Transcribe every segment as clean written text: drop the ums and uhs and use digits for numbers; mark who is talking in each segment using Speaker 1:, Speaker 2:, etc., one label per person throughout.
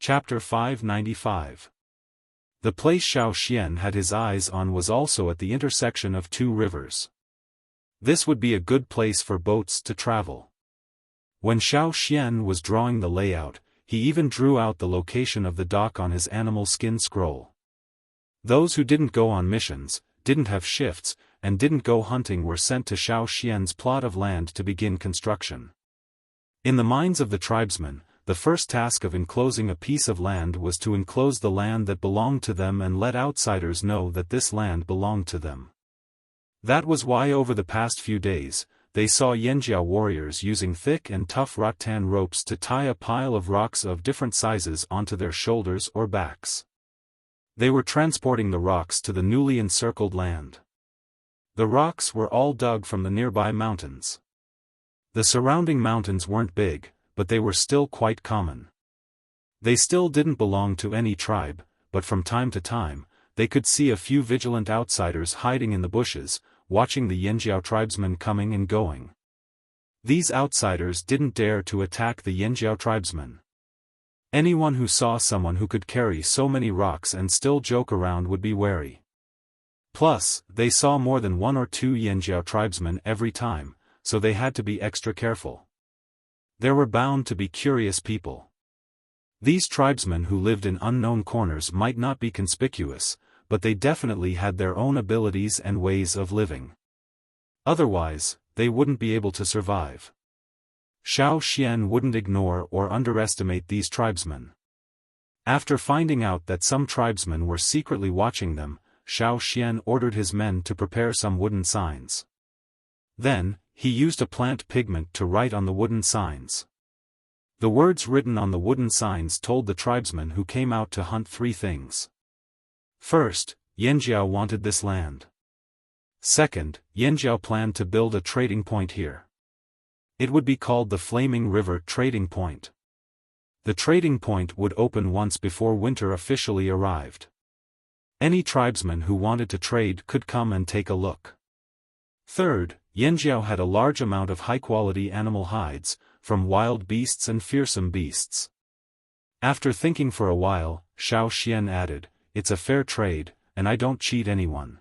Speaker 1: Chapter 595. The place Xiaofan had his eyes on was also at the intersection of two rivers. This would be a good place for boats to travel. When Xiaofan was drawing the layout, he even drew out the location of the dock on his animal skin scroll. Those who didn't go on missions, didn't have shifts, and didn't go hunting were sent to Xiaofan's plot of land to begin construction. In the minds of the tribesmen, the first task of enclosing a piece of land was to enclose the land that belonged to them and let outsiders know that this land belonged to them. That was why over the past few days, they saw Yanjiao warriors using thick and tough rattan ropes to tie a pile of rocks of different sizes onto their shoulders or backs. They were transporting the rocks to the newly encircled land. The rocks were all dug from the nearby mountains. The surrounding mountains weren't big, but they were still quite common. They still didn't belong to any tribe, but from time to time, they could see a few vigilant outsiders hiding in the bushes, watching the Yanjiao tribesmen coming and going. These outsiders didn't dare to attack the Yanjiao tribesmen. Anyone who saw someone who could carry so many rocks and still joke around would be wary. Plus, they saw more than one or two Yanjiao tribesmen every time, so they had to be extra careful. There were bound to be curious people. These tribesmen who lived in unknown corners might not be conspicuous, but they definitely had their own abilities and ways of living. Otherwise, they wouldn't be able to survive. Xiaofan wouldn't ignore or underestimate these tribesmen. After finding out that some tribesmen were secretly watching them, Xiaofan ordered his men to prepare some wooden signs. Then, he used a plant pigment to write on the wooden signs. The words written on the wooden signs told the tribesmen who came out to hunt three things. First, Yanjiao wanted this land. Second, Yanjiao planned to build a trading point here. It would be called the Flaming River Trading Point. The trading point would open once before winter officially arrived. Any tribesman who wanted to trade could come and take a look. Third, Yanjiao had a large amount of high-quality animal hides, from wild beasts and fearsome beasts. After thinking for a while, Xiaofan added, "It's a fair trade, and I don't cheat anyone."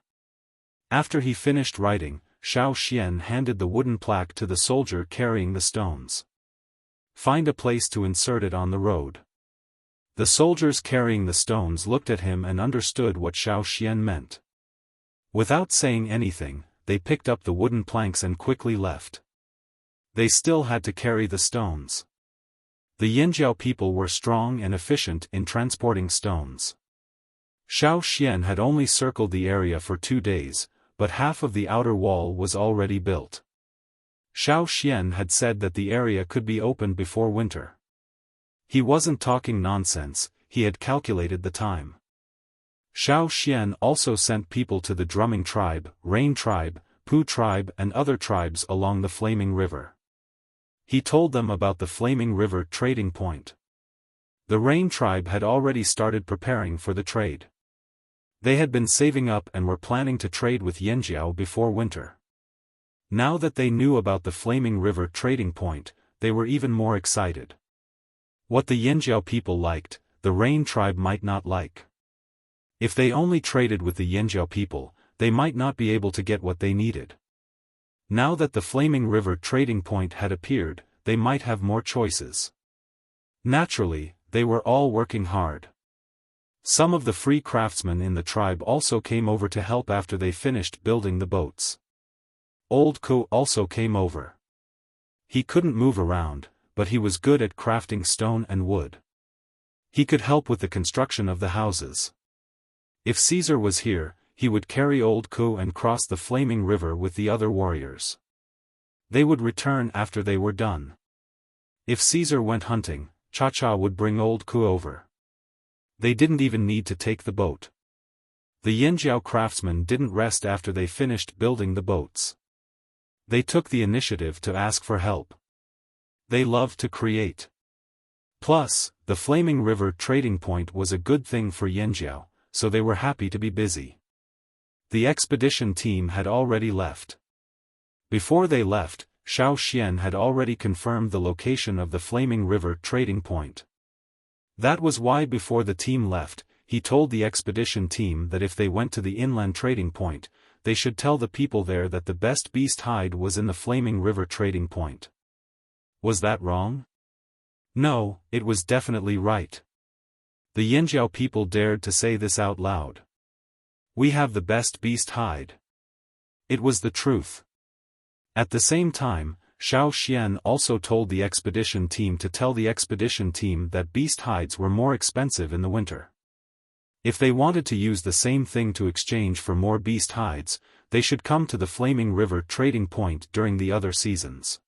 Speaker 1: After he finished writing, Xiaofan handed the wooden plaque to the soldier carrying the stones. "Find a place to insert it on the road." The soldiers carrying the stones looked at him and understood what Xiaofan meant. Without saying anything, they picked up the wooden planks and quickly left. They still had to carry the stones. The Yanjiao people were strong and efficient in transporting stones. Xiaofan had only circled the area for 2 days, but half of the outer wall was already built. Xiaofan had said that the area could be opened before winter. He wasn't talking nonsense, he had calculated the time. Xiaofan also sent people to the Drumming tribe, Rain tribe, Pu tribe and other tribes along the Flaming River. He told them about the Flaming River trading point. The Rain tribe had already started preparing for the trade. They had been saving up and were planning to trade with Yanjiao before winter. Now that they knew about the Flaming River trading point, they were even more excited. What the Yanjiao people liked, the Rain tribe might not like. If they only traded with the Yanjiao people, they might not be able to get what they needed. Now that the Flaming River trading point had appeared, they might have more choices. Naturally, they were all working hard. Some of the free craftsmen in the tribe also came over to help after they finished building the boats. Old Ko also came over. He couldn't move around, but he was good at crafting stone and wood. He could help with the construction of the houses. If Caesar was here, he would carry Old Ko and cross the Flaming River with the other warriors. They would return after they were done. If Caesar went hunting, Cha-Cha would bring Old Ko over. They didn't even need to take the boat. The Yanjiao craftsmen didn't rest after they finished building the boats. They took the initiative to ask for help. They loved to create. Plus, the Flaming River trading point was a good thing for Yanjiao, so they were happy to be busy. The expedition team had already left. Before they left, Xiaofan had already confirmed the location of the Flaming River trading point. That was why before the team left, he told the expedition team that if they went to the inland trading point, they should tell the people there that the best beast hide was in the Flaming River trading point. Was that wrong? No, it was definitely right. The Yanjiao people dared to say this out loud. We have the best beast hide. It was the truth. At the same time, Xiaofan also told the expedition team to tell the expedition team that beast hides were more expensive in the winter. If they wanted to use the same thing to exchange for more beast hides, they should come to the Flaming River trading point during the other seasons.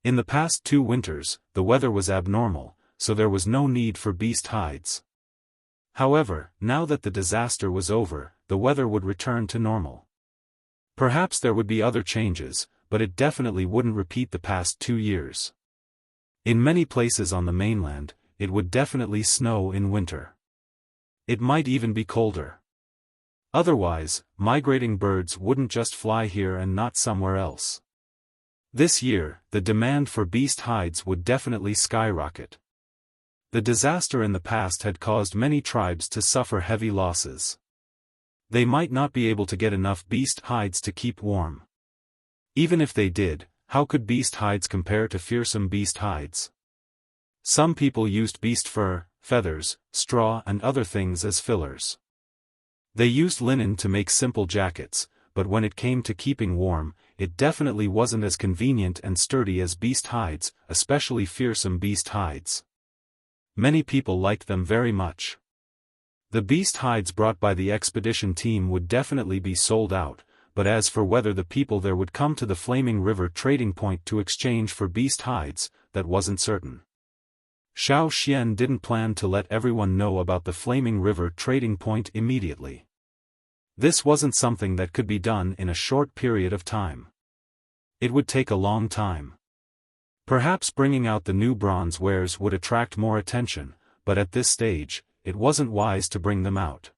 Speaker 1: In the past 2 winters, the weather was abnormal, so there was no need for beast hides. However, now that the disaster was over, the weather would return to normal. Perhaps there would be other changes, but it definitely wouldn't repeat the past 2 years. In many places on the mainland, it would definitely snow in winter. It might even be colder. Otherwise, migrating birds wouldn't just fly here and not somewhere else. This year, the demand for beast hides would definitely skyrocket. The disaster in the past had caused many tribes to suffer heavy losses. They might not be able to get enough beast hides to keep warm. Even if they did, how could beast hides compare to fearsome beast hides? Some people used beast fur, feathers, straw and other things as fillers. They used linen to make simple jackets, but when it came to keeping warm, it definitely wasn't as convenient and sturdy as beast hides, especially fearsome beast hides. Many people liked them very much. The beast hides brought by the expedition team would definitely be sold out, but as for whether the people there would come to the Flaming River trading point to exchange for beast hides, that wasn't certain. Xiaofan didn't plan to let everyone know about the Flaming River trading point immediately. This wasn't something that could be done in a short period of time. It would take a long time. Perhaps bringing out the new bronze wares would attract more attention, but at this stage, it wasn't wise to bring them out.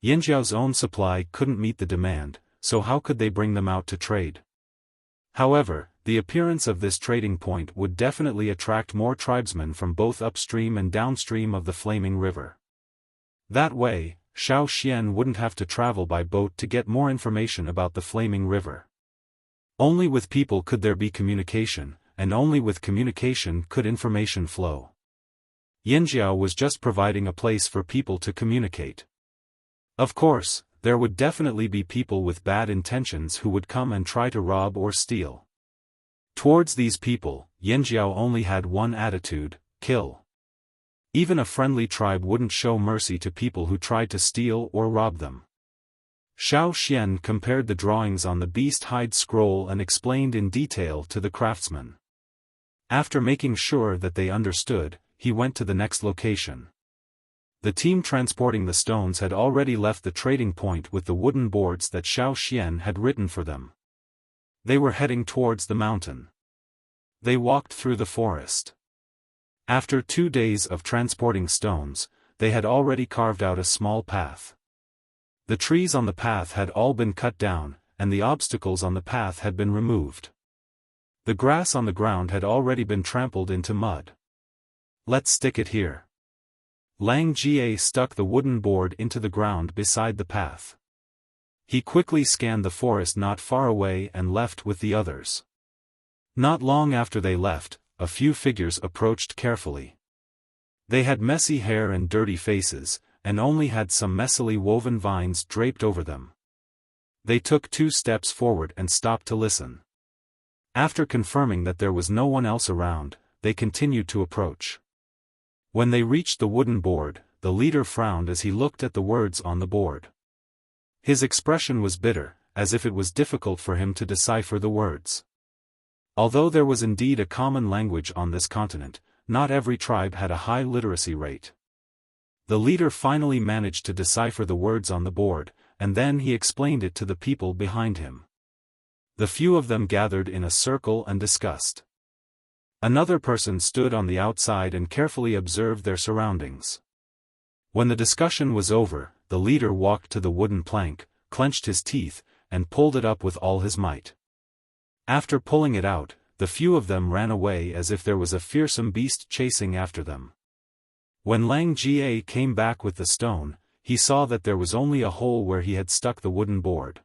Speaker 1: Yanjiao's own supply couldn't meet the demand, so how could they bring them out to trade? However, the appearance of this trading point would definitely attract more tribesmen from both upstream and downstream of the Flaming River. That way, Xiaofan wouldn't have to travel by boat to get more information about the Flaming River. Only with people could there be communication, and only with communication could information flow. Yanjiao was just providing a place for people to communicate. Of course, there would definitely be people with bad intentions who would come and try to rob or steal. Towards these people, Yanjiao only had one attitude: kill. Even a friendly tribe wouldn't show mercy to people who tried to steal or rob them. Xiaofan compared the drawings on the beast hide scroll and explained in detail to the craftsman. After making sure that they understood, he went to the next location. The team transporting the stones had already left the trading point with the wooden boards that Xiaofan had written for them. They were heading towards the mountain. They walked through the forest. After 2 days of transporting stones, they had already carved out a small path. The trees on the path had all been cut down, and the obstacles on the path had been removed. The grass on the ground had already been trampled into mud. Let's stick it here. Lang Jie stuck the wooden board into the ground beside the path. He quickly scanned the forest not far away and left with the others. Not long after they left, a few figures approached carefully. They had messy hair and dirty faces, and only had some messily woven vines draped over them. They took 2 steps forward and stopped to listen. After confirming that there was no one else around, they continued to approach. When they reached the wooden board, the leader frowned as he looked at the words on the board. His expression was bitter, as if it was difficult for him to decipher the words. Although there was indeed a common language on this continent, not every tribe had a high literacy rate. The leader finally managed to decipher the words on the board, and then he explained it to the people behind him. The few of them gathered in a circle and discussed. Another person stood on the outside and carefully observed their surroundings. When the discussion was over, the leader walked to the wooden plank, clenched his teeth, and pulled it up with all his might. After pulling it out, the few of them ran away as if there was a fearsome beast chasing after them. When Lang Jie came back with the stone, he saw that there was only a hole where he had stuck the wooden board.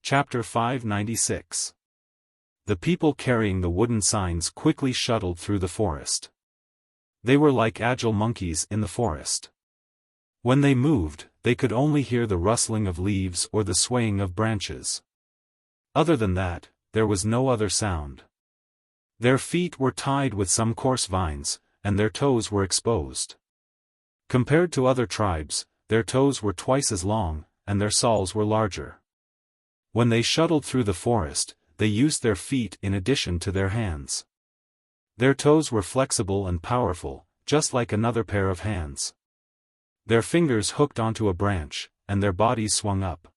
Speaker 1: Chapter 596. The people carrying the wooden signs quickly shuttled through the forest. They were like agile monkeys in the forest. When they moved, they could only hear the rustling of leaves or the swaying of branches. Other than that, there was no other sound. Their feet were tied with some coarse vines, and their toes were exposed. Compared to other tribes, their toes were twice as long, and their soles were larger. When they shuttled through the forest, they used their feet in addition to their hands. Their toes were flexible and powerful, just like another pair of hands. Their fingers hooked onto a branch, and their bodies swung up.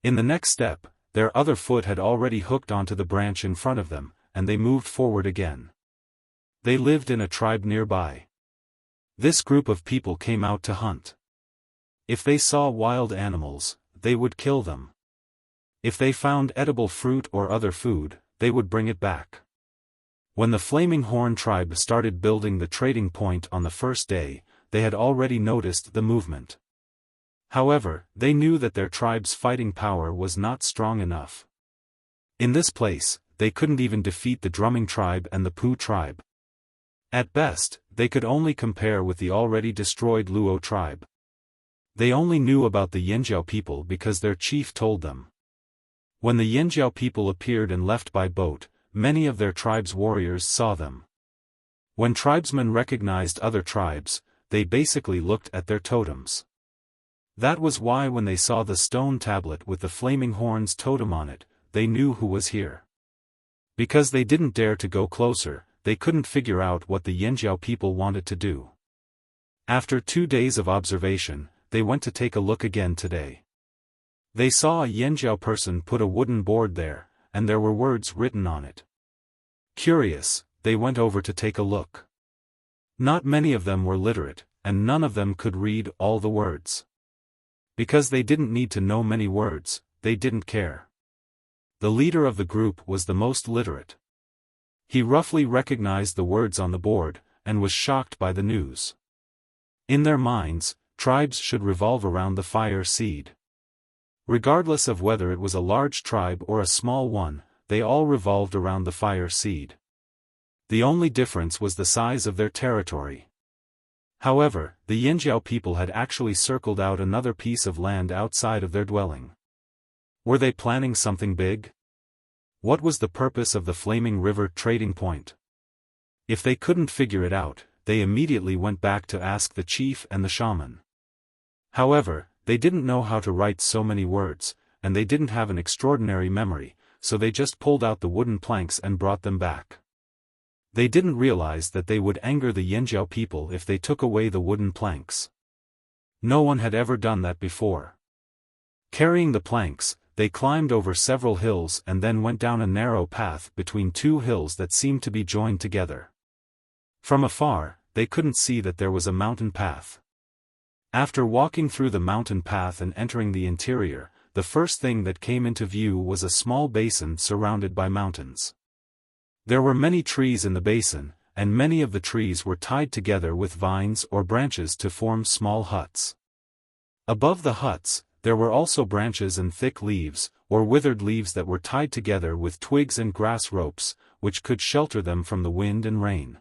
Speaker 1: In the next step, their other foot had already hooked onto the branch in front of them, and they moved forward again. They lived in a tribe nearby. This group of people came out to hunt. If they saw wild animals, they would kill them. If they found edible fruit or other food, they would bring it back. When the Flaming Horn tribe started building the trading point on the first day, they had already noticed the movement. However, they knew that their tribe's fighting power was not strong enough. In this place, they couldn't even defeat the Drumming tribe and the Pu tribe. At best, they could only compare with the already destroyed Luo tribe. They only knew about the Yanjiao people because their chief told them. When the Yanjiao people appeared and left by boat, many of their tribe's warriors saw them. When tribesmen recognized other tribes, they basically looked at their totems. That was why when they saw the stone tablet with the Flaming Horn's totem on it, they knew who was here. Because they didn't dare to go closer, they couldn't figure out what the Yanjiao people wanted to do. After 2 days of observation, they went to take a look again today. They saw a Yanjiao person put a wooden board there, and there were words written on it. Curious, they went over to take a look. Not many of them were literate, and none of them could read all the words. Because they didn't need to know many words, they didn't care. The leader of the group was the most literate. He roughly recognized the words on the board, and was shocked by the news. In their minds, tribes should revolve around the fire seed. Regardless of whether it was a large tribe or a small one, they all revolved around the fire seed. The only difference was the size of their territory. However, the Yanjiao people had actually circled out another piece of land outside of their dwelling. Were they planning something big? What was the purpose of the Flaming River trading point? If they couldn't figure it out, they immediately went back to ask the chief and the shaman. However, they didn't know how to write so many words, and they didn't have an extraordinary memory, so they just pulled out the wooden planks and brought them back. They didn't realize that they would anger the Yanjiao people if they took away the wooden planks. No one had ever done that before. Carrying the planks, they climbed over several hills and then went down a narrow path between 2 hills that seemed to be joined together. From afar, they couldn't see that there was a mountain path. After walking through the mountain path and entering the interior, the first thing that came into view was a small basin surrounded by mountains. There were many trees in the basin, and many of the trees were tied together with vines or branches to form small huts. Above the huts, there were also branches and thick leaves, or withered leaves that were tied together with twigs and grass ropes, which could shelter them from the wind and rain.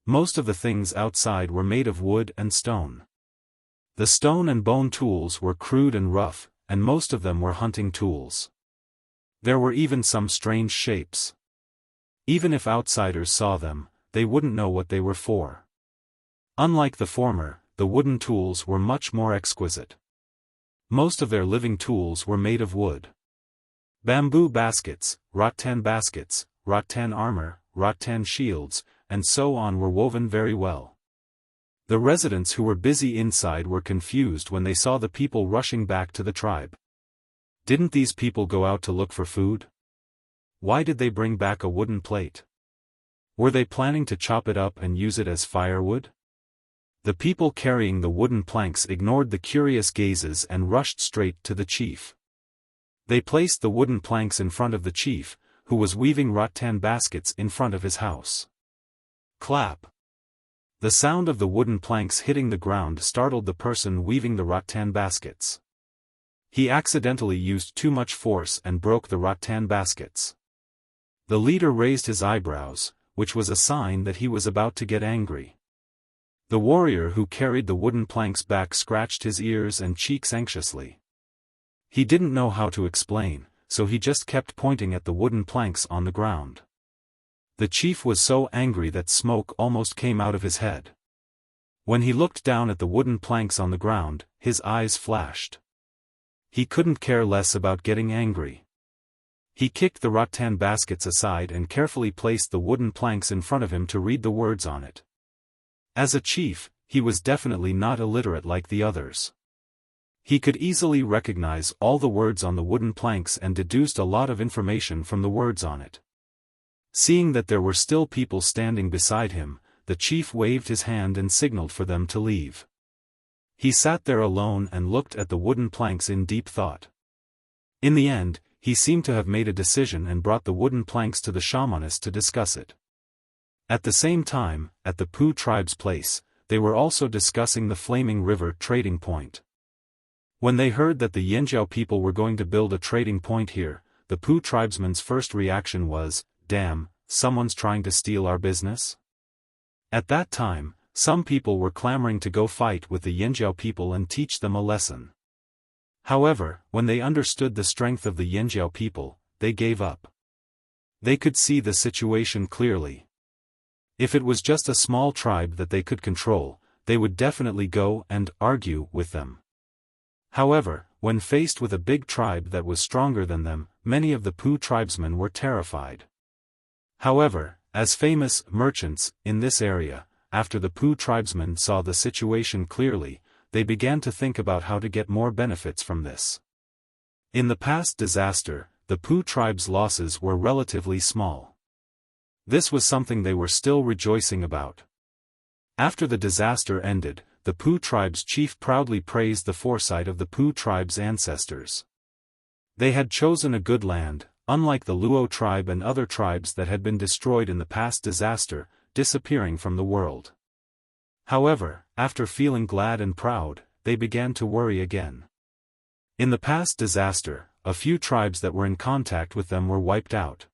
Speaker 1: Most of the things outside were made of wood and stone. The stone and bone tools were crude and rough, and most of them were hunting tools. There were even some strange shapes. Even if outsiders saw them, they wouldn't know what they were for. Unlike the former, the wooden tools were much more exquisite. Most of their living tools were made of wood. Bamboo baskets, rattan armor, rattan shields, and so on were woven very well. The residents who were busy inside were confused when they saw the people rushing back to the tribe. Didn't these people go out to look for food? Why did they bring back a wooden plate? Were they planning to chop it up and use it as firewood? The people carrying the wooden planks ignored the curious gazes and rushed straight to the chief. They placed the wooden planks in front of the chief, who was weaving rattan baskets in front of his house. Clap. The sound of the wooden planks hitting the ground startled the person weaving the rattan baskets. He accidentally used too much force and broke the rattan baskets. The leader raised his eyebrows, which was a sign that he was about to get angry. The warrior who carried the wooden planks back scratched his ears and cheeks anxiously. He didn't know how to explain, so he just kept pointing at the wooden planks on the ground. The chief was so angry that smoke almost came out of his head. When he looked down at the wooden planks on the ground, his eyes flashed. He couldn't care less about getting angry. He kicked the rattan baskets aside and carefully placed the wooden planks in front of him to read the words on it. As a chief, he was definitely not illiterate like the others. He could easily recognize all the words on the wooden planks and deduced a lot of information from the words on it. Seeing that there were still people standing beside him, the chief waved his hand and signaled for them to leave. He sat there alone and looked at the wooden planks in deep thought. In the end, he seemed to have made a decision and brought the wooden planks to the shamanist to discuss it. At the same time, at the Pu tribe's place, they were also discussing the Flaming River trading point. When they heard that the Yanjiao people were going to build a trading point here, the Pu tribesman's first reaction was, "Damn, someone's trying to steal our business?" At that time, some people were clamoring to go fight with the Yanjiao people and teach them a lesson. However, when they understood the strength of the Yanjiao people, they gave up. They could see the situation clearly. If it was just a small tribe that they could control, they would definitely go and argue with them. However, when faced with a big tribe that was stronger than them, many of the Pu tribesmen were terrified. However, as famous merchants in this area, after the Pu tribesmen saw the situation clearly, they began to think about how to get more benefits from this. In the past disaster, the Pu tribe's losses were relatively small. This was something they were still rejoicing about. After the disaster ended, the Pu tribe's chief proudly praised the foresight of the Pu tribe's ancestors. They had chosen a good land, unlike the Luo tribe and other tribes that had been destroyed in the past disaster, disappearing from the world. However, after feeling glad and proud, they began to worry again. In the past disaster, a few tribes that were in contact with them were wiped out.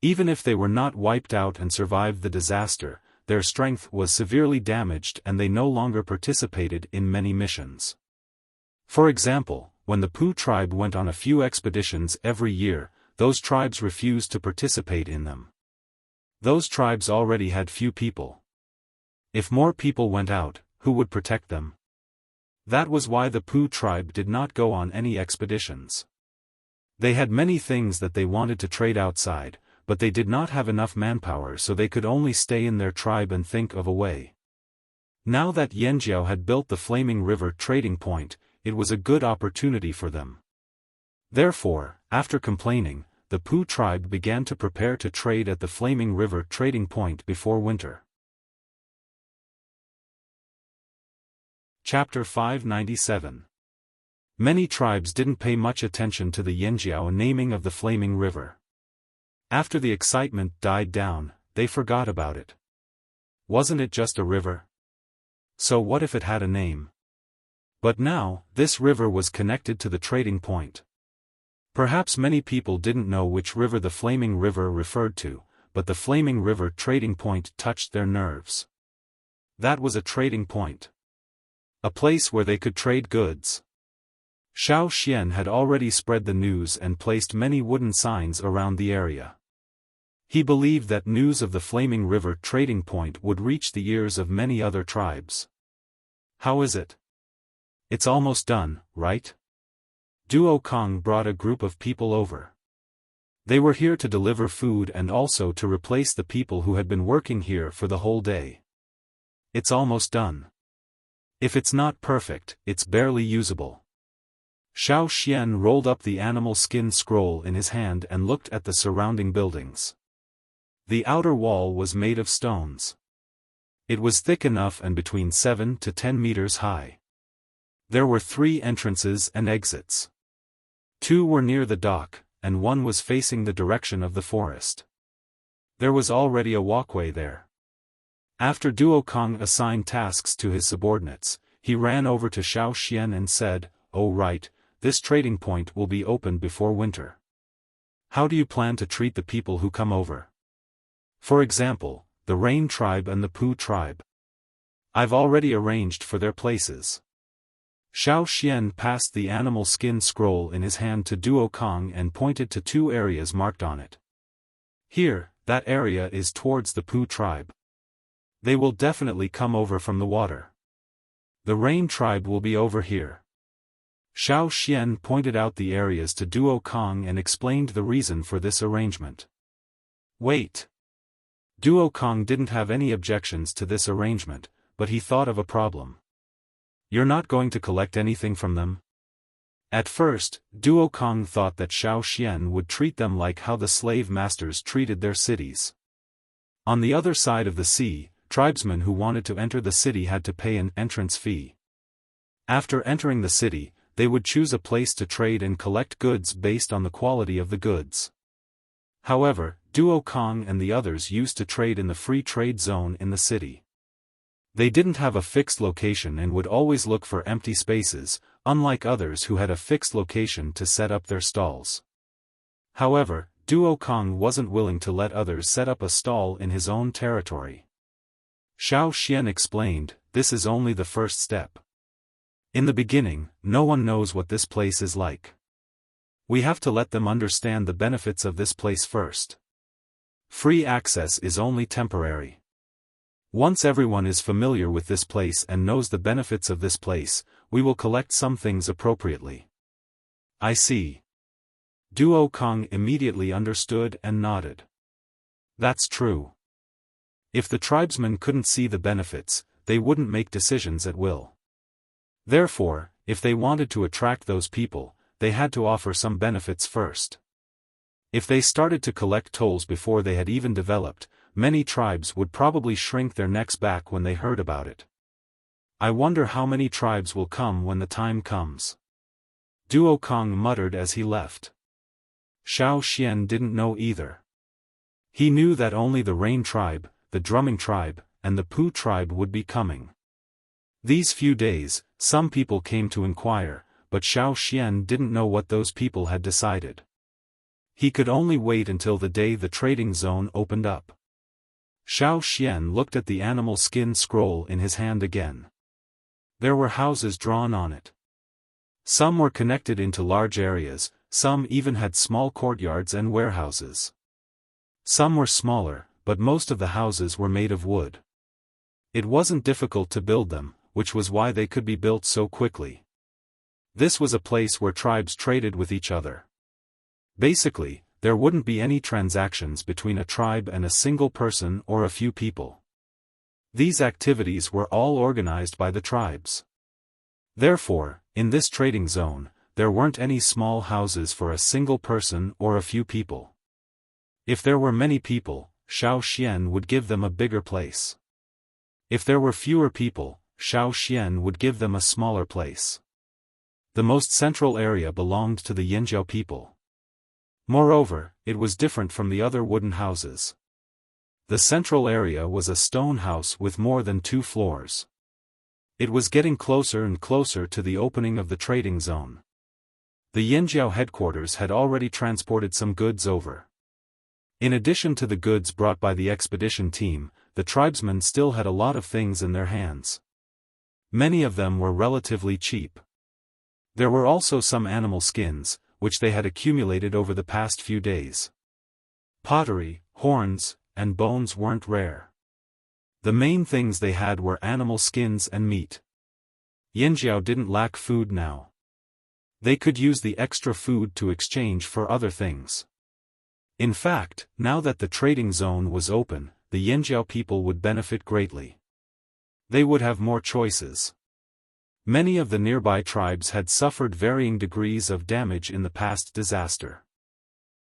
Speaker 1: Even if they were not wiped out and survived the disaster, their strength was severely damaged and they no longer participated in many missions. For example, when the Pu tribe went on a few expeditions every year, those tribes refused to participate in them. Those tribes already had few people. If more people went out, who would protect them? That was why the Pu tribe did not go on any expeditions. They had many things that they wanted to trade outside, but they did not have enough manpower, so they could only stay in their tribe and think of a way. Now that Yanjiao had built the Flaming River trading point, it was a good opportunity for them. Therefore, after complaining, the Pu tribe began to prepare to trade at the Flaming River trading point before winter. Chapter 597. Many tribes didn't pay much attention to the Yanjiao naming of the Flaming River. After the excitement died down, they forgot about it. Wasn't it just a river? So what if it had a name? But now, this river was connected to the trading point. Perhaps many people didn't know which river the Flaming River referred to, but the Flaming River trading point touched their nerves. That was a trading point. A place where they could trade goods. Xiaofan had already spread the news and placed many wooden signs around the area. He believed that news of the Flaming River trading point would reach the ears of many other tribes. How is it? It's almost done, right? Duo Kong brought a group of people over. They were here to deliver food and also to replace the people who had been working here for the whole day. It's almost done. If it's not perfect, it's barely usable. Xiaofan rolled up the animal skin scroll in his hand and looked at the surrounding buildings. The outer wall was made of stones. It was thick enough and between 7 to 10 meters high. There were 3 entrances and exits. 2 were near the dock, and 1 was facing the direction of the forest. There was already a walkway there. After Duo Kong assigned tasks to his subordinates, he ran over to Xiaofan and said, "Oh right, this trading point will be open before winter. How do you plan to treat the people who come over? For example, the Rain tribe and the Pu tribe. I've already arranged for their places." Xiaofan passed the animal skin scroll in his hand to Duo Kong and pointed to 2 areas marked on it. "Here, that area is towards the Pu tribe. They will definitely come over from the water. The Rain tribe will be over here." Xiaofan pointed out the areas to Duo Kong and explained the reason for this arrangement. Wait. Duo Kong didn't have any objections to this arrangement, but he thought of a problem. "You're not going to collect anything from them?" At first, Duo Kong thought that Xiaofan would treat them like how the slave masters treated their cities. On the other side of the sea, tribesmen who wanted to enter the city had to pay an entrance fee. After entering the city, they would choose a place to trade and collect goods based on the quality of the goods. However, Duo Kong and the others used to trade in the free trade zone in the city. They didn't have a fixed location and would always look for empty spaces, unlike others who had a fixed location to set up their stalls. However, Duo Kong wasn't willing to let others set up a stall in his own territory. Xiaofan explained, "This is only the first step. In the beginning, no one knows what this place is like. We have to let them understand the benefits of this place first. Free access is only temporary. Once everyone is familiar with this place and knows the benefits of this place, we will collect some things appropriately." "I see." Duo Kong immediately understood and nodded. "That's true. If the tribesmen couldn't see the benefits, they wouldn't make decisions at will. Therefore, if they wanted to attract those people, they had to offer some benefits first. If they started to collect tolls before they had even developed, many tribes would probably shrink their necks back when they heard about it. I wonder how many tribes will come when the time comes." Duo Kong muttered as he left. Xiaofan didn't know either. He knew that only the Rain tribe, the Drumming tribe, and the Pu tribe would be coming. These few days, some people came to inquire, but Xiaofan didn't know what those people had decided. He could only wait until the day the trading zone opened up. Xiaofan looked at the animal skin scroll in his hand again. There were houses drawn on it. Some were connected into large areas, some even had small courtyards and warehouses. Some were smaller, but most of the houses were made of wood. It wasn't difficult to build them, which was why they could be built so quickly. This was a place where tribes traded with each other. Basically, there wouldn't be any transactions between a tribe and a single person or a few people. These activities were all organized by the tribes. Therefore, in this trading zone, there weren't any small houses for a single person or a few people. If there were many people, Xiaofan would give them a bigger place. If there were fewer people, Xiaofan would give them a smaller place. The most central area belonged to the Yanjiao people. Moreover, it was different from the other wooden houses. The central area was a stone house with more than 2 floors. It was getting closer and closer to the opening of the trading zone. The Yanjiao headquarters had already transported some goods over. In addition to the goods brought by the expedition team, the tribesmen still had a lot of things in their hands. Many of them were relatively cheap. There were also some animal skins, which they had accumulated over the past few days. Pottery, horns, and bones weren't rare. The main things they had were animal skins and meat. Yanjiao didn't lack food now. They could use the extra food to exchange for other things. In fact, now that the trading zone was open, the Yanjiao people would benefit greatly. They would have more choices. Many of the nearby tribes had suffered varying degrees of damage in the past disaster.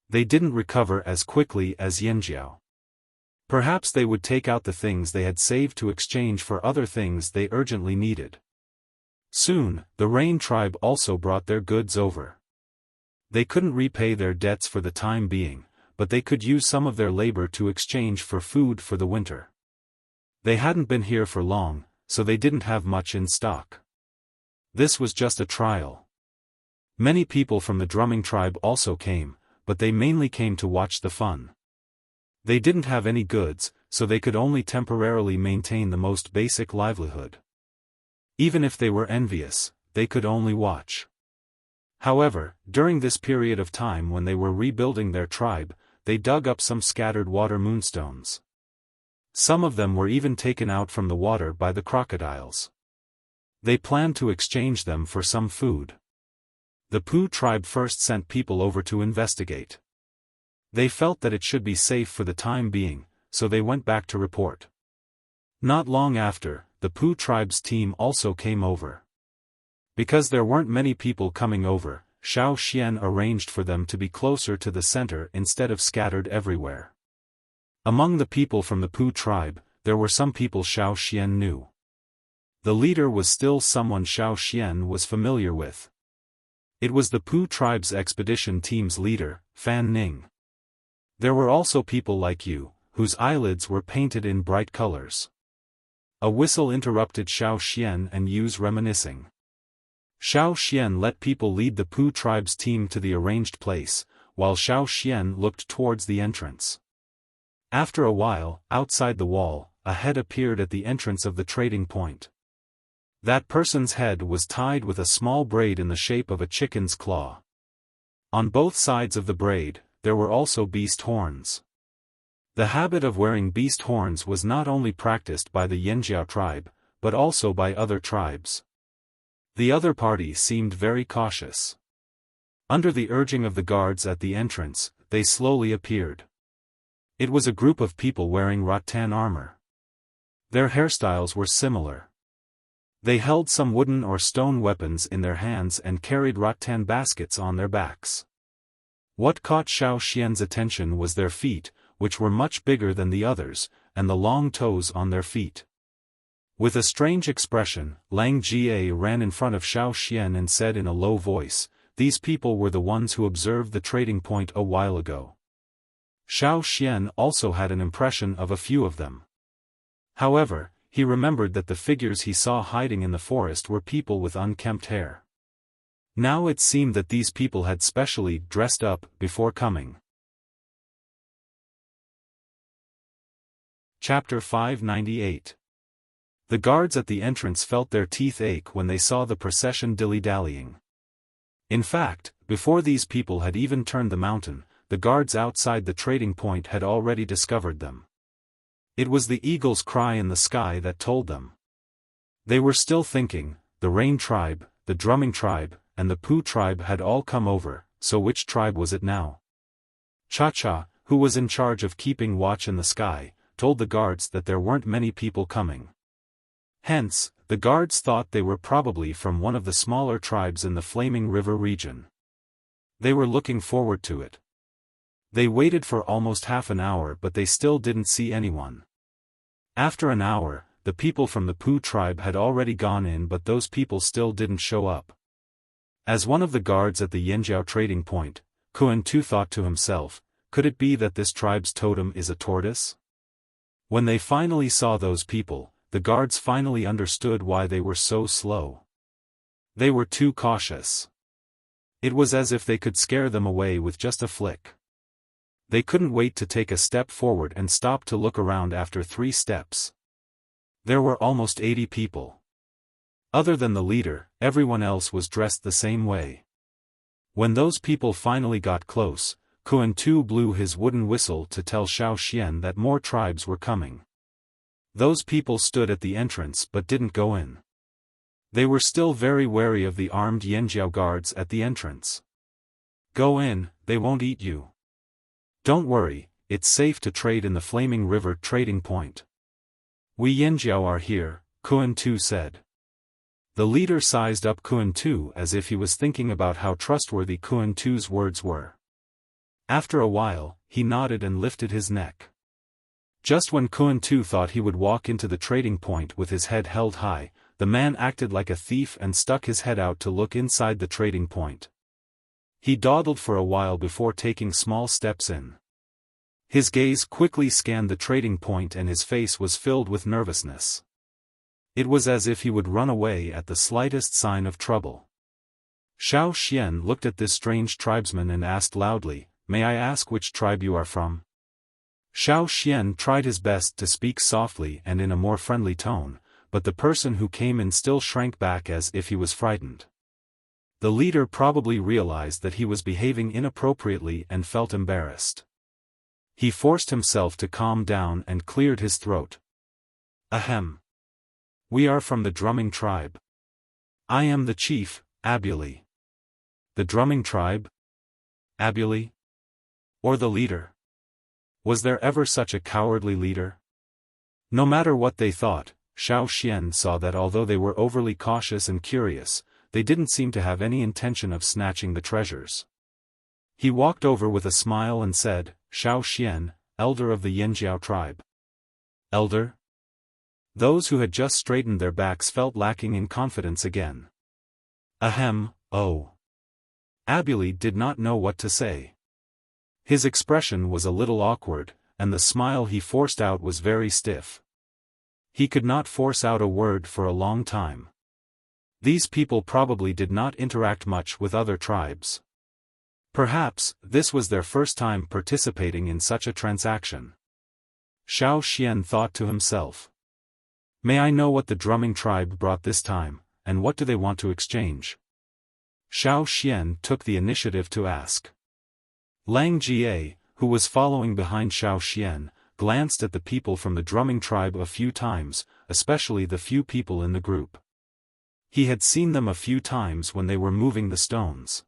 Speaker 1: They didn't recover as quickly as Yanjiao. Perhaps they would take out the things they had saved to exchange for other things they urgently needed. Soon, the Rain tribe also brought their goods over. They couldn't repay their debts for the time being, but they could use some of their labor to exchange for food for the winter. They hadn't been here for long, so they didn't have much in stock. This was just a trial. Many people from the drumming tribe also came, but they mainly came to watch the fun. They didn't have any goods, so they could only temporarily maintain the most basic livelihood. Even if they were envious, they could only watch. However, during this period of time when they were rebuilding their tribe, they dug up some scattered water moonstones. Some of them were even taken out from the water by the crocodiles. They planned to exchange them for some food. The Pooh tribe first sent people over to investigate. They felt that it should be safe for the time being, so they went back to report. Not long after, the Pooh tribe's team also came over. Because there weren't many people coming over, Xiaofan arranged for them to be closer to the center instead of scattered everywhere. Among the people from the Pooh tribe, there were some people Xiaofan knew. The leader was still someone Xiaofan was familiar with. It was the Pooh tribe's expedition team's leader, Fan Ning. There were also people like you, whose eyelids were painted in bright colors. A whistle interrupted Xiaofan and Yu's reminiscing. Xiaofan let people lead the Pooh tribe's team to the arranged place, while Xiaofan looked towards the entrance. After a while, outside the wall, a head appeared at the entrance of the trading point. That person's head was tied with a small braid in the shape of a chicken's claw. On both sides of the braid, there were also beast horns. The habit of wearing beast horns was not only practiced by the Yanjiao tribe, but also by other tribes. The other party seemed very cautious. Under the urging of the guards at the entrance, they slowly appeared. It was a group of people wearing rattan armor. Their hairstyles were similar. They held some wooden or stone weapons in their hands and carried rattan baskets on their backs. What caught Xiaofan's attention was their feet, which were much bigger than the others, and the long toes on their feet. With a strange expression, Lang Jie ran in front of Xiaofan and said in a low voice, "These people were the ones who observed the trading point a while ago." Xiaofan also had an impression of a few of them. However, he remembered that the figures he saw hiding in the forest were people with unkempt hair. Now it seemed that these people had specially dressed up before coming. Chapter 598. The guards at the entrance felt their teeth ache when they saw the procession dilly-dallying. In fact, before these people had even turned the mountain, the guards outside the trading point had already discovered them. It was the eagle's cry in the sky that told them. They were still thinking, the Rain tribe, the Drumming tribe, and the Pooh tribe had all come over, so which tribe was it now? Cha-Cha, who was in charge of keeping watch in the sky, told the guards that there weren't many people coming. Hence, the guards thought they were probably from one of the smaller tribes in the Flaming River region. They were looking forward to it. They waited for almost half an hour but they still didn't see anyone. After an hour, the people from the Pooh tribe had already gone in but those people still didn't show up. As one of the guards at the Yanjiao trading point, Kuan Tu thought to himself, could it be that this tribe's totem is a tortoise? When they finally saw those people, the guards finally understood why they were so slow. They were too cautious. It was as if they could scare them away with just a flick. They couldn't wait to take a step forward and stop to look around after 3 steps. There were almost 80 people. Other than the leader, everyone else was dressed the same way. When those people finally got close, Kuan Tu blew his wooden whistle to tell Xiaofan that more tribes were coming. Those people stood at the entrance but didn't go in. They were still very wary of the armed Yanjiao guards at the entrance. Go in, they won't eat you. Don't worry, it's safe to trade in the Flaming River trading point. We Yanjiao are here, Kuan Tu said. The leader sized up Kuan Tu as if he was thinking about how trustworthy Kuan Tu's words were. After a while, he nodded and lifted his neck. Just when Kuan Tu thought he would walk into the trading point with his head held high, the man acted like a thief and stuck his head out to look inside the trading point. He dawdled for a while before taking small steps in. His gaze quickly scanned the trading point and his face was filled with nervousness. It was as if he would run away at the slightest sign of trouble. Xiaofan looked at this strange tribesman and asked loudly, "May I ask which tribe you are from?" Xiaofan tried his best to speak softly and in a more friendly tone, but the person who came in still shrank back as if he was frightened. The leader probably realized that he was behaving inappropriately and felt embarrassed. He forced himself to calm down and cleared his throat. "Ahem. We are from the drumming tribe. I am the chief, Abuli." "The drumming tribe? Abuli? Or the leader? Was there ever such a cowardly leader?" No matter what they thought, Xiaofan saw that although they were overly cautious and curious, they didn't seem to have any intention of snatching the treasures. He walked over with a smile and said, "Xiaofan, elder of the Yanjiao tribe." "Elder?" Those who had just straightened their backs felt lacking in confidence again. "Ahem, oh." Abuli did not know what to say. His expression was a little awkward, and the smile he forced out was very stiff. He could not force out a word for a long time. These people probably did not interact much with other tribes. Perhaps, this was their first time participating in such a transaction. Xiaofan thought to himself. "May I know what the drumming tribe brought this time, and what do they want to exchange?" Xiaofan took the initiative to ask. Lang Jie, who was following behind Xiaofan, glanced at the people from the drumming tribe a few times, especially the few people in the group. He had seen them a few times when they were moving the stones.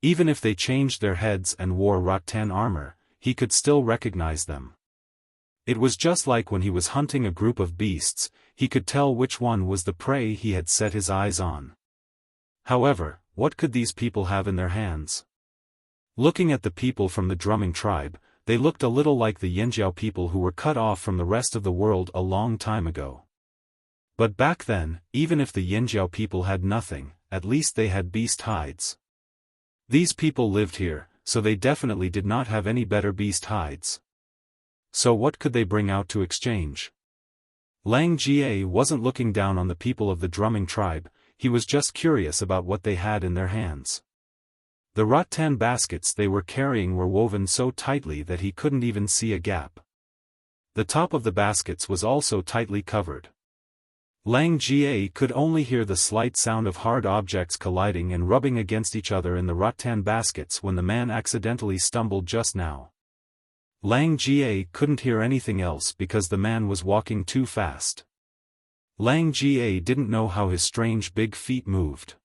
Speaker 1: Even if they changed their heads and wore rattan armor, he could still recognize them. It was just like when he was hunting a group of beasts, he could tell which one was the prey he had set his eyes on. However, what could these people have in their hands? Looking at the people from the drumming tribe, they looked a little like the Yanjiao people who were cut off from the rest of the world a long time ago. But back then, even if the Yanjiao people had nothing, at least they had beast hides. These people lived here, so they definitely did not have any better beast hides. So what could they bring out to exchange? Lang Jie wasn't looking down on the people of the drumming tribe, he was just curious about what they had in their hands. The rattan baskets they were carrying were woven so tightly that he couldn't even see a gap. The top of the baskets was also tightly covered. Lang Jie could only hear the slight sound of hard objects colliding and rubbing against each other in the rattan baskets when the man accidentally stumbled just now. Lang Jie couldn't hear anything else because the man was walking too fast. Lang Jie didn't know how his strange big feet moved.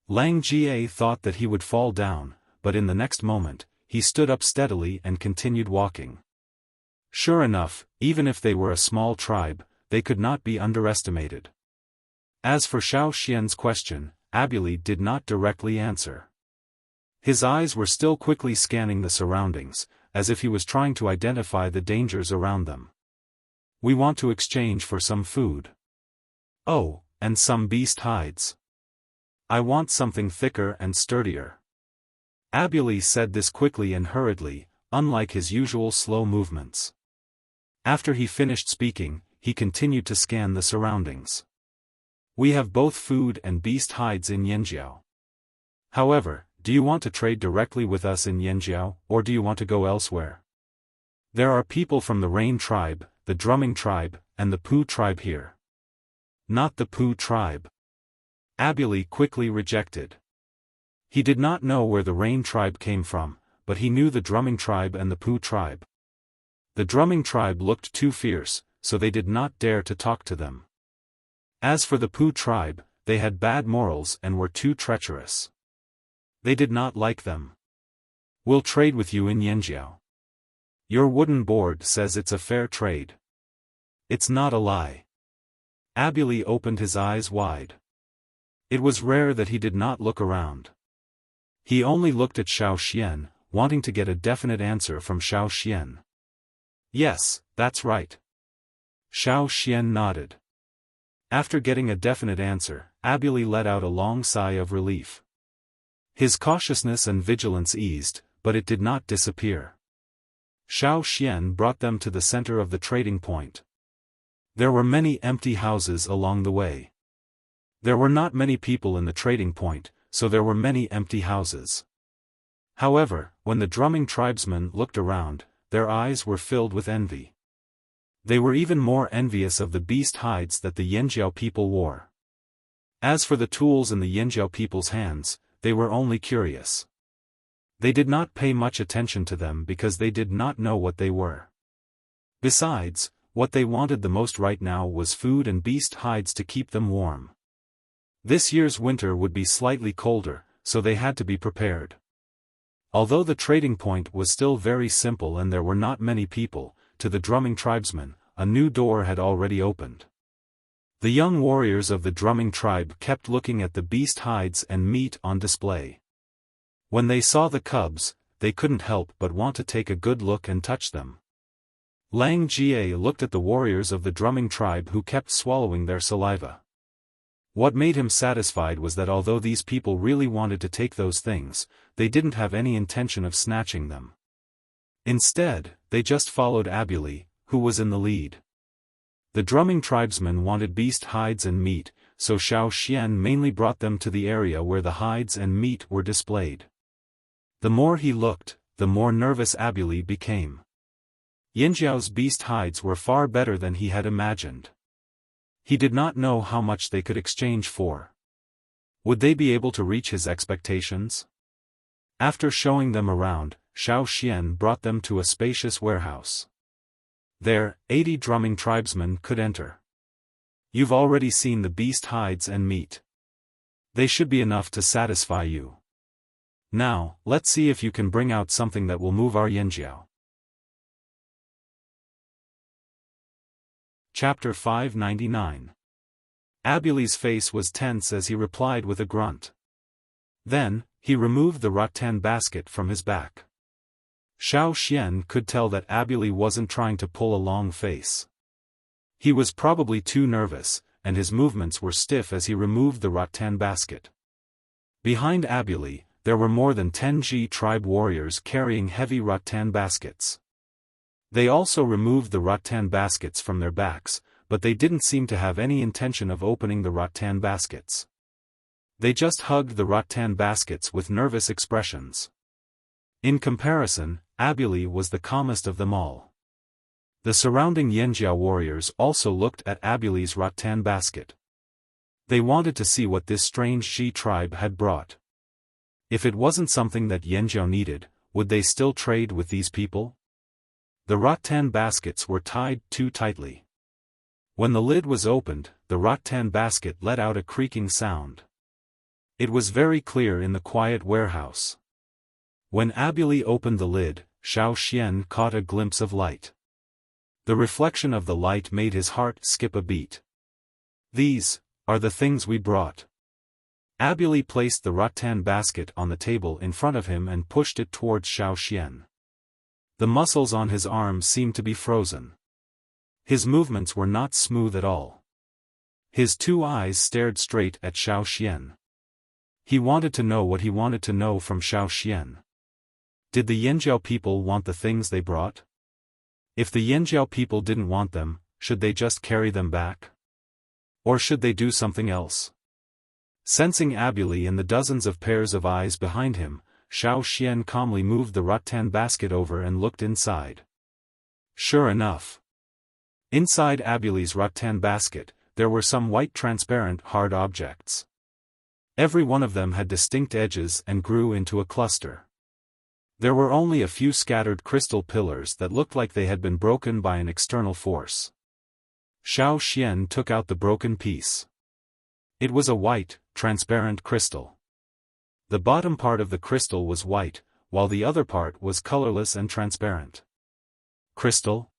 Speaker 1: Lang Jie thought that he would fall down, but in the next moment, he stood up steadily and continued walking. Sure enough, even if they were a small tribe, they could not be underestimated. As for Xiaofan's question, Abuli did not directly answer. His eyes were still quickly scanning the surroundings, as if he was trying to identify the dangers around them. "We want to exchange for some food. Oh, and some beast hides. I want something thicker and sturdier." Abuli said this quickly and hurriedly, unlike his usual slow movements. After he finished speaking, he continued to scan the surroundings. "We have both food and beast hides in Yanjiao. However, do you want to trade directly with us in Yanjiao, or do you want to go elsewhere? There are people from the Rain tribe, the Drumming tribe, and the Pu tribe here." "Not the Pu tribe." Abuli quickly rejected. He did not know where the Rain tribe came from, but he knew the Drumming tribe and the Pu tribe. The Drumming tribe looked too fierce, so they did not dare to talk to them. As for the Pu tribe, they had bad morals and were too treacherous. They did not like them. "We'll trade with you in Yanjiao. Your wooden board says it's a fair trade. It's not a lie." Abuli opened his eyes wide. It was rare that he did not look around. He only looked at Xiaofan, wanting to get a definite answer from Xiaofan. "Yes, that's right." Xiaofan nodded. After getting a definite answer, Abuli let out a long sigh of relief. His cautiousness and vigilance eased, but it did not disappear. Xiaofan brought them to the center of the trading point. There were many empty houses along the way. There were not many people in the trading point, so there were many empty houses. However, when the drumming tribesmen looked around, their eyes were filled with envy. They were even more envious of the beast hides that the Yanjiao people wore. As for the tools in the Yanjiao people's hands, they were only curious. They did not pay much attention to them because they did not know what they were. Besides, what they wanted the most right now was food and beast hides to keep them warm. This year's winter would be slightly colder, so they had to be prepared. Although the trading point was still very simple and there were not many people, to the drumming tribesmen, a new door had already opened. The young warriors of the drumming tribe kept looking at the beast hides and meat on display. When they saw the cubs, they couldn't help but want to take a good look and touch them. Lang Jie looked at the warriors of the drumming tribe who kept swallowing their saliva. What made him satisfied was that although these people really wanted to take those things, they didn't have any intention of snatching them. Instead, they just followed Abuli, who was in the lead. The drumming tribesmen wanted beast hides and meat, so Xiaofan mainly brought them to the area where the hides and meat were displayed. The more he looked, the more nervous Abuli became. Yanjiao's beast hides were far better than he had imagined. He did not know how much they could exchange for. Would they be able to reach his expectations? After showing them around, Xiaofan brought them to a spacious warehouse. There, 80 drumming tribesmen could enter. You've already seen the beast hides and meat. They should be enough to satisfy you. Now, let's see if you can bring out something that will move our Yanjiao. Chapter 599. Abuli's face was tense as he replied with a grunt. Then, he removed the rattan basket from his back. Xiaofan could tell that Abuli wasn't trying to pull a long face. He was probably too nervous, and his movements were stiff as he removed the rattan basket. Behind Abuli, there were more than 10 Ji tribe warriors carrying heavy rattan baskets. They also removed the rattan baskets from their backs, but they didn't seem to have any intention of opening the rattan baskets. They just hugged the rattan baskets with nervous expressions. In comparison, Abuli was the calmest of them all. The surrounding Yanjiao warriors also looked at Abuli's rattan basket. They wanted to see what this strange Ji tribe had brought. If it wasn't something that Yanjiao needed, would they still trade with these people? The rattan baskets were tied too tightly. When the lid was opened, the rattan basket let out a creaking sound. It was very clear in the quiet warehouse. When Abuli opened the lid, Xiaofan caught a glimpse of light. The reflection of the light made his heart skip a beat. These are the things we brought. Abuli placed the rattan basket on the table in front of him and pushed it towards Xiaofan. The muscles on his arms seemed to be frozen. His movements were not smooth at all. His two eyes stared straight at Xiaofan. He wanted to know what he wanted to know from Xiaofan. Did the Yanjiao people want the things they brought? If the Yanjiao people didn't want them, should they just carry them back? Or should they do something else? Sensing Abuli and the dozens of pairs of eyes behind him, Xiaofan calmly moved the rattan basket over and looked inside. Sure enough. Inside Abuli's rattan basket, there were some white transparent hard objects. Every one of them had distinct edges and grew into a cluster. There were only a few scattered crystal pillars that looked like they had been broken by an external force. Xiaofan took out the broken piece. It was a white, transparent crystal. The bottom part of the crystal was white, while the other part was colorless and transparent. Crystal?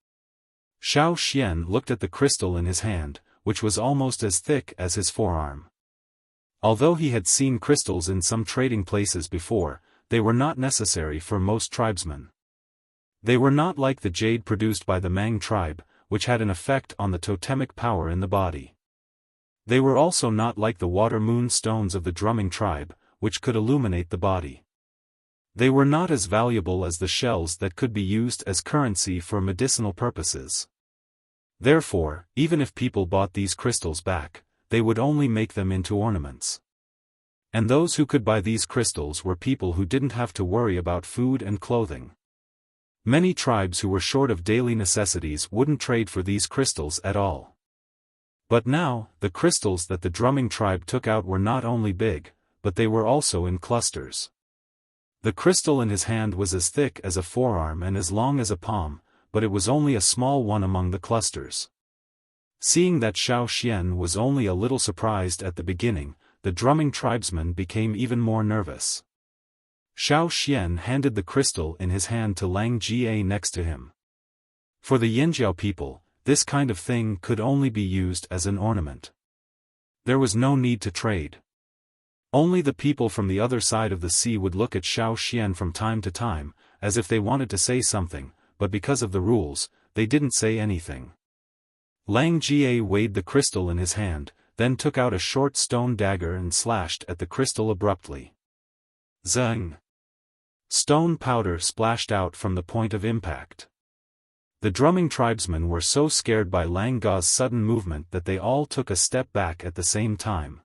Speaker 1: Xiaofan looked at the crystal in his hand, which was almost as thick as his forearm. Although he had seen crystals in some trading places before, they were not necessary for most tribesmen. They were not like the jade produced by the Mang tribe, which had an effect on the totemic power in the body. They were also not like the water moon stones of the drumming tribe, which could illuminate the body. They were not as valuable as the shells that could be used as currency for medicinal purposes. Therefore, even if people bought these crystals back, they would only make them into ornaments. And those who could buy these crystals were people who didn't have to worry about food and clothing. Many tribes who were short of daily necessities wouldn't trade for these crystals at all. But now, the crystals that the drumming tribe took out were not only big, but they were also in clusters. The crystal in his hand was as thick as a forearm and as long as a palm, but it was only a small one among the clusters. Seeing that Xiaofan was only a little surprised at the beginning, the drumming tribesman became even more nervous. Xiaofan handed the crystal in his hand to Lang Jie next to him. For the Yanjiao people, this kind of thing could only be used as an ornament. There was no need to trade. Only the people from the other side of the sea would look at Xiaofan from time to time, as if they wanted to say something, but because of the rules, they didn't say anything. Lang Jie weighed the crystal in his hand, then took out a short stone dagger and slashed at the crystal abruptly. Zeng! Stone powder splashed out from the point of impact. The drumming tribesmen were so scared by Lang Ga's sudden movement that they all took a step back at the same time.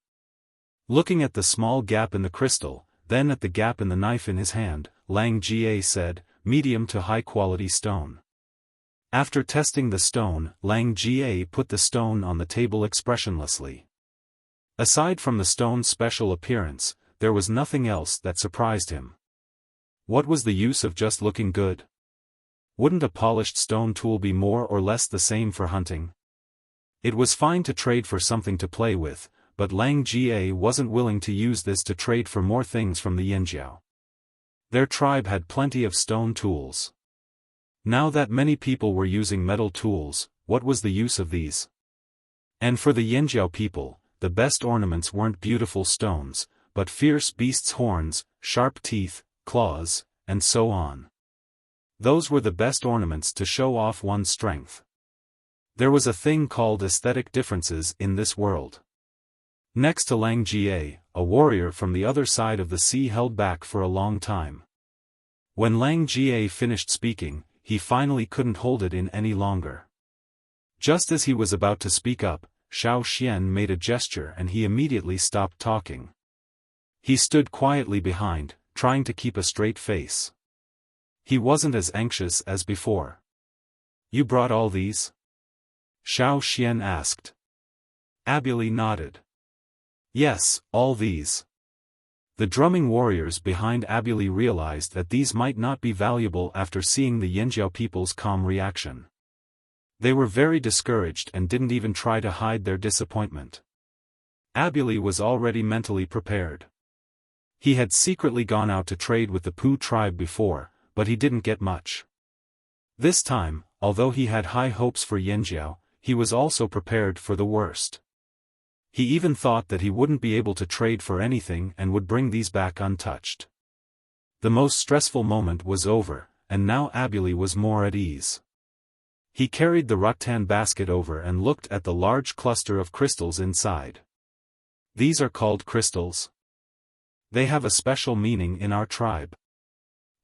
Speaker 1: Looking at the small gap in the crystal, then at the gap in the knife in his hand, Lang Jie said, "Medium to high-quality stone." After testing the stone, Lang Jie put the stone on the table expressionlessly. Aside from the stone's special appearance, there was nothing else that surprised him. What was the use of just looking good? Wouldn't a polished stone tool be more or less the same for hunting? It was fine to trade for something to play with, but Lang Jie wasn't willing to use this to trade for more things from the Yanjiao. Their tribe had plenty of stone tools. Now that many people were using metal tools, what was the use of these? And for the Yanjiao people, the best ornaments weren't beautiful stones, but fierce beasts' horns, sharp teeth, claws, and so on. Those were the best ornaments to show off one's strength. There was a thing called aesthetic differences in this world. Next to Lang Jie, a warrior from the other side of the sea held back for a long time. When Lang Jie finished speaking, he finally couldn't hold it in any longer. Just as he was about to speak up, Xiaofan made a gesture and he immediately stopped talking. He stood quietly behind, trying to keep a straight face. He wasn't as anxious as before. "You brought all these?" Xiaofan asked. Abuli nodded. "Yes, all these." The drumming warriors behind Abuli realized that these might not be valuable after seeing the Yanjiao people's calm reaction. They were very discouraged and didn't even try to hide their disappointment. Abuli was already mentally prepared. He had secretly gone out to trade with the Pu tribe before, but he didn't get much. This time, although he had high hopes for Yanjiao, he was also prepared for the worst. He even thought that he wouldn't be able to trade for anything and would bring these back untouched. The most stressful moment was over, and now Abuli was more at ease. He carried the rattan basket over and looked at the large cluster of crystals inside. "These are called crystals. They have a special meaning in our tribe.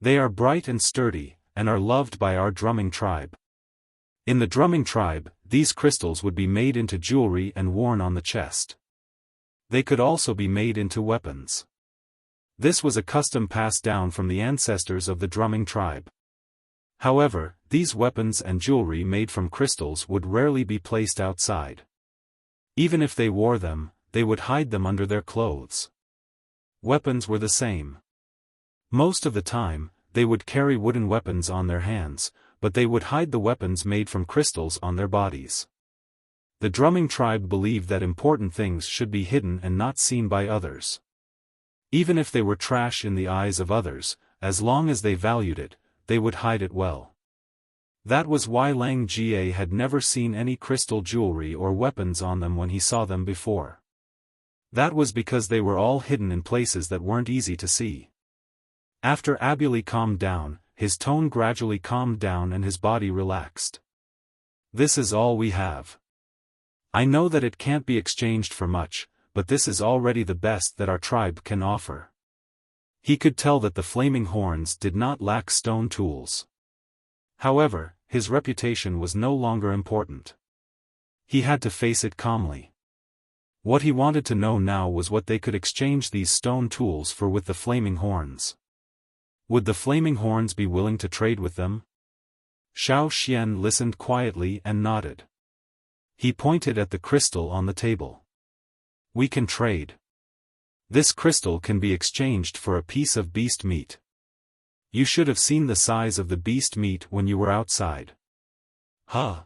Speaker 1: They are bright and sturdy, and are loved by our drumming tribe. In the drumming tribe, these crystals would be made into jewelry and worn on the chest. They could also be made into weapons. This was a custom passed down from the ancestors of the drumming tribe. However, these weapons and jewelry made from crystals would rarely be placed outside. Even if they wore them, they would hide them under their clothes. Weapons were the same. Most of the time, they would carry wooden weapons on their hands, but they would hide the weapons made from crystals on their bodies. The drumming tribe believed that important things should be hidden and not seen by others. Even if they were trash in the eyes of others, as long as they valued it, they would hide it well. That was why Lang Jie had never seen any crystal jewelry or weapons on them when he saw them before. That was because they were all hidden in places that weren't easy to see. After Abuli calmed down, his tone gradually calmed down and his body relaxed. "This is all we have. I know that it can't be exchanged for much, but this is already the best that our tribe can offer." He could tell that the flaming horns did not lack stone tools. However, his reputation was no longer important. He had to face it calmly. What he wanted to know now was what they could exchange these stone tools for with the flaming horns. Would the flaming horns be willing to trade with them? Xiaofan listened quietly and nodded. He pointed at the crystal on the table. We can trade. This crystal can be exchanged for a piece of beast meat. You should have seen the size of the beast meat when you were outside. Huh?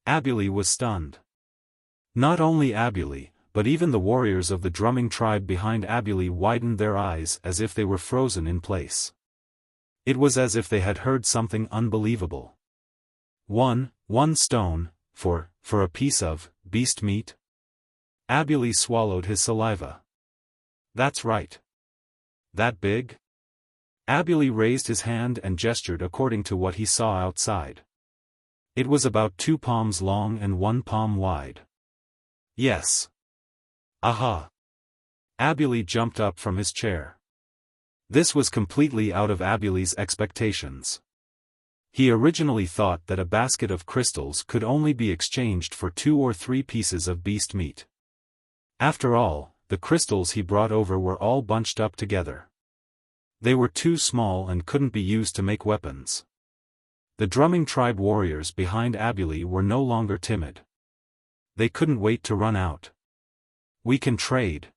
Speaker 1: Abuli was stunned. Not only Abuli, but even the warriors of the drumming tribe behind Abuli widened their eyes as if they were frozen in place. It was as if they had heard something unbelievable. One stone, for a piece of beast meat? Abuli swallowed his saliva. That's right. That big? Abuli raised his hand and gestured according to what he saw outside. It was about 2 palms long and 1 palm wide. Yes. Aha. Abuli jumped up from his chair. This was completely out of Abuli's expectations. He originally thought that a basket of crystals could only be exchanged for 2 or 3 pieces of beast meat. After all, the crystals he brought over were all bunched up together. They were too small and couldn't be used to make weapons. The drumming tribe warriors behind Abuli were no longer timid. They couldn't wait to run out. We can trade.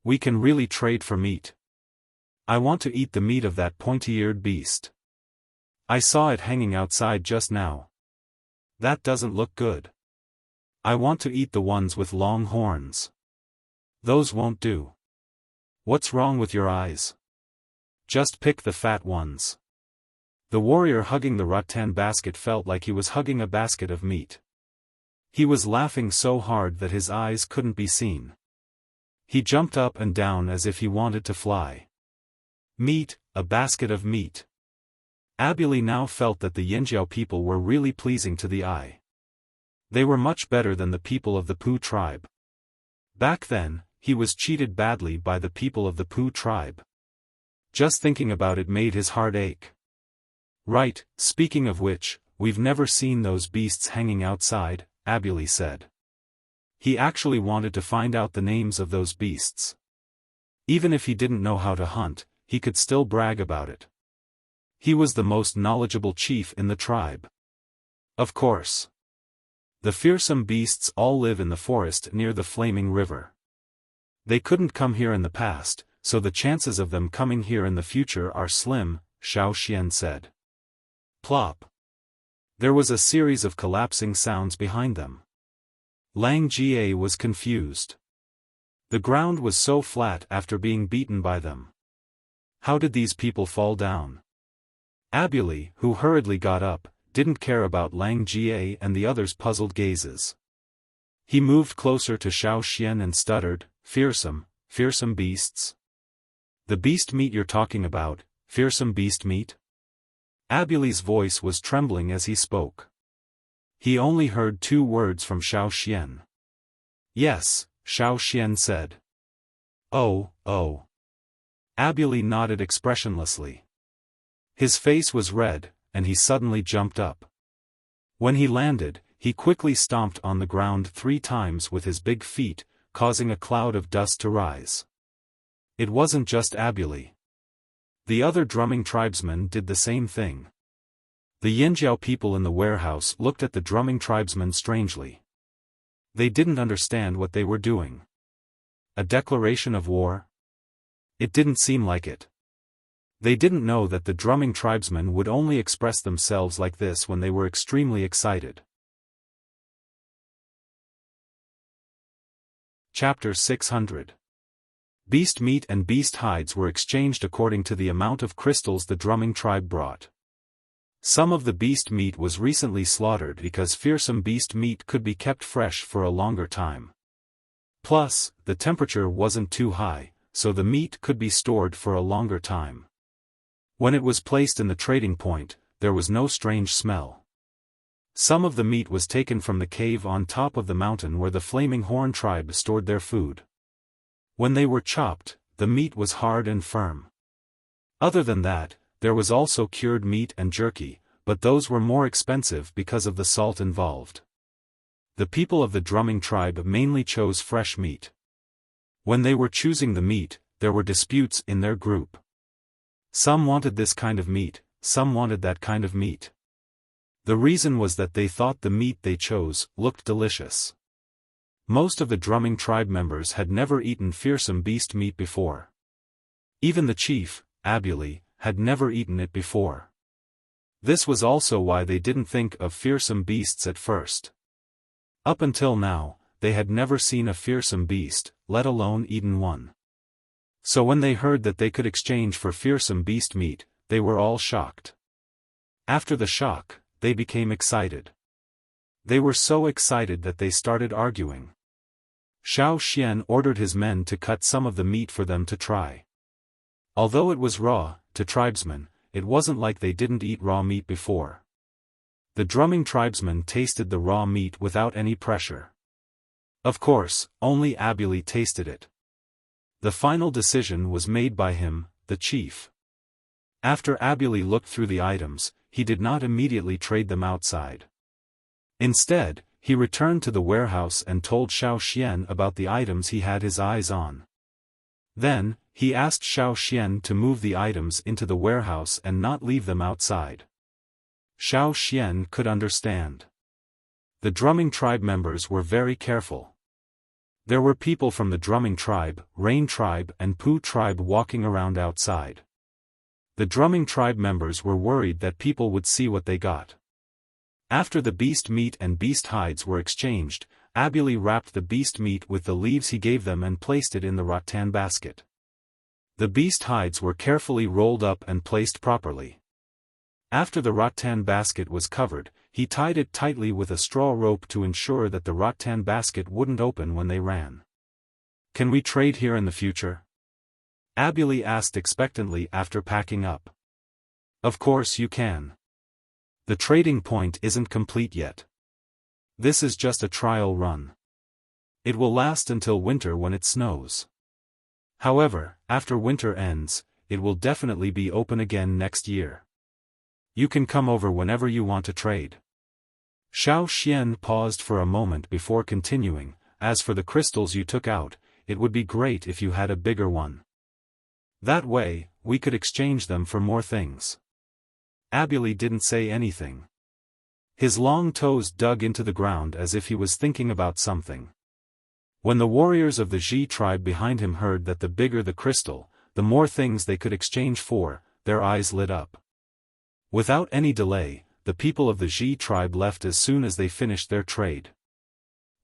Speaker 1: We can really trade for meat. I want to eat the meat of that pointy-eared beast. I saw it hanging outside just now. That doesn't look good. I want to eat the ones with long horns. Those won't do. What's wrong with your eyes? Just pick the fat ones. The warrior hugging the rattan basket felt like he was hugging a basket of meat. He was laughing so hard that his eyes couldn't be seen. He jumped up and down as if he wanted to fly. Meat, a basket of meat. Abuli now felt that the Yinjiao people were really pleasing to the eye. They were much better than the people of the Pu tribe. Back then, he was cheated badly by the people of the Pu tribe. Just thinking about it made his heart ache. Right, speaking of which, we've never seen those beasts hanging outside, Abuli said. He actually wanted to find out the names of those beasts. Even if he didn't know how to hunt, he could still brag about it. He was the most knowledgeable chief in the tribe. Of course. The fearsome beasts all live in the forest near the flaming river. They couldn't come here in the past, so the chances of them coming here in the future are slim, Xiaofan said. Plop. There was a series of collapsing sounds behind them. Lang Jie was confused. The ground was so flat after being beaten by them. How did these people fall down? Abuli, who hurriedly got up, didn't care about Lang Jie and the others' puzzled gazes. He moved closer to Xiaofan and stuttered, fearsome beasts? The beast meat you're talking about, fearsome beast meat? Abuli's voice was trembling as he spoke. He only heard 2 words from Xiaofan. Yes, Xiaofan said. Oh. Abuli nodded expressionlessly. His face was red, and he suddenly jumped up. When he landed, he quickly stomped on the ground 3 times with his big feet, causing a cloud of dust to rise. It wasn't just Abuli. The other drumming tribesmen did the same thing. The Yinjiao people in the warehouse looked at the drumming tribesmen strangely. They didn't understand what they were doing. A declaration of war? It didn't seem like it. They didn't know that the drumming tribesmen would only express themselves like this when they were extremely excited. Chapter 600. Beast meat and beast hides were exchanged according to the amount of crystals the drumming tribe brought. Some of the beast meat was recently slaughtered because fearsome beast meat could be kept fresh for a longer time. Plus, the temperature wasn't too high, so the meat could be stored for a longer time. When it was placed in the trading point, there was no strange smell. Some of the meat was taken from the cave on top of the mountain where the Flaming Horn tribe stored their food. When they were chopped, the meat was hard and firm. Other than that, there was also cured meat and jerky, but those were more expensive because of the salt involved. The people of the drumming tribe mainly chose fresh meat. When they were choosing the meat, there were disputes in their group. Some wanted this kind of meat, some wanted that kind of meat. The reason was that they thought the meat they chose looked delicious. Most of the drumming tribe members had never eaten fearsome beast meat before. Even the chief, Abuli, had never eaten it before. This was also why they didn't think of fearsome beasts at first. Up until now, they had never seen a fearsome beast, let alone eaten one. So when they heard that they could exchange for fearsome beast meat, they were all shocked. After the shock, they became excited. They were so excited that they started arguing. Xiaofan ordered his men to cut some of the meat for them to try. Although it was raw, to tribesmen, it wasn't like they didn't eat raw meat before. The drumming tribesmen tasted the raw meat without any pressure. Of course, only Abuli tasted it. The final decision was made by him, the chief. After Abuli looked through the items, he did not immediately trade them outside. Instead, he returned to the warehouse and told Xiaofan about the items he had his eyes on. Then, he asked Xiaofan to move the items into the warehouse and not leave them outside. Xiaofan could understand. The drumming tribe members were very careful. There were people from the drumming tribe, Rain tribe and Pu tribe walking around outside. The drumming tribe members were worried that people would see what they got. After the beast meat and beast hides were exchanged, Abuli wrapped the beast meat with the leaves he gave them and placed it in the rattan basket. The beast hides were carefully rolled up and placed properly. After the rattan basket was covered, he tied it tightly with a straw rope to ensure that the rattan basket wouldn't open when they ran. "Can we trade here in the future?" Abuli asked expectantly after packing up. "Of course you can. The trading point isn't complete yet. This is just a trial run. It will last until winter when it snows. However, after winter ends, it will definitely be open again next year. You can come over whenever you want to trade." Xiaofan paused for a moment before continuing, "As for the crystals you took out, it would be great if you had a bigger one. That way, we could exchange them for more things." Abuli didn't say anything. His long toes dug into the ground as if he was thinking about something. When the warriors of the Ji tribe behind him heard that the bigger the crystal, the more things they could exchange for, their eyes lit up. Without any delay, the people of the Ji tribe left as soon as they finished their trade.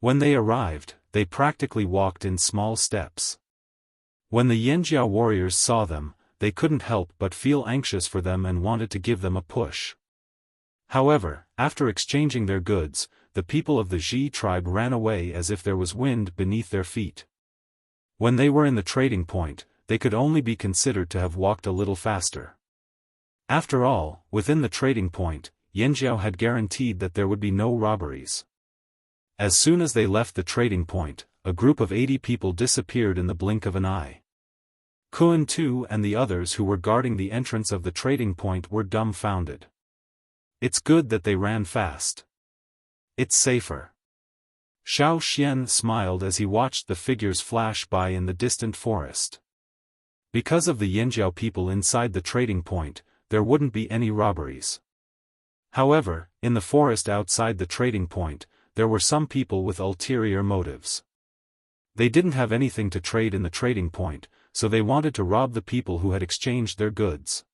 Speaker 1: When they arrived, they practically walked in small steps. When the Yanjiao warriors saw them, they couldn't help but feel anxious for them and wanted to give them a push. However, after exchanging their goods, the people of the Ji tribe ran away as if there was wind beneath their feet. When they were in the trading point, they could only be considered to have walked a little faster. After all, within the trading point, Yanjiao had guaranteed that there would be no robberies. As soon as they left the trading point, a group of 80 people disappeared in the blink of an eye. Kun Tu and the others who were guarding the entrance of the trading point were dumbfounded. It's good that they ran fast. It's safer. Xiaofan smiled as he watched the figures flash by in the distant forest. Because of the Yanjiao people inside the trading point, there wouldn't be any robberies. However, in the forest outside the trading point, there were some people with ulterior motives. They didn't have anything to trade in the trading point, so they wanted to rob the people who had exchanged their goods.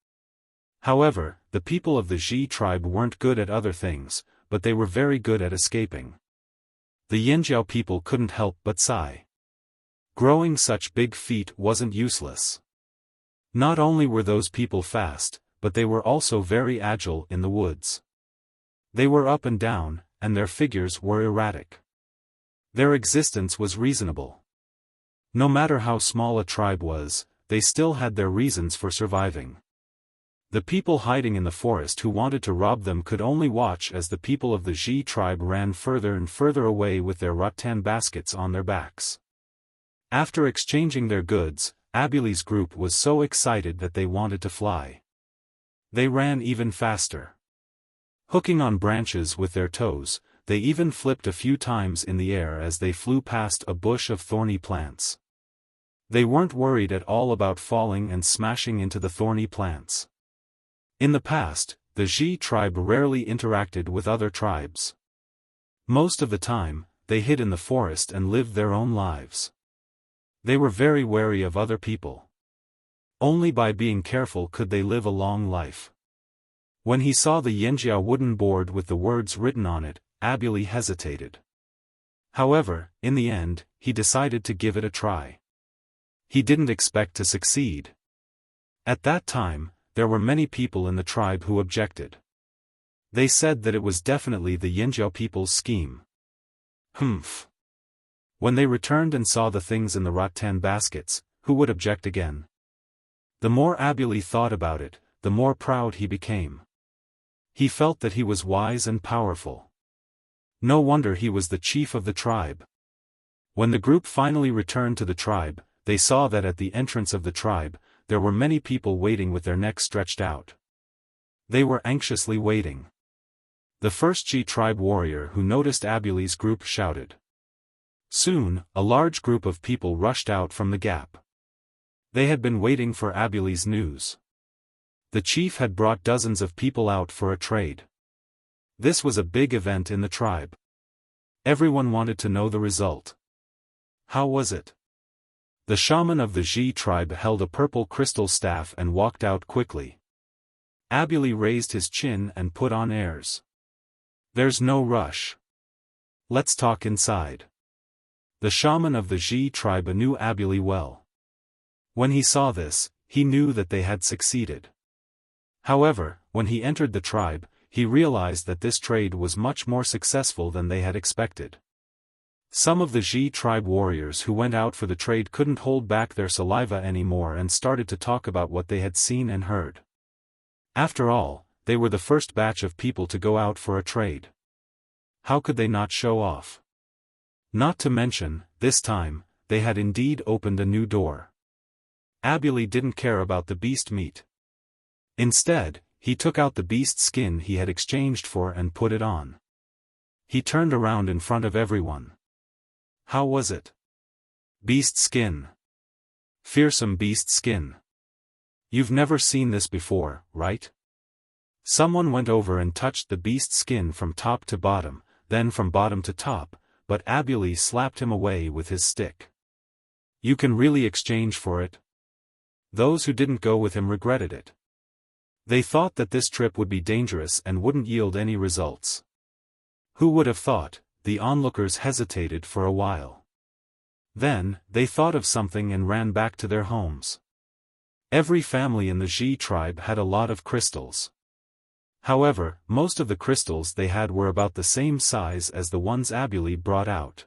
Speaker 1: However, the people of the Ji tribe weren't good at other things, but they were very good at escaping. The Yanjiao people couldn't help but sigh. Growing such big feet wasn't useless. Not only were those people fast, but they were also very agile in the woods. They were up and down, and their figures were erratic. Their existence was reasonable. No matter how small a tribe was, they still had their reasons for surviving. The people hiding in the forest who wanted to rob them could only watch as the people of the Ji tribe ran further and further away with their rattan baskets on their backs. After exchanging their goods, Abuli's group was so excited that they wanted to fly. They ran even faster. Hooking on branches with their toes, they even flipped a few times in the air as they flew past a bush of thorny plants. They weren't worried at all about falling and smashing into the thorny plants. In the past, the Xi tribe rarely interacted with other tribes. Most of the time, they hid in the forest and lived their own lives. They were very wary of other people. Only by being careful could they live a long life. When he saw the Yanjia wooden board with the words written on it, Abuli hesitated. However, in the end, he decided to give it a try. He didn't expect to succeed. At that time, there were many people in the tribe who objected. They said that it was definitely the Yanjiao people's scheme. Humph. When they returned and saw the things in the rattan baskets, who would object again? The more Abuli thought about it, the more proud he became. He felt that he was wise and powerful. No wonder he was the chief of the tribe. When the group finally returned to the tribe, they saw that at the entrance of the tribe, there were many people waiting with their necks stretched out. They were anxiously waiting. The first Xi tribe warrior who noticed Abuli's group shouted. Soon, a large group of people rushed out from the gap. They had been waiting for Abuli's news. The chief had brought dozens of people out for a trade. This was a big event in the tribe. Everyone wanted to know the result. How was it? The shaman of the Xi tribe held a purple crystal staff and walked out quickly. Abuli raised his chin and put on airs. There's no rush. Let's talk inside. The shaman of the Xi tribe knew Abuli well. When he saw this, he knew that they had succeeded. However, when he entered the tribe, he realized that this trade was much more successful than they had expected. Some of the Xi tribe warriors who went out for the trade couldn't hold back their saliva anymore and started to talk about what they had seen and heard. After all, they were the first batch of people to go out for a trade. How could they not show off? Not to mention, this time, they had indeed opened a new door. Abuli didn't care about the beast meat. Instead, he took out the beast skin he had exchanged for and put it on. He turned around in front of everyone. How was it? Beast skin. Fearsome beast skin. You've never seen this before, right? Someone went over and touched the beast skin from top to bottom, then from bottom to top, but Abuli slapped him away with his stick. You can really exchange for it? Those who didn't go with him regretted it. They thought that this trip would be dangerous and wouldn't yield any results. Who would have thought? The onlookers hesitated for a while. Then, they thought of something and ran back to their homes. Every family in the Xi tribe had a lot of crystals. However, most of the crystals they had were about the same size as the ones Abuli brought out.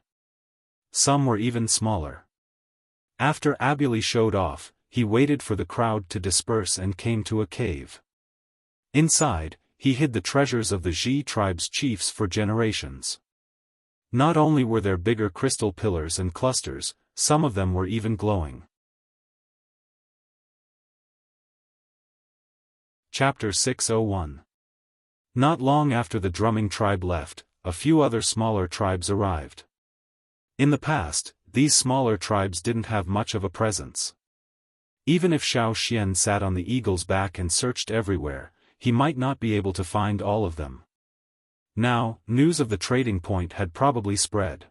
Speaker 1: Some were even smaller. After Abuli showed off, he waited for the crowd to disperse and came to a cave. Inside, he hid the treasures of the Xi tribe's chiefs for generations. Not only were there bigger crystal pillars and clusters, some of them were even glowing. Chapter 601. Not long after the drumming tribe left, a few other smaller tribes arrived. In the past, these smaller tribes didn't have much of a presence. Even if Xiaofan sat on the eagle's back and searched everywhere, he might not be able to find all of them. Now, news of the trading point had probably spread.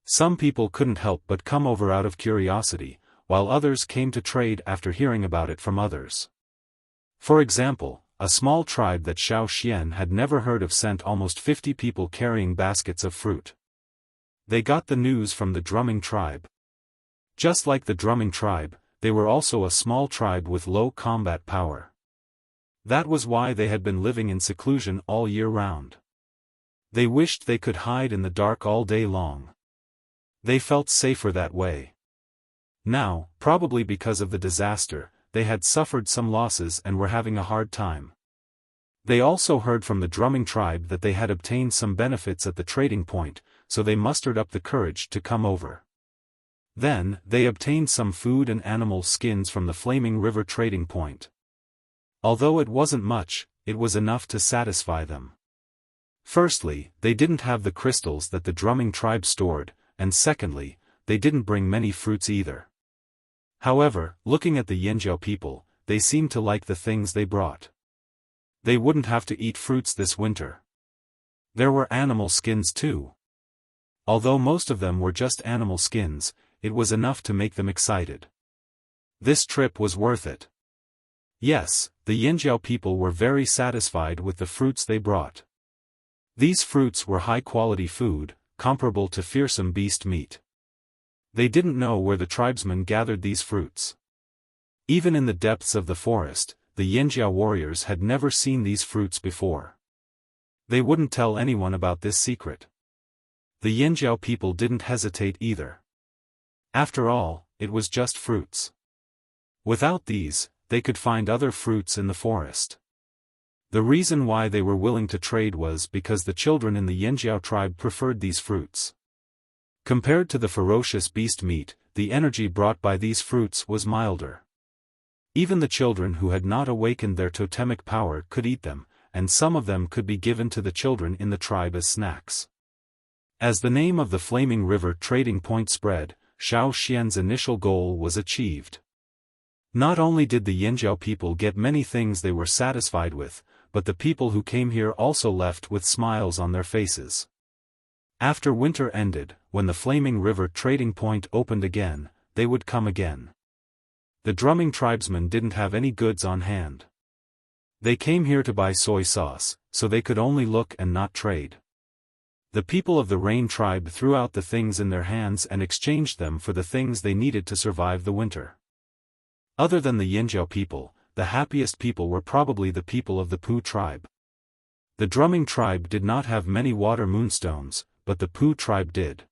Speaker 1: Some people couldn't help but come over out of curiosity, while others came to trade after hearing about it from others. For example, a small tribe that Xiaofan had never heard of sent almost 50 people carrying baskets of fruit. They got the news from the drumming tribe. Just like the drumming tribe, they were also a small tribe with low combat power. That was why they had been living in seclusion all year round. They wished they could hide in the dark all day long. They felt safer that way. Now, probably because of the disaster, they had suffered some losses and were having a hard time. They also heard from the drumming tribe that they had obtained some benefits at the trading point, so they mustered up the courage to come over. Then, they obtained some food and animal skins from the Flaming River trading point. Although it wasn't much, it was enough to satisfy them. Firstly, they didn't have the crystals that the drumming tribe stored, and secondly, they didn't bring many fruits either. However, looking at the Yanjiao people, they seemed to like the things they brought. They wouldn't have to eat fruits this winter. There were animal skins too. Although most of them were just animal skins, it was enough to make them excited. This trip was worth it. Yes, the Yanjiao people were very satisfied with the fruits they brought. These fruits were high-quality food, comparable to fearsome beast meat. They didn't know where the tribesmen gathered these fruits. Even in the depths of the forest, the Yanjiao warriors had never seen these fruits before. They wouldn't tell anyone about this secret. The Yanjiao people didn't hesitate either. After all, it was just fruits. Without these, they could find other fruits in the forest. The reason why they were willing to trade was because the children in the Yanjiao tribe preferred these fruits. Compared to the ferocious beast meat, the energy brought by these fruits was milder. Even the children who had not awakened their totemic power could eat them, and some of them could be given to the children in the tribe as snacks. As the name of the Flaming River trading point spread, Xiaofan's initial goal was achieved. Not only did the Yanjiao people get many things they were satisfied with, but the people who came here also left with smiles on their faces. After winter ended, when the Flaming River trading point opened again, they would come again. The drumming tribesmen didn't have any goods on hand. They came here to buy soy sauce, so they could only look and not trade. The people of the Rain tribe threw out the things in their hands and exchanged them for the things they needed to survive the winter. Other than the Yanjiao people, the happiest people were probably the people of the Pu tribe. The drumming tribe did not have many water moonstones, but the Pu tribe did.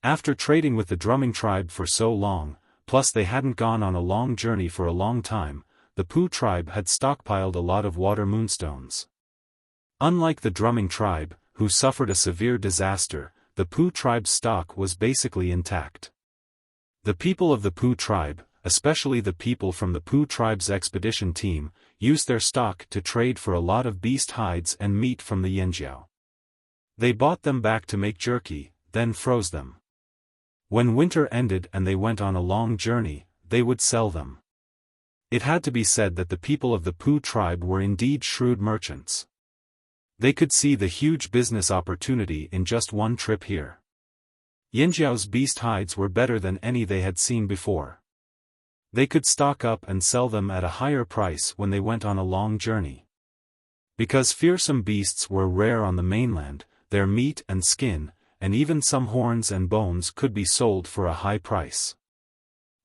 Speaker 1: After trading with the drumming tribe for so long, plus they hadn't gone on a long journey for a long time, the Pu tribe had stockpiled a lot of water moonstones. Unlike the drumming tribe, who suffered a severe disaster, the Pu tribe's stock was basically intact. The people of the Pu tribe, especially the people from the Pu tribe's expedition team, used their stock to trade for a lot of beast hides and meat from the Yanjiao. They bought them back to make jerky, then froze them. When winter ended and they went on a long journey, they would sell them. It had to be said that the people of the Pu tribe were indeed shrewd merchants. They could see the huge business opportunity in just one trip here. Yanjiao's beast hides were better than any they had seen before. They could stock up and sell them at a higher price when they went on a long journey. Because fearsome beasts were rare on the mainland, their meat and skin, and even some horns and bones could be sold for a high price.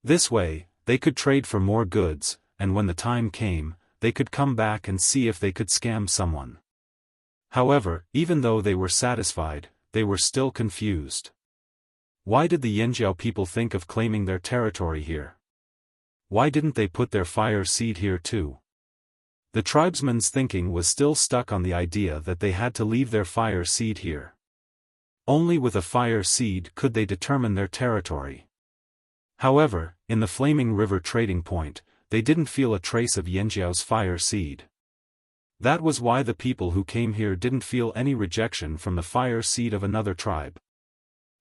Speaker 1: This way, they could trade for more goods, and when the time came, they could come back and see if they could scam someone. However, even though they were satisfied, they were still confused. Why did the Yanjiao people think of claiming their territory here? Why didn't they put their fire seed here too? The tribesmen's thinking was still stuck on the idea that they had to leave their fire seed here. Only with a fire seed could they determine their territory. However, in the Flaming River trading point, they didn't feel a trace of Yanjiao's fire seed. That was why the people who came here didn't feel any rejection from the fire seed of another tribe.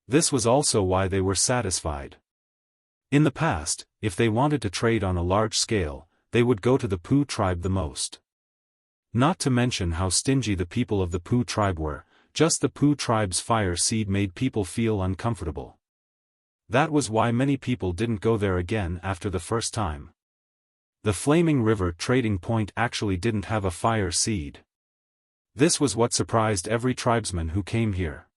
Speaker 1: This was also why they were satisfied. In the past, if they wanted to trade on a large scale, they would go to the Pu tribe the most. Not to mention how stingy the people of the Pu tribe were, just the Pu tribe's fire seed made people feel uncomfortable. That was why many people didn't go there again after the first time. The Flaming River trading point actually didn't have a fire seed. This was what surprised every tribesman who came here.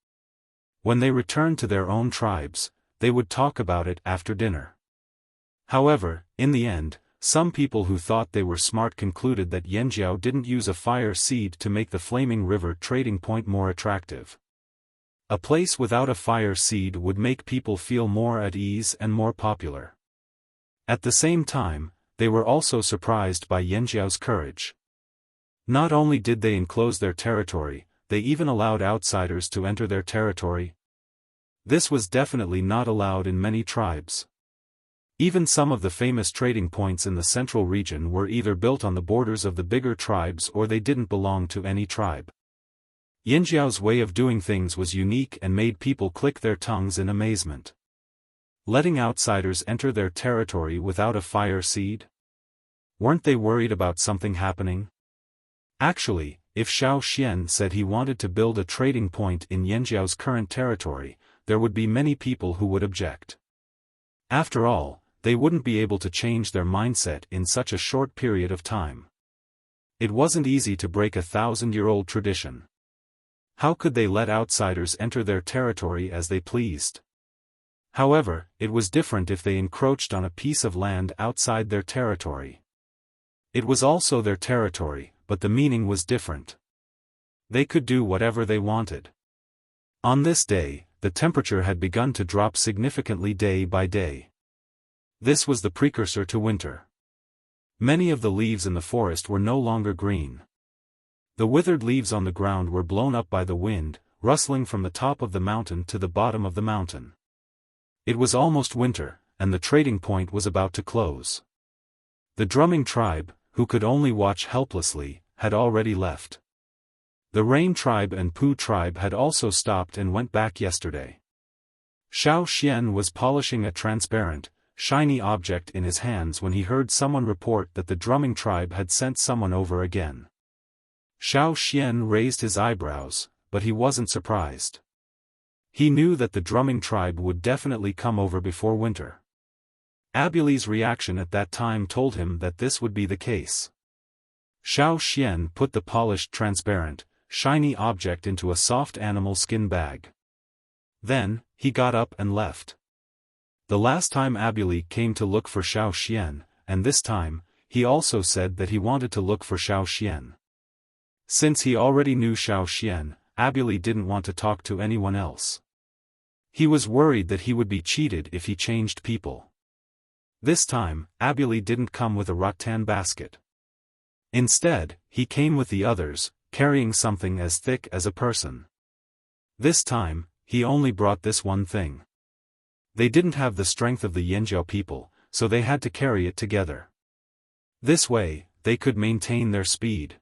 Speaker 1: When they returned to their own tribes, they would talk about it after dinner. However, in the end, some people who thought they were smart concluded that Yanjiao didn't use a fire seed to make the Flaming River trading point more attractive. A place without a fire seed would make people feel more at ease and more popular. At the same time, they were also surprised by Yanjiao's courage. Not only did they enclose their territory, they even allowed outsiders to enter their territory. This was definitely not allowed in many tribes. Even some of the famous trading points in the central region were either built on the borders of the bigger tribes or they didn't belong to any tribe. Yanjiao's way of doing things was unique and made people click their tongues in amazement. Letting outsiders enter their territory without a fire seed? Weren't they worried about something happening? Actually, if Xiaofan said he wanted to build a trading point in Yanjiao's current territory, there would be many people who would object. After all, they wouldn't be able to change their mindset in such a short period of time. It wasn't easy to break a 1,000-year-old tradition. How could they let outsiders enter their territory as they pleased? However, it was different if they encroached on a piece of land outside their territory. It was also their territory, but the meaning was different. They could do whatever they wanted. On this day, the temperature had begun to drop significantly day by day. This was the precursor to winter. Many of the leaves in the forest were no longer green. The withered leaves on the ground were blown up by the wind, rustling from the top of the mountain to the bottom of the mountain. It was almost winter, and the trading point was about to close. The drumming tribe, who could only watch helplessly, had already left. The Rain tribe and Pu tribe had also stopped and went back yesterday. Xiaofan was polishing a transparent, shiny object in his hands when he heard someone report that the drumming tribe had sent someone over again. Xiaofan raised his eyebrows, but he wasn't surprised. He knew that the drumming tribe would definitely come over before winter. Abuli's reaction at that time told him that this would be the case. Xiaofan put the polished transparent, shiny object into a soft animal skin bag. Then, he got up and left. The last time Abuli came to look for Xiaofan, and this time, he also said that he wanted to look for Xiaofan. Since he already knew Xiaofan, Abuli didn't want to talk to anyone else. He was worried that he would be cheated if he changed people. This time, Abuli didn't come with a rattan basket. Instead, he came with the others, carrying something as thick as a person. This time, he only brought this one thing. They didn't have the strength of the Yanjiao people, so they had to carry it together. This way, they could maintain their speed.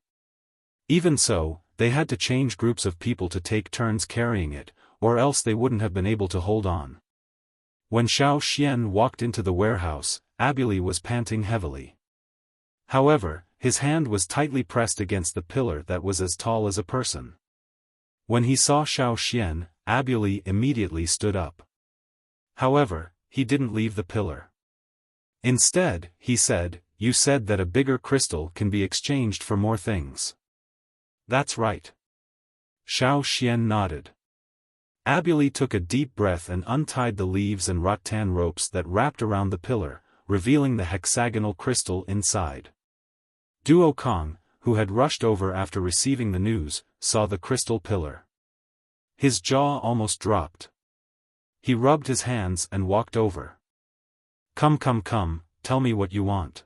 Speaker 1: Even so, they had to change groups of people to take turns carrying it, or else they wouldn't have been able to hold on. When Xiaofan walked into the warehouse, Abuli was panting heavily. However, his hand was tightly pressed against the pillar that was as tall as a person. When he saw Xiaofan, Abuli immediately stood up. However, he didn't leave the pillar. Instead, he said, "You said that a bigger crystal can be exchanged for more things." "That's right." Xiaofan nodded. Abuli took a deep breath and untied the leaves and rattan ropes that wrapped around the pillar, revealing the hexagonal crystal inside. Duo Kong, who had rushed over after receiving the news, saw the crystal pillar. His jaw almost dropped. He rubbed his hands and walked over. Come, tell me what you want.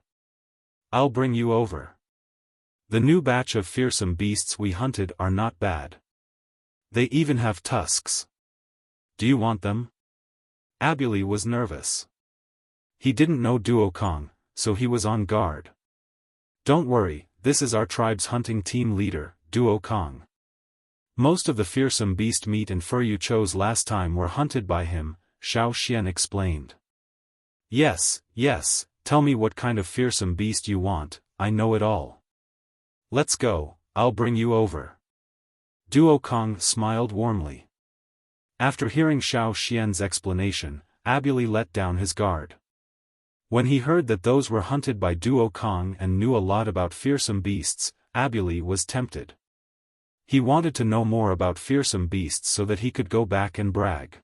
Speaker 1: I'll bring you over. The new batch of fearsome beasts we hunted are not bad. They even have tusks. Do you want them?" Abuli was nervous. He didn't know Duo Kong, so he was on guard. "Don't worry, this is our tribe's hunting team leader, Duo Kong. Most of the fearsome beast meat and fur you chose last time were hunted by him," Xiaofan explained. Yes, tell me what kind of fearsome beast you want, I know it all. Let's go, I'll bring you over." Duo Kong smiled warmly. After hearing Xiaofan's explanation, Abuli let down his guard. When he heard that those were hunted by Duo Kong and knew a lot about fearsome beasts, Abuli was tempted. He wanted to know more about fearsome beasts so that he could go back and brag.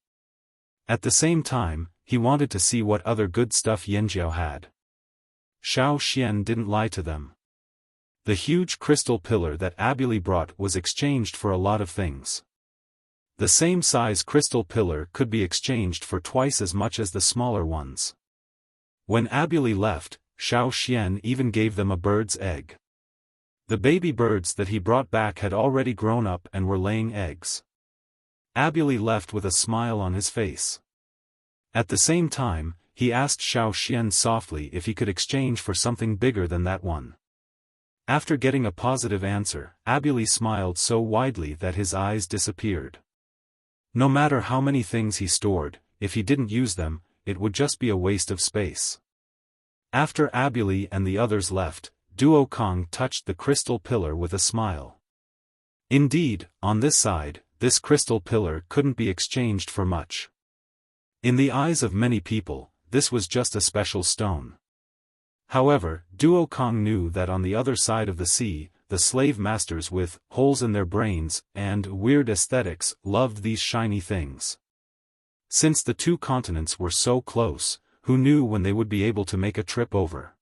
Speaker 1: At the same time, he wanted to see what other good stuff Yanjiao had. Xiaofan didn't lie to them. The huge crystal pillar that Abuli brought was exchanged for a lot of things. The same size crystal pillar could be exchanged for twice as much as the smaller ones. When Abuli left, Xiaofan even gave them a bird's egg. The baby birds that he brought back had already grown up and were laying eggs. Abuli left with a smile on his face. At the same time, he asked Xiaofan softly if he could exchange for something bigger than that one. After getting a positive answer, Abuli smiled so widely that his eyes disappeared. No matter how many things he stored, if he didn't use them, it would just be a waste of space. After Abuli and the others left, Duo Kong touched the crystal pillar with a smile. Indeed, on this side, this crystal pillar couldn't be exchanged for much. In the eyes of many people, this was just a special stone. However, Duo Kong knew that on the other side of the sea, the slave masters with holes in their brains and weird aesthetics loved these shiny things. Since the two continents were so close, who knew when they would be able to make a trip over?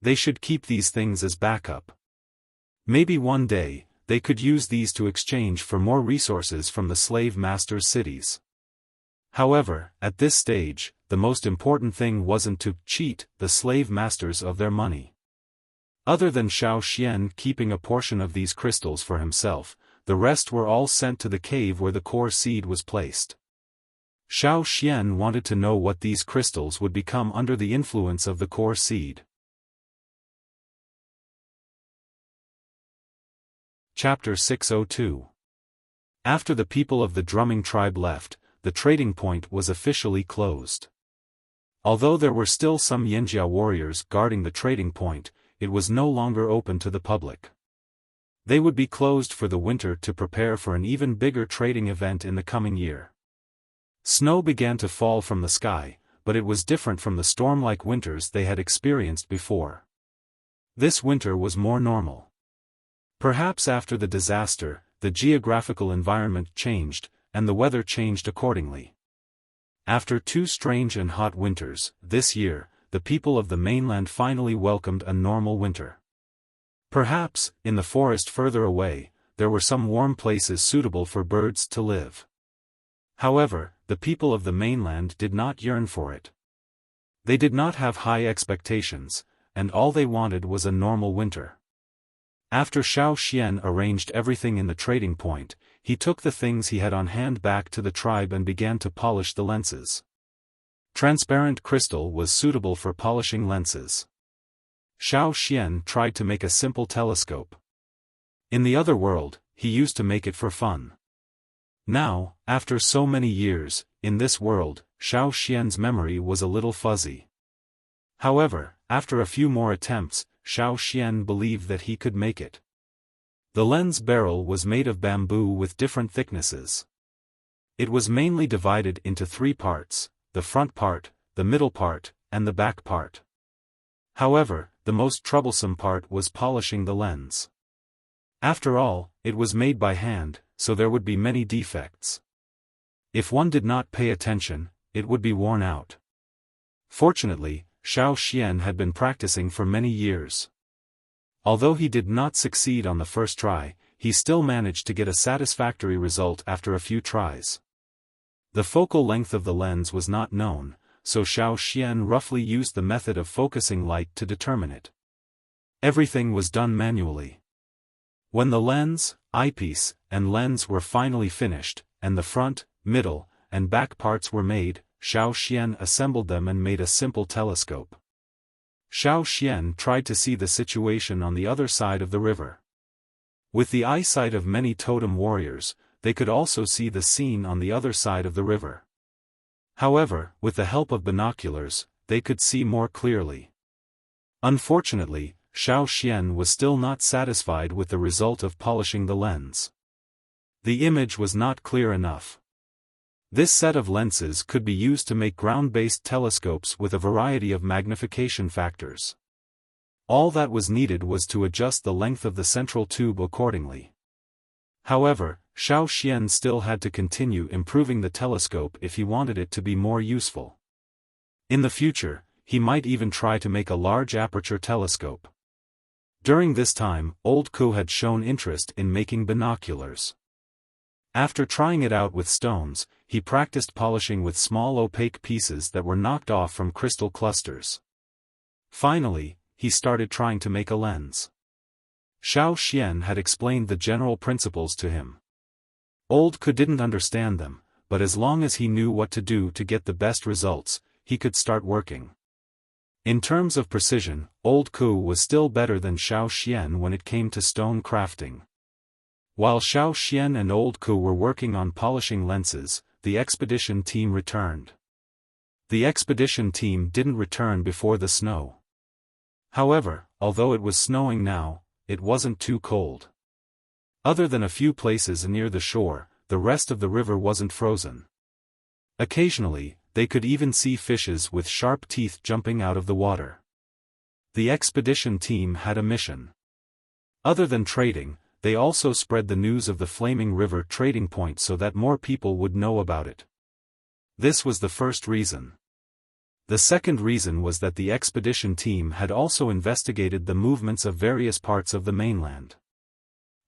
Speaker 1: They should keep these things as backup. Maybe one day, they could use these to exchange for more resources from the slave masters' cities. However, at this stage, the most important thing wasn't to cheat the slave masters of their money. Other than Xiaofan keeping a portion of these crystals for himself, the rest were all sent to the cave where the core seed was placed. Xiaofan wanted to know what these crystals would become under the influence of the core seed. Chapter 602. After the people of the drumming tribe left, the trading point was officially closed. Although there were still some Yanjia warriors guarding the trading point, it was no longer open to the public. They would be closed for the winter to prepare for an even bigger trading event in the coming year. Snow began to fall from the sky, but it was different from the storm-like winters they had experienced before. This winter was more normal. Perhaps after the disaster, the geographical environment changed, and the weather changed accordingly. After 2 strange and hot winters, this year, the people of the mainland finally welcomed a normal winter. Perhaps, in the forest further away, there were some warm places suitable for birds to live. However, the people of the mainland did not yearn for it. They did not have high expectations, and all they wanted was a normal winter. After Xiaofan arranged everything in the trading point, he took the things he had on hand back to the tribe and began to polish the lenses. Transparent crystal was suitable for polishing lenses. Xiaofan tried to make a simple telescope. In the other world, he used to make it for fun. Now, after so many years, in this world, Xiaofan's memory was a little fuzzy. However, after a few more attempts, Xiaofan believed that he could make it. The lens barrel was made of bamboo with different thicknesses. It was mainly divided into 3 parts, the front part, the middle part, and the back part. However, the most troublesome part was polishing the lens. After all, it was made by hand, so there would be many defects. If one did not pay attention, it would be worn out. Fortunately, Xiaofan had been practicing for many years. Although he did not succeed on the first try, he still managed to get a satisfactory result after a few tries. The focal length of the lens was not known, so Xiaofan roughly used the method of focusing light to determine it. Everything was done manually. When the lens, eyepiece, and lens were finally finished, and the front, middle, and back parts were made, Xiaofan assembled them and made a simple telescope. Xiaofan tried to see the situation on the other side of the river. With the eyesight of many totem warriors, they could also see the scene on the other side of the river. However, with the help of binoculars, they could see more clearly. Unfortunately, Xiaofan was still not satisfied with the result of polishing the lens. The image was not clear enough. This set of lenses could be used to make ground-based telescopes with a variety of magnification factors. All that was needed was to adjust the length of the central tube accordingly. However, Xiaofan still had to continue improving the telescope if he wanted it to be more useful. In the future, he might even try to make a large aperture telescope. During this time, Old Ku had shown interest in making binoculars. After trying it out with stones, he practiced polishing with small opaque pieces that were knocked off from crystal clusters. Finally, he started trying to make a lens. Xiaofan had explained the general principles to him. Old Ku didn't understand them, but as long as he knew what to do to get the best results, he could start working. In terms of precision, Old Ku was still better than Xiaofan when it came to stone crafting. While Xiaofan and Old Ku were working on polishing lenses, the expedition team returned. The expedition team didn't return before the snow. However, although it was snowing now, it wasn't too cold. Other than a few places near the shore, the rest of the river wasn't frozen. Occasionally, they could even see fishes with sharp teeth jumping out of the water. The expedition team had a mission. Other than trading, they also spread the news of the Flaming River trading point so that more people would know about it. This was the first reason. The second reason was that the expedition team had also investigated the movements of various parts of the mainland.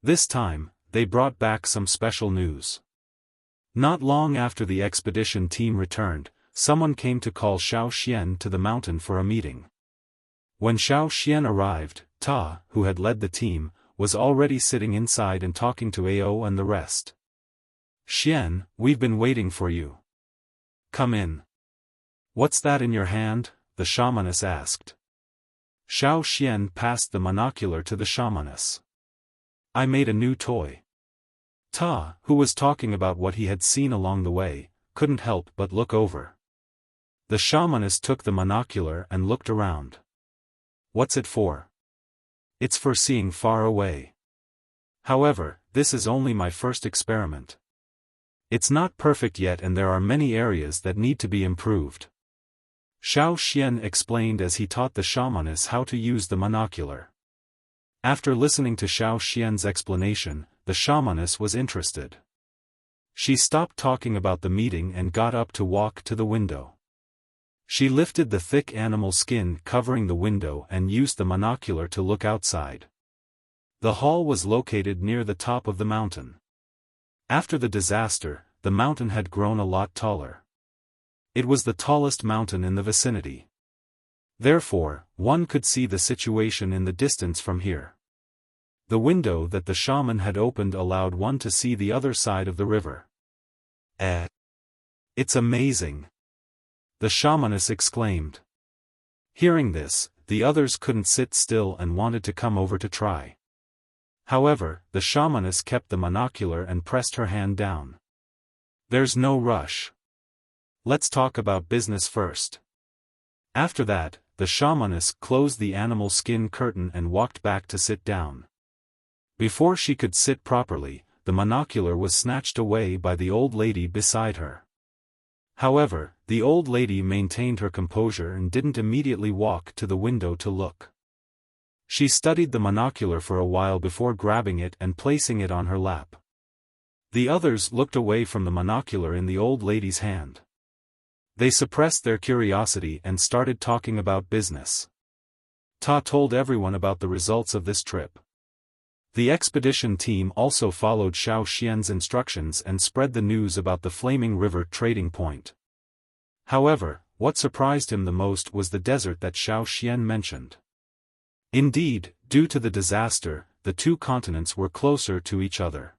Speaker 1: This time, they brought back some special news. Not long after the expedition team returned, someone came to call Xiaofan to the mountain for a meeting. When Xiaofan arrived, Ta, who had led the team, was already sitting inside and talking to Ao and the rest. "Xian, we've been waiting for you. Come in." "What's that in your hand?" the shamaness asked. Xiaofan passed the monocular to the shamaness. "I made a new toy." Ta, who was talking about what he had seen along the way, couldn't help but look over. The shamaness took the monocular and looked around. "What's it for?" "It's for seeing far away. However, this is only my first experiment. It's not perfect yet and there are many areas that need to be improved." Xiaofan explained as he taught the shamaness how to use the monocular. After listening to Xiaofan's explanation, the shamaness was interested. She stopped talking about the meeting and got up to walk to the window. She lifted the thick animal skin covering the window and used the monocular to look outside. The hall was located near the top of the mountain. After the disaster, the mountain had grown a lot taller. It was the tallest mountain in the vicinity. Therefore, one could see the situation in the distance from here. The window that the shaman had opened allowed one to see the other side of the river. It's amazing!" the shamaness exclaimed. Hearing this, the others couldn't sit still and wanted to come over to try. However, the shamaness kept the monocular and pressed her hand down. "There's no rush. Let's talk about business first." After that, the shamaness closed the animal skin curtain and walked back to sit down. Before she could sit properly, the monocular was snatched away by the old lady beside her. However, the old lady maintained her composure and didn't immediately walk to the window to look. She studied the monocular for a while before grabbing it and placing it on her lap. The others looked away from the monocular in the old lady's hand. They suppressed their curiosity and started talking about business. Ta told everyone about the results of this trip. The expedition team also followed Xiaofan's instructions and spread the news about the Flaming River trading point. However, what surprised him the most was the desert that Xiaofan mentioned. Indeed, due to the disaster, the two continents were closer to each other.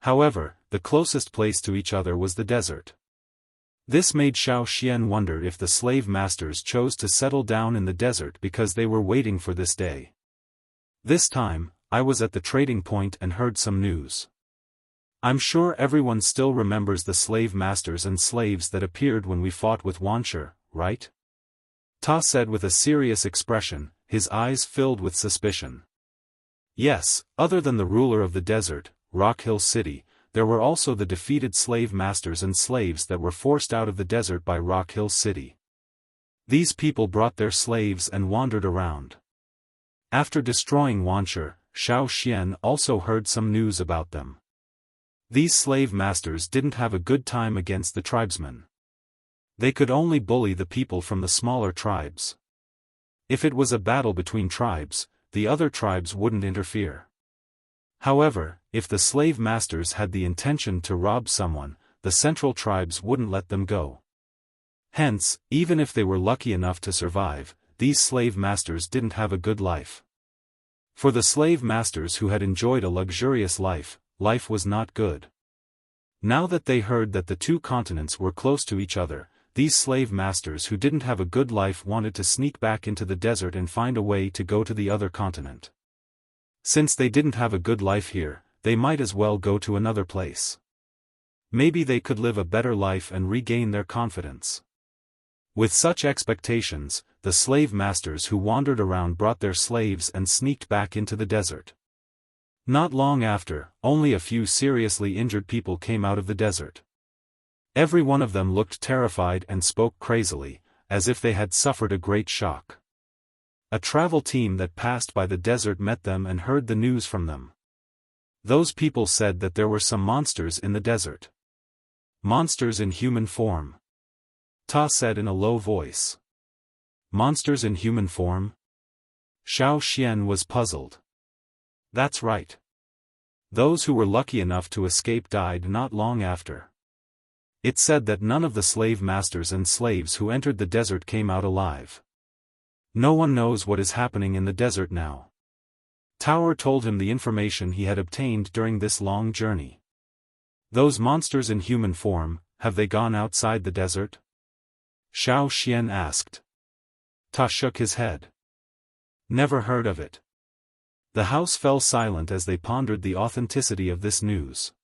Speaker 1: However, the closest place to each other was the desert. This made Xiaofan wonder if the slave masters chose to settle down in the desert because they were waiting for this day. "This time, I was at the trading point and heard some news. I'm sure everyone still remembers the slave masters and slaves that appeared when we fought with Wuxia, right?" Ta said with a serious expression, his eyes filled with suspicion. "Yes, other than the ruler of the desert, Rock Hill City, there were also the defeated slave masters and slaves that were forced out of the desert by Rock Hill City. These people brought their slaves and wandered around. After destroying Wuxia, Xiaofan also heard some news about them. These slave masters didn't have a good time against the tribesmen. They could only bully the people from the smaller tribes. If it was a battle between tribes, the other tribes wouldn't interfere. However, if the slave masters had the intention to rob someone, the central tribes wouldn't let them go. Hence, even if they were lucky enough to survive, these slave masters didn't have a good life. For the slave masters who had enjoyed a luxurious life, life was not good. Now that they heard that the two continents were close to each other, these slave masters who didn't have a good life wanted to sneak back into the desert and find a way to go to the other continent. Since they didn't have a good life here, they might as well go to another place. Maybe they could live a better life and regain their confidence. With such expectations, the slave masters who wandered around brought their slaves and sneaked back into the desert. Not long after, only a few seriously injured people came out of the desert. Every one of them looked terrified and spoke crazily, as if they had suffered a great shock. A travel team that passed by the desert met them and heard the news from them. Those people said that there were some monsters in the desert. Monsters in human form. Ta said in a low voice. Monsters in human form? Xiaofan was puzzled. That's right. Those who were lucky enough to escape died not long after. It said that none of the slave masters and slaves who entered the desert came out alive. No one knows what is happening in the desert now. Tower told him the information he had obtained during this long journey. Those monsters in human form, have they gone outside the desert? Xiaofan asked. Ta shook his head. Never heard of it. The house fell silent as they pondered the authenticity of this news.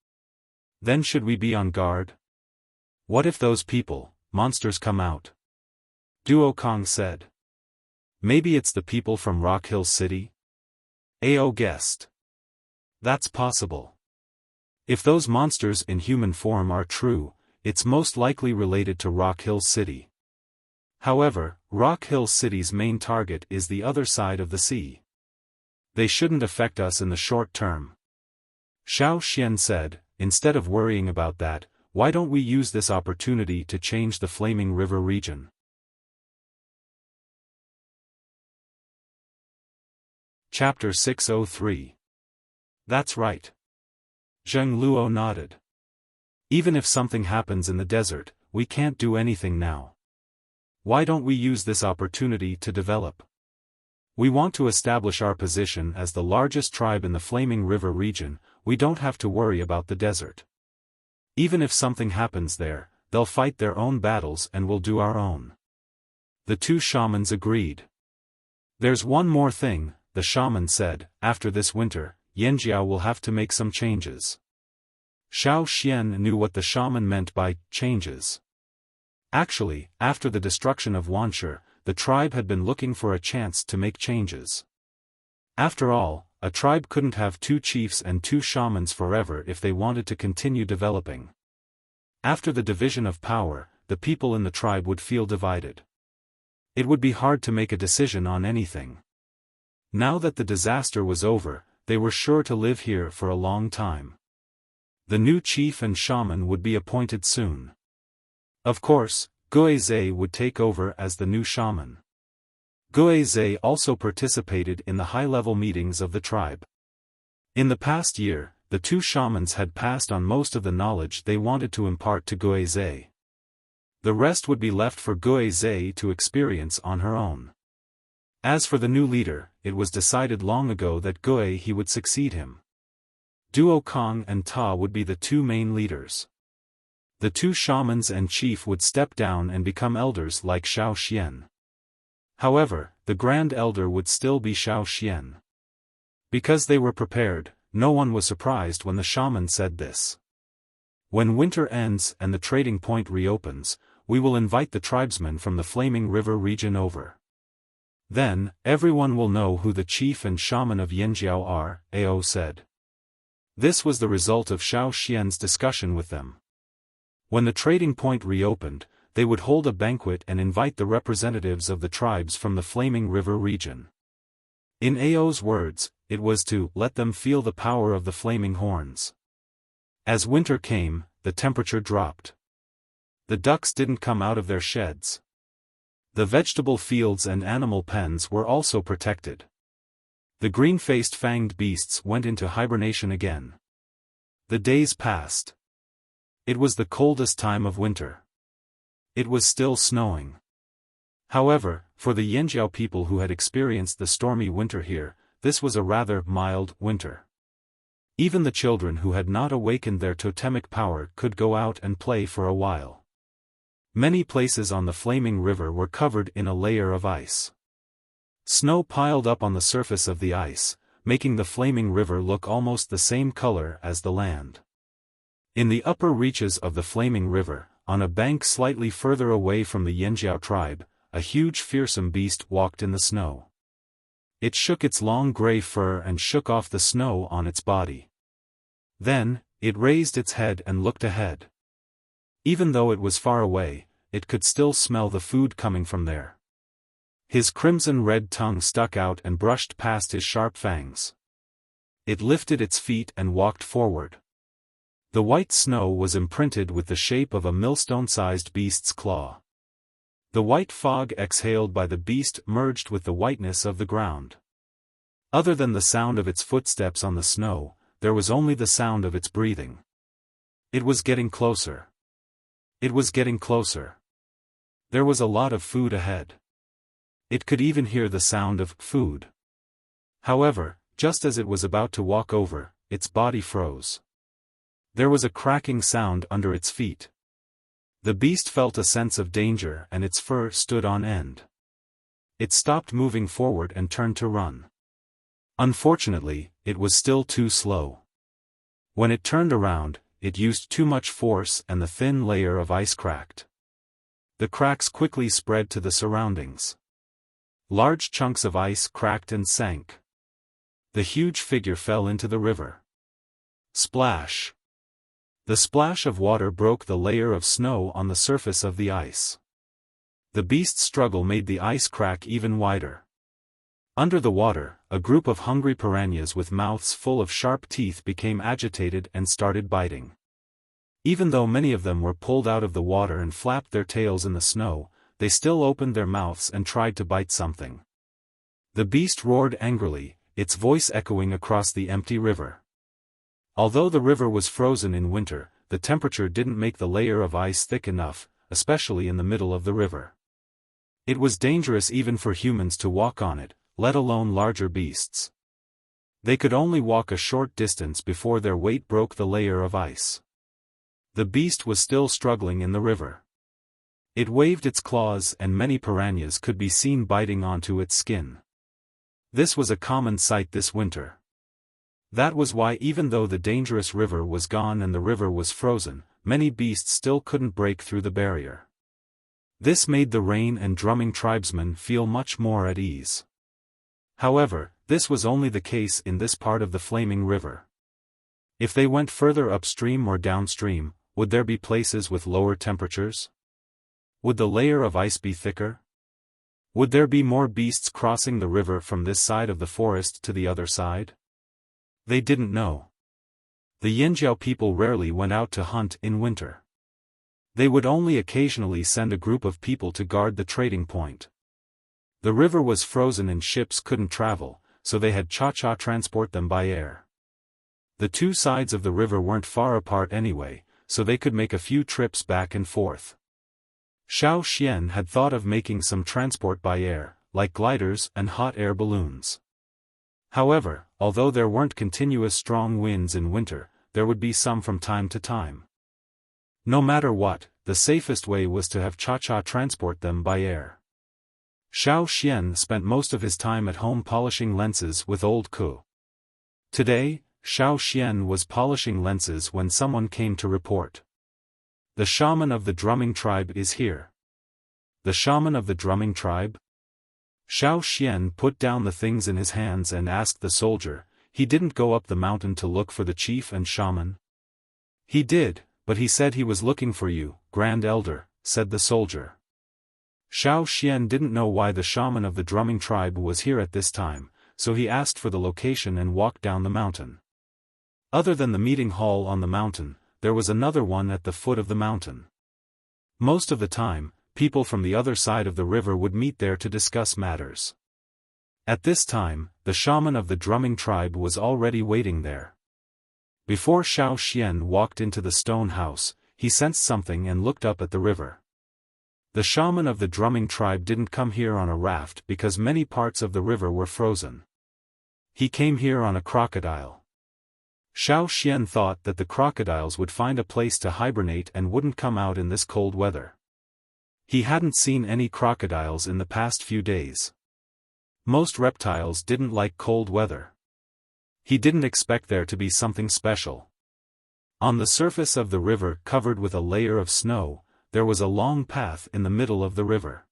Speaker 1: Then should we be on guard? What if those people, monsters, come out? Duo Kong said. Maybe it's the people from Rock Hill City? Ao guessed. That's possible. If those monsters in human form are true, it's most likely related to Rock Hill City. However, Rock Hill City's main target is the other side of the sea. They shouldn't affect us in the short term. Xiaofan said, instead of worrying about that, why don't we use this opportunity to change the Flaming River region? Chapter 603. That's right. Zheng Luo nodded. Even if something happens in the desert, we can't do anything now. Why don't we use this opportunity to develop? We want to establish our position as the largest tribe in the Flaming River region. We don't have to worry about the desert. Even if something happens there, they'll fight their own battles and we'll do our own. The two shamans agreed. There's one more thing, the shaman said, after this winter, Yanjiao will have to make some changes. Xiaofan knew what the shaman meant by changes. Actually, after the destruction of Wuxia, the tribe had been looking for a chance to make changes. After all, a tribe couldn't have two chiefs and two shamans forever if they wanted to continue developing. After the division of power, the people in the tribe would feel divided. It would be hard to make a decision on anything. Now that the disaster was over, they were sure to live here for a long time. The new chief and shaman would be appointed soon. Of course, Guizhe would take over as the new shaman. Guizhe also participated in the high-level meetings of the tribe. In the past year, the two shamans had passed on most of the knowledge they wanted to impart to Guizhe. The rest would be left for Guizhe to experience on her own. As for the new leader, it was decided long ago that Guizhe would succeed him. Duo Kong and Ta would be the two main leaders. The two shamans and chief would step down and become elders like Xiaofan. However, the grand elder would still be Xiaofan. Because they were prepared, no one was surprised when the shaman said this. When winter ends and the trading point reopens, we will invite the tribesmen from the Flaming River region over. Then, everyone will know who the chief and shaman of Yanjiao are, Ao said. This was the result of Xiaofan's discussion with them. When the trading point reopened, they would hold a banquet and invite the representatives of the tribes from the Flaming River region. In Ao's words, it was to let them feel the power of the flaming horns. As winter came, the temperature dropped. The ducks didn't come out of their sheds. The vegetable fields and animal pens were also protected. The green-faced fanged beasts went into hibernation again. The days passed. It was the coldest time of winter. It was still snowing. However, for the Yanjiao people who had experienced the stormy winter here, this was a rather mild winter. Even the children who had not awakened their totemic power could go out and play for a while. Many places on the flaming river were covered in a layer of ice. Snow piled up on the surface of the ice, making the flaming river look almost the same color as the land. In the upper reaches of the flaming river, on a bank slightly further away from the Yanjiao tribe, a huge fearsome beast walked in the snow. It shook its long gray fur and shook off the snow on its body. Then, it raised its head and looked ahead. Even though it was far away, it could still smell the food coming from there. His crimson-red tongue stuck out and brushed past his sharp fangs. It lifted its feet and walked forward. The white snow was imprinted with the shape of a millstone-sized beast's claw. The white fog exhaled by the beast merged with the whiteness of the ground. Other than the sound of its footsteps on the snow, there was only the sound of its breathing. It was getting closer. It was getting closer. There was a lot of food ahead. It could even hear the sound of food. However, just as it was about to walk over, its body froze. There was a cracking sound under its feet. The beast felt a sense of danger and its fur stood on end. It stopped moving forward and turned to run. Unfortunately, it was still too slow. When it turned around, it used too much force and the thin layer of ice cracked. The cracks quickly spread to the surroundings. Large chunks of ice cracked and sank. The huge figure fell into the river. Splash! The splash of water broke the layer of snow on the surface of the ice. The beast's struggle made the ice crack even wider. Under the water, a group of hungry piranhas with mouths full of sharp teeth became agitated and started biting. Even though many of them were pulled out of the water and flapped their tails in the snow, they still opened their mouths and tried to bite something. The beast roared angrily, its voice echoing across the empty river. Although the river was frozen in winter, the temperature didn't make the layer of ice thick enough, especially in the middle of the river. It was dangerous even for humans to walk on it, let alone larger beasts. They could only walk a short distance before their weight broke the layer of ice. The beast was still struggling in the river. It waved its claws and many piranhas could be seen biting onto its skin. This was a common sight this winter. That was why even though the dangerous river was gone and the river was frozen, many beasts still couldn't break through the barrier. This made the rain and drumming tribesmen feel much more at ease. However, this was only the case in this part of the flaming river. If they went further upstream or downstream, would there be places with lower temperatures? Would the layer of ice be thicker? Would there be more beasts crossing the river from this side of the forest to the other side? They didn't know. The Yanjiao people rarely went out to hunt in winter. They would only occasionally send a group of people to guard the trading point. The river was frozen and ships couldn't travel, so they had Cha-Cha transport them by air. The two sides of the river weren't far apart anyway, so they could make a few trips back and forth. Xiaofan had thought of making some transport by air, like gliders and hot air balloons. However, although there weren't continuous strong winds in winter, there would be some from time to time. No matter what, the safest way was to have Cha-Cha transport them by air. Xiaofan spent most of his time at home polishing lenses with old Ku. Today, Xiaofan was polishing lenses when someone came to report. The shaman of the drumming tribe is here. The shaman of the drumming tribe? Xiaofan put down the things in his hands and asked the soldier, he didn't go up the mountain to look for the chief and shaman? He did, but he said he was looking for you, Grand Elder, said the soldier. Xiaofan didn't know why the shaman of the drumming tribe was here at this time, so he asked for the location and walked down the mountain. Other than the meeting hall on the mountain, there was another one at the foot of the mountain. Most of the time, people from the other side of the river would meet there to discuss matters. At this time, the shaman of the drumming tribe was already waiting there. Before Xiaofan walked into the stone house, he sensed something and looked up at the river. The shaman of the drumming tribe didn't come here on a raft because many parts of the river were frozen. He came here on a crocodile. Xiaofan thought that the crocodiles would find a place to hibernate and wouldn't come out in this cold weather. He hadn't seen any crocodiles in the past few days. Most reptiles didn't like cold weather. He didn't expect there to be something special. On the surface of the river covered with a layer of snow, there was a long path in the middle of the river.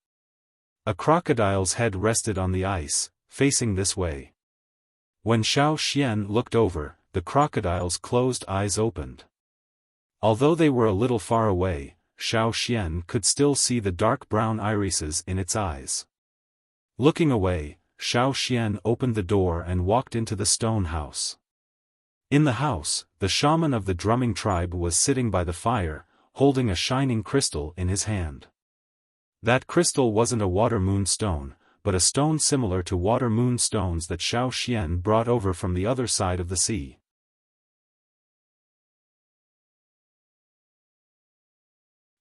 Speaker 1: A crocodile's head rested on the ice, facing this way. When Xiaofan looked over, the crocodile's closed eyes opened. Although they were a little far away, Xiaofan could still see the dark brown irises in its eyes. Looking away, Xiaofan opened the door and walked into the stone house. In the house, the shaman of the drumming tribe was sitting by the fire, holding a shining crystal in his hand. That crystal wasn't a water moon stone, but a stone similar to water moon stones that Xiaofan brought over from the other side of the sea.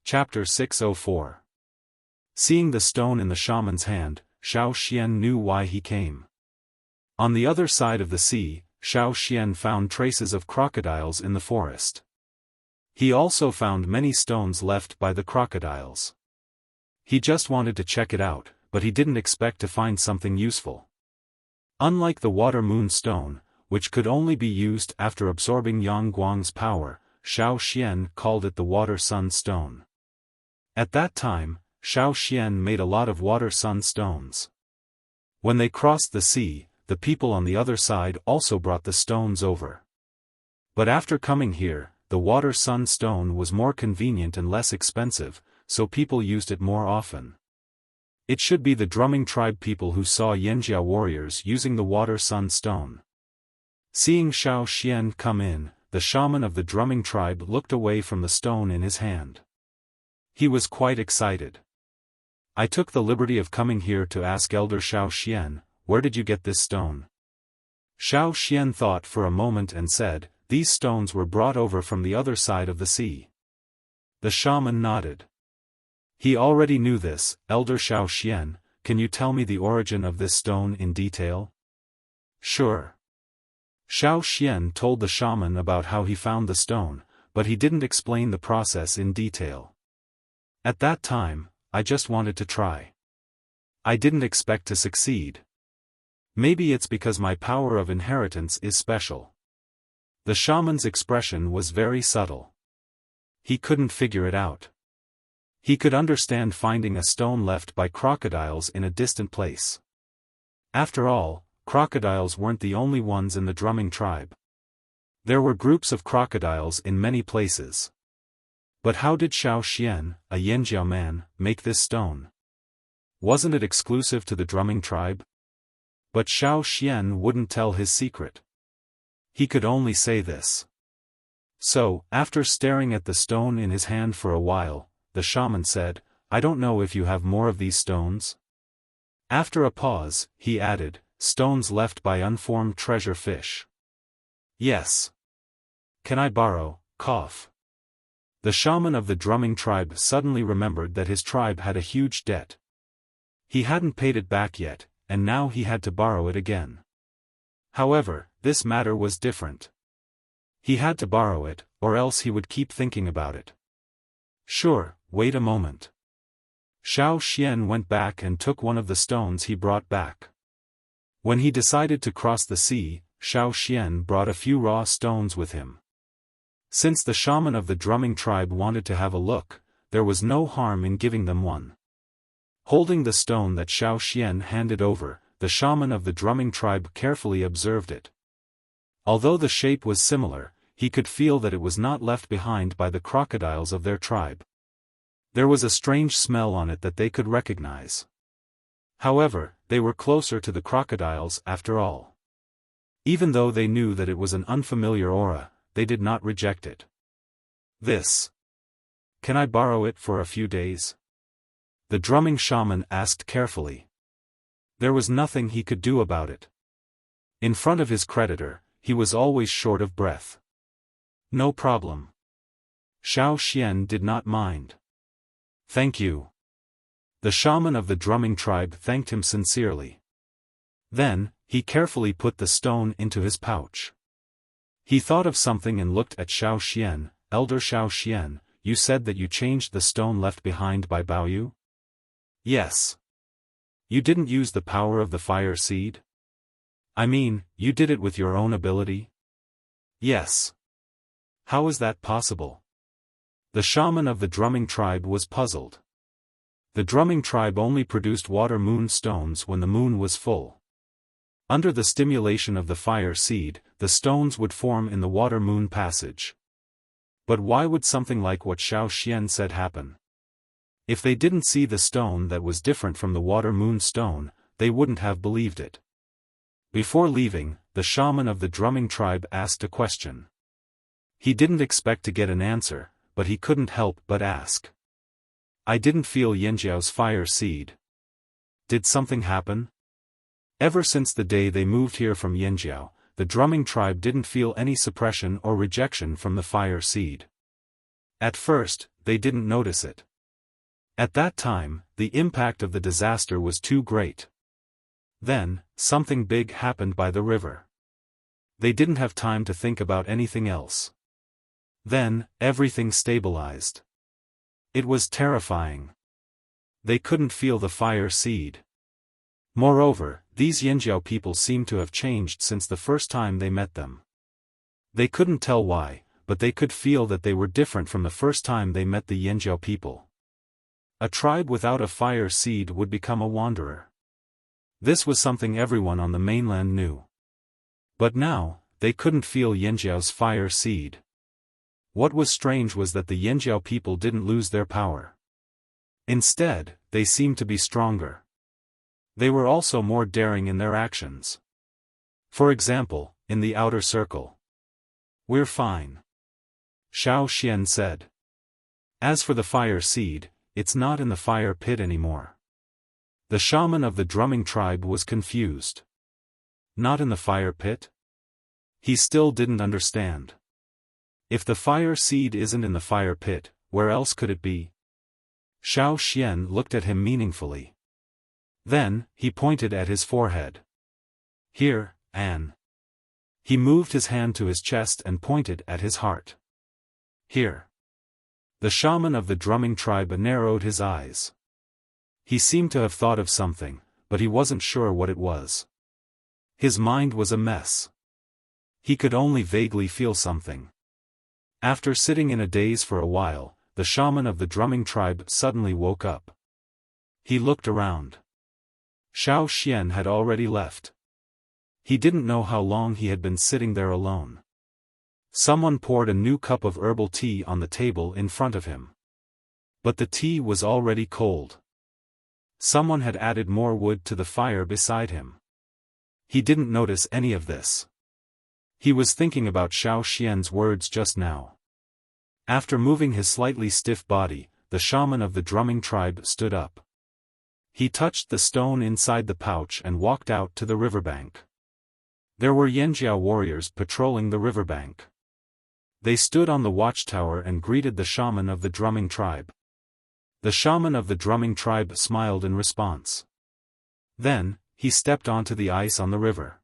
Speaker 1: Chapter 604. Seeing the stone in the shaman's hand, Xiaofan knew why he came. On the other side of the sea, Xiaofan found traces of crocodiles in the forest. He also found many stones left by the crocodiles. He just wanted to check it out, but he didn't expect to find something useful. Unlike the water moon stone, which could only be used after absorbing Yang Guang's power, Xiaofan called it the water sun stone. At that time, Xiaofan made a lot of water sun stones. When they crossed the sea, the people on the other side also brought the stones over. But after coming here, the water sun stone was more convenient and less expensive, so people used it more often. It should be the drumming tribe people who saw Yanjia warriors using the water sun stone. Seeing Xiaofan come in, the shaman of the drumming tribe looked away from the stone in his hand. He was quite excited. I took the liberty of coming here to ask Elder Xiaofan, where did you get this stone? Xiaofan thought for a moment and said, these stones were brought over from the other side of the sea. The shaman nodded. He already knew this. Elder Xiaofan, can you tell me the origin of this stone in detail? Sure. Xiaofan told the shaman about how he found the stone, but he didn't explain the process in detail. At that time, I just wanted to try. I didn't expect to succeed. Maybe it's because my power of inheritance is special. The shaman's expression was very subtle. He couldn't figure it out. He could understand finding a stone left by crocodiles in a distant place. After all, crocodiles weren't the only ones in the drumming tribe. There were groups of crocodiles in many places. But how did Xiaofan, a Yanjia man, make this stone? Wasn't it exclusive to the drumming tribe? But Xiaofan wouldn't tell his secret. He could only say this. So, after staring at the stone in his hand for a while, the shaman said, I don't know if you have more of these stones? After a pause, he added, stones left by unformed treasure fish. Yes. Can I borrow? Cough. The shaman of the drumming tribe suddenly remembered that his tribe had a huge debt. He hadn't paid it back yet, and now he had to borrow it again. However, this matter was different. He had to borrow it, or else he would keep thinking about it. Sure, wait a moment. Xiaofan went back and took one of the stones he brought back. When he decided to cross the sea, Xiaofan brought a few raw stones with him. Since the shaman of the drumming tribe wanted to have a look, there was no harm in giving them one. Holding the stone that Xiaofan handed over, the shaman of the drumming tribe carefully observed it. Although the shape was similar, he could feel that it was not left behind by the crocodiles of their tribe. There was a strange smell on it that they could recognize. However, they were closer to the crocodiles after all. Even though they knew that it was an unfamiliar aura, they did not reject it. This. Can I borrow it for a few days? The drumming shaman asked carefully. There was nothing he could do about it. In front of his creditor, he was always short of breath. No problem. Xiaofan did not mind. Thank you. The shaman of the drumming tribe thanked him sincerely. Then, he carefully put the stone into his pouch. He thought of something and looked at Xiaoxian. Elder Xiaoxian, you said that you changed the stone left behind by Baoyu? Yes. You didn't use the power of the fire seed? I mean, you did it with your own ability? Yes. How is that possible? The shaman of the drumming tribe was puzzled. The drumming tribe only produced water moon stones when the moon was full. Under the stimulation of the fire seed, the stones would form in the water moon passage. But why would something like what Xiaoxian said happen? If they didn't see the stone that was different from the water moon stone, they wouldn't have believed it. Before leaving, the shaman of the drumming tribe asked a question. He didn't expect to get an answer, but he couldn't help but ask. I didn't feel Yanjiao's fire seed. Did something happen? Ever since the day they moved here from Yanjiao, the drumming tribe didn't feel any suppression or rejection from the fire seed. At first, they didn't notice it. At that time, the impact of the disaster was too great. Then, something big happened by the river. They didn't have time to think about anything else. Then, everything stabilized. It was terrifying. They couldn't feel the fire seed. Moreover, these Yanjiao people seemed to have changed since the first time they met them. They couldn't tell why, but they could feel that they were different from the first time they met the Yanjiao people. A tribe without a fire seed would become a wanderer. This was something everyone on the mainland knew. But now, they couldn't feel Yanjiao's fire seed. What was strange was that the Yanjiao people didn't lose their power. Instead, they seemed to be stronger. They were also more daring in their actions. For example, in the outer circle. We're fine. Xiaoxian said. As for the fire seed, it's not in the fire pit anymore. The shaman of the drumming tribe was confused. Not in the fire pit? He still didn't understand. If the fire seed isn't in the fire pit, where else could it be? Xiaoxian looked at him meaningfully. Then, he pointed at his forehead. Here, Anne. He moved his hand to his chest and pointed at his heart. Here. The shaman of the drumming tribe narrowed his eyes. He seemed to have thought of something, but he wasn't sure what it was. His mind was a mess. He could only vaguely feel something. After sitting in a daze for a while, the shaman of the drumming tribe suddenly woke up. He looked around. Xiaoxian had already left. He didn't know how long he had been sitting there alone. Someone poured a new cup of herbal tea on the table in front of him. But the tea was already cold. Someone had added more wood to the fire beside him. He didn't notice any of this. He was thinking about Xiaoxian's words just now. After moving his slightly stiff body, the shaman of the drumming tribe stood up. He touched the stone inside the pouch and walked out to the riverbank. There were Yanjiao warriors patrolling the riverbank. They stood on the watchtower and greeted the shaman of the drumming tribe. The shaman of the drumming tribe smiled in response. Then, he stepped onto the ice on the river.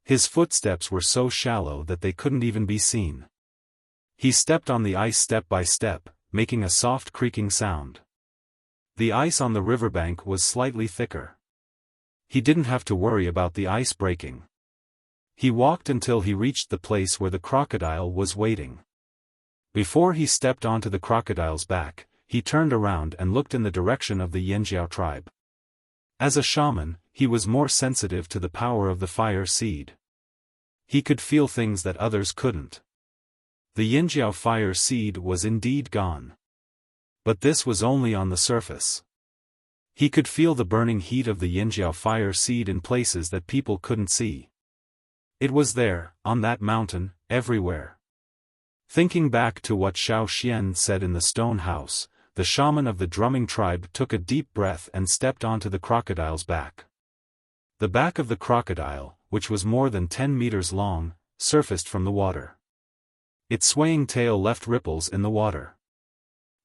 Speaker 1: His footsteps were so shallow that they couldn't even be seen. He stepped on the ice step by step, making a soft creaking sound. The ice on the riverbank was slightly thicker. He didn't have to worry about the ice breaking. He walked until he reached the place where the crocodile was waiting. Before he stepped onto the crocodile's back, he turned around and looked in the direction of the Yanjiao tribe. As a shaman, he was more sensitive to the power of the fire seed. He could feel things that others couldn't. The Yanjiao fire seed was indeed gone. But this was only on the surface. He could feel the burning heat of the Yanjiao fire seed in places that people couldn't see. It was there, on that mountain, everywhere. Thinking back to what Xiaoxian said in the stone house, the shaman of the drumming tribe took a deep breath and stepped onto the crocodile's back. The back of the crocodile, which was more than 10 meters long, surfaced from the water. Its swaying tail left ripples in the water.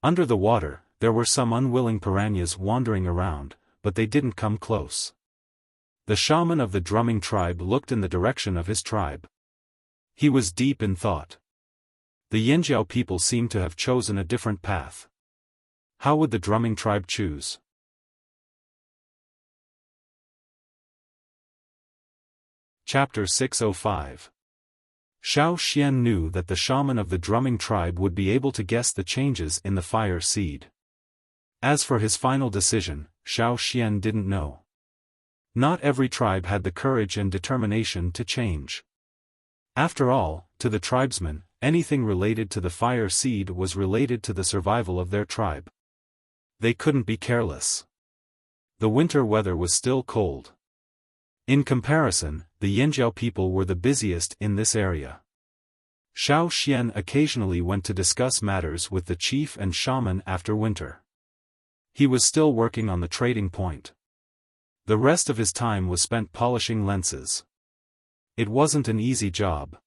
Speaker 1: Under the water, there were some unwilling piranhas wandering around, but they didn't come close. The shaman of the drumming tribe looked in the direction of his tribe. He was deep in thought. The Yanjiao people seemed to have chosen a different path. How would the drumming tribe choose? Chapter 605. Xiaofan knew that the shaman of the drumming tribe would be able to guess the changes in the fire seed. As for his final decision, Xiaofan didn't know. Not every tribe had the courage and determination to change. After all, to the tribesmen, anything related to the fire seed was related to the survival of their tribe. They couldn't be careless. The winter weather was still cold. In comparison, the Yanjiao people were the busiest in this area. Xiaofan occasionally went to discuss matters with the chief and shaman after winter. He was still working on the trading point. The rest of his time was spent polishing lenses. It wasn't an easy job.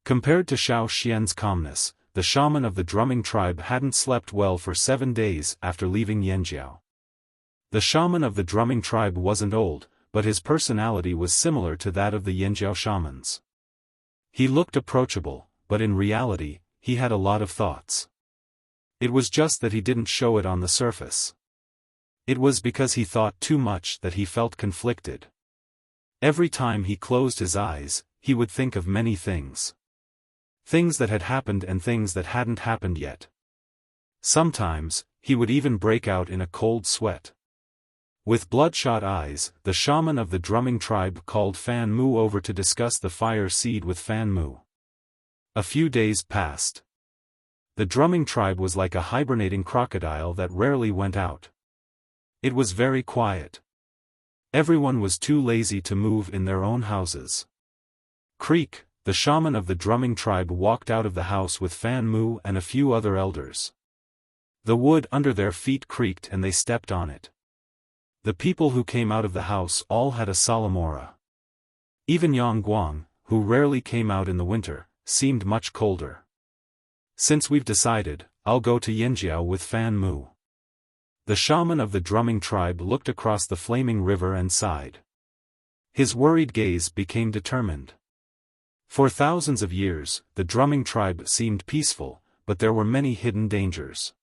Speaker 1: Compared to Xiaofan's calmness, the shaman of the drumming tribe hadn't slept well for 7 days after leaving Yanjiao. The shaman of the drumming tribe wasn't old, but his personality was similar to that of the Yanjiao shamans. He looked approachable, but in reality, he had a lot of thoughts. It was just that he didn't show it on the surface. It was because he thought too much that he felt conflicted. Every time he closed his eyes, he would think of many things. Things that had happened and things that hadn't happened yet. Sometimes, he would even break out in a cold sweat. With bloodshot eyes, the shaman of the drumming tribe called Fan Mu over to discuss the fire seed with Fan Mu. A few days passed. The drumming tribe was like a hibernating crocodile that rarely went out. It was very quiet. Everyone was too lazy to move in their own houses. Creak, the shaman of the drumming tribe walked out of the house with Fan Mu and a few other elders. The wood under their feet creaked and they stepped on it. The people who came out of the house all had a solemn aura. Even Yang Guang, who rarely came out in the winter, seemed much colder. Since we've decided, I'll go to Yanjiao with Fan Mu. The shaman of the drumming tribe looked across the flaming river and sighed. His worried gaze became determined. For thousands of years, the drumming tribe seemed peaceful, but there were many hidden dangers.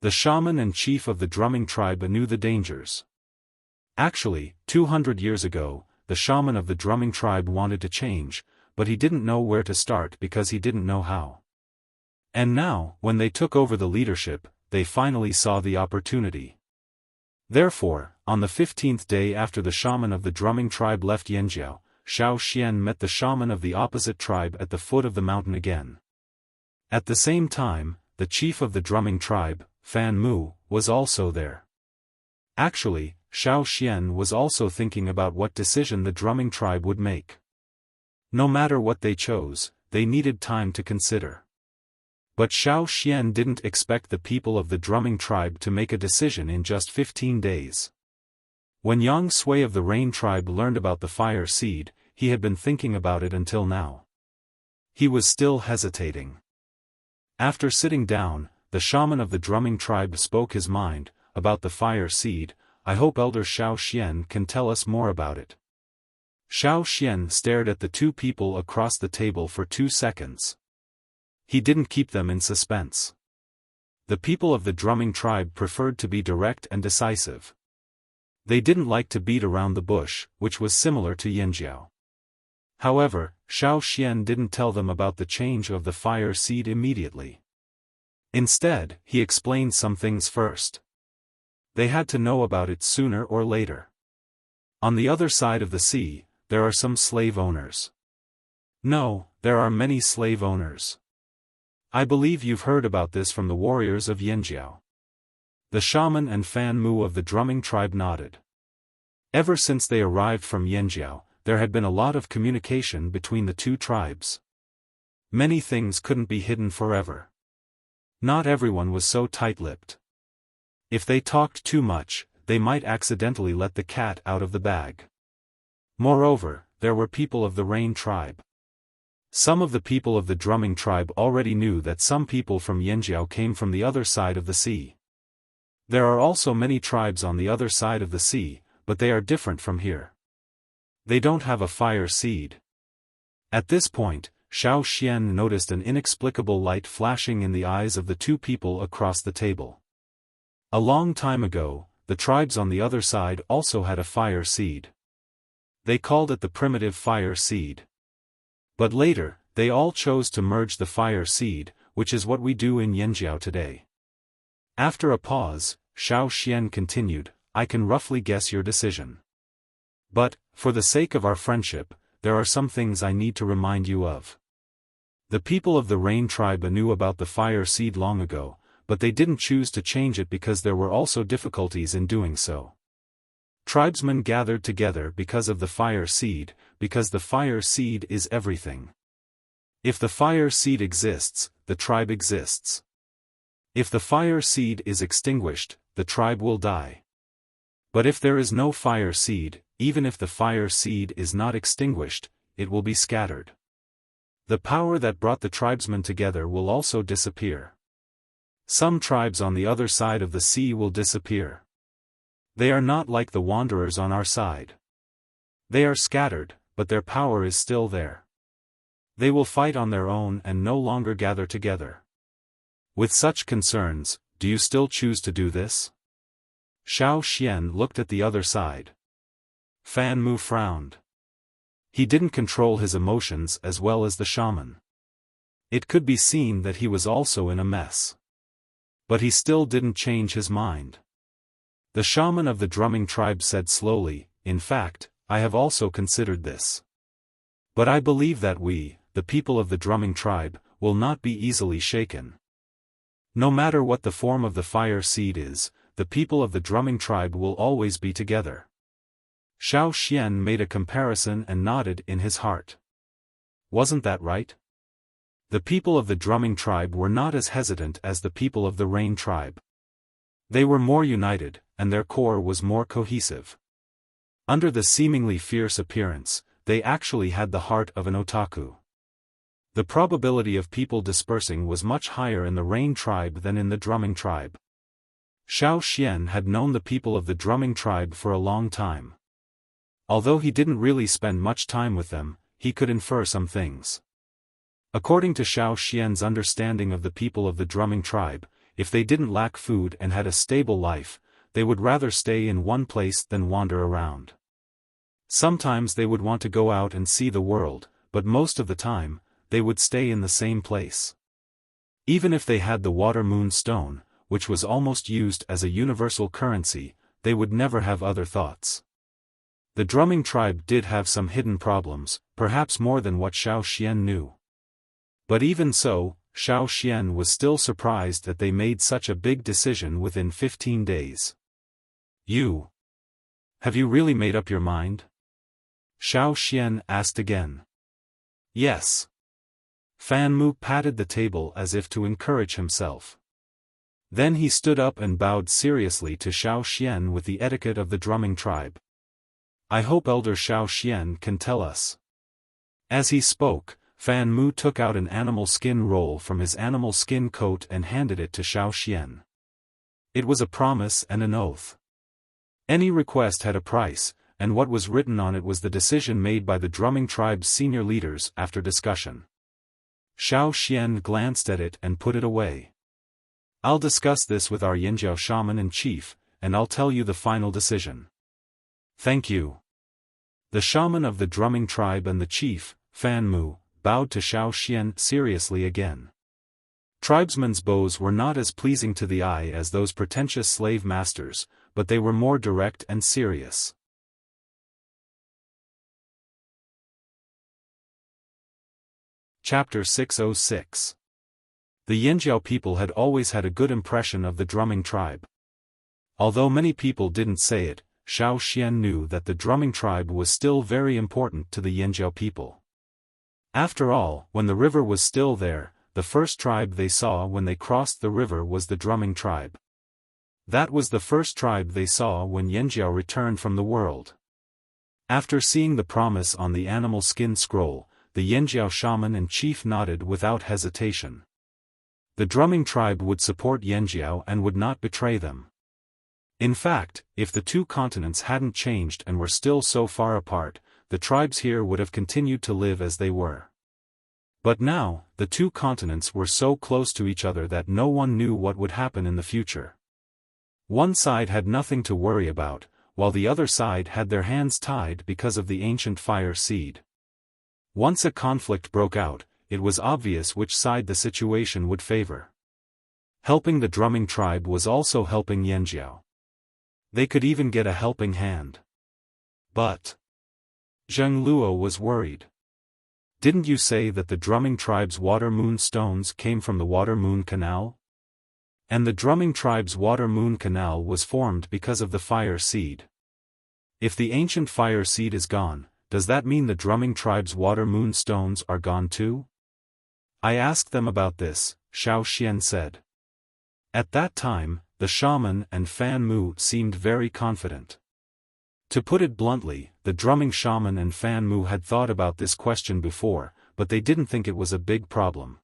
Speaker 1: The shaman and chief of the drumming tribe knew the dangers. Actually, 200 years ago, the shaman of the drumming tribe wanted to change, but he didn't know where to start because he didn't know how. And now, when they took over the leadership, they finally saw the opportunity. Therefore, on the 15th day after the shaman of the drumming tribe left Yanjiao, Xiaofan met the shaman of the opposite tribe at the foot of the mountain again. At the same time, the chief of the drumming tribe, Fan Mu, was also there. Actually, Xiaofan was also thinking about what decision the drumming tribe would make. No matter what they chose, they needed time to consider. But Xiaofan didn't expect the people of the drumming tribe to make a decision in just 15 days. When Yang Sui of the Rain tribe learned about the fire seed, he had been thinking about it until now. He was still hesitating. After sitting down, the shaman of the drumming tribe spoke his mind about the fire seed. I hope Elder Xiaofan can tell us more about it. Xiaofan stared at the two people across the table for 2 seconds. He didn't keep them in suspense. The people of the drumming tribe preferred to be direct and decisive. They didn't like to beat around the bush, which was similar to Yanjiao. However, Xiaofan didn't tell them about the change of the fire seed immediately. Instead, he explained some things first. They had to know about it sooner or later. On the other side of the sea, there are some slave owners. No, there are many slave owners. I believe you've heard about this from the warriors of Yanjiao. The shaman and Fan Mu of the drumming tribe nodded. Ever since they arrived from Yanjiao, there had been a lot of communication between the two tribes. Many things couldn't be hidden forever. Not everyone was so tight-lipped. If they talked too much, they might accidentally let the cat out of the bag. Moreover, there were people of the Rain tribe. Some of the people of the drumming tribe already knew that some people from Yanjiao came from the other side of the sea. There are also many tribes on the other side of the sea, but they are different from here. They don't have a fire seed. At this point, Xiaofan noticed an inexplicable light flashing in the eyes of the two people across the table. A long time ago, the tribes on the other side also had a fire seed. They called it the primitive fire seed. But later, they all chose to merge the fire seed, which is what we do in Yanjiao today. After a pause, Xiaofan continued, I can roughly guess your decision. But, for the sake of our friendship, there are some things I need to remind you of. The people of the Rain tribe knew about the fire seed long ago, but they didn't choose to change it because there were also difficulties in doing so. Tribesmen gathered together because of the fire seed, because the fire seed is everything. If the fire seed exists, the tribe exists. If the fire seed is extinguished, the tribe will die. But if there is no fire seed, even if the fire seed is not extinguished, it will be scattered. The power that brought the tribesmen together will also disappear. Some tribes on the other side of the sea will disappear. They are not like the wanderers on our side. They are scattered, but their power is still there. They will fight on their own and no longer gather together. With such concerns, do you still choose to do this? Xiaofan looked at the other side. Fan Mu frowned. He didn't control his emotions as well as the shaman. It could be seen that he was also in a mess. But he still didn't change his mind. The shaman of the drumming tribe said slowly, in fact, I have also considered this. But I believe that we, the people of the drumming tribe, will not be easily shaken. No matter what the form of the fire seed is, the people of the drumming tribe will always be together. Xiaofan made a comparison and nodded in his heart. Wasn't that right? The people of the drumming tribe were not as hesitant as the people of the Rain tribe. They were more united, and their core was more cohesive. Under the seemingly fierce appearance, they actually had the heart of an otaku. The probability of people dispersing was much higher in the Rain tribe than in the drumming tribe. Xiaofan had known the people of the drumming tribe for a long time. Although he didn't really spend much time with them, he could infer some things. According to Xiaofan's understanding of the people of the drumming tribe, if they didn't lack food and had a stable life, they would rather stay in one place than wander around. Sometimes they would want to go out and see the world, but most of the time, they would stay in the same place. Even if they had the water moon stone, which was almost used as a universal currency, they would never have other thoughts. The drumming tribe did have some hidden problems, perhaps more than what Xiaofan knew. But even so, Xiaofan was still surprised that they made such a big decision within 15 days. Have you really made up your mind? Xiaofan asked again. Yes. Fan Mu patted the table as if to encourage himself. Then he stood up and bowed seriously to Xiaofan with the etiquette of the drumming tribe. I hope Elder Xiaofan can tell us. As he spoke, Fan Mu took out an animal skin roll from his animal skin coat and handed it to Xiaofan. It was a promise and an oath. Any request had a price, and what was written on it was the decision made by the drumming tribe's senior leaders after discussion. Xiaofan glanced at it and put it away. I'll discuss this with our Yanjiao shaman and chief, and I'll tell you the final decision. Thank you. The shaman of the drumming tribe and the chief, Fan Mu, bowed to Xiaofan seriously again. Tribesmen's bows were not as pleasing to the eye as those pretentious slave masters, but they were more direct and serious. Chapter 606. The Yanjiao people had always had a good impression of the drumming tribe. Although many people didn't say it, Xiaofan knew that the drumming tribe was still very important to the Yanjiao people. After all, when the river was still there, the first tribe they saw when they crossed the river was the drumming tribe. That was the first tribe they saw when Yanjiao returned from the world. After seeing the promise on the animal skin scroll, the Yanjiao shaman and chief nodded without hesitation. The drumming tribe would support Yanjiao and would not betray them. In fact, if the two continents hadn't changed and were still so far apart, the tribes here would have continued to live as they were. But now, the two continents were so close to each other that no one knew what would happen in the future. One side had nothing to worry about, while the other side had their hands tied because of the ancient fire seed. Once a conflict broke out, it was obvious which side the situation would favor. Helping the drumming tribe was also helping Yanjiao. They could even get a helping hand. But Zheng Luo was worried. Didn't you say that the drumming tribe's water-moon stones came from the water-moon canal? And the drumming tribe's water-moon canal was formed because of the fire seed. If the ancient fire seed is gone, does that mean the drumming tribe's water-moon stones are gone too? I asked them about this, Xiaofan said. At that time, the shaman and Fan Mu seemed very confident. To put it bluntly, the drumming shaman and Fan Mu had thought about this question before, but they didn't think it was a big problem.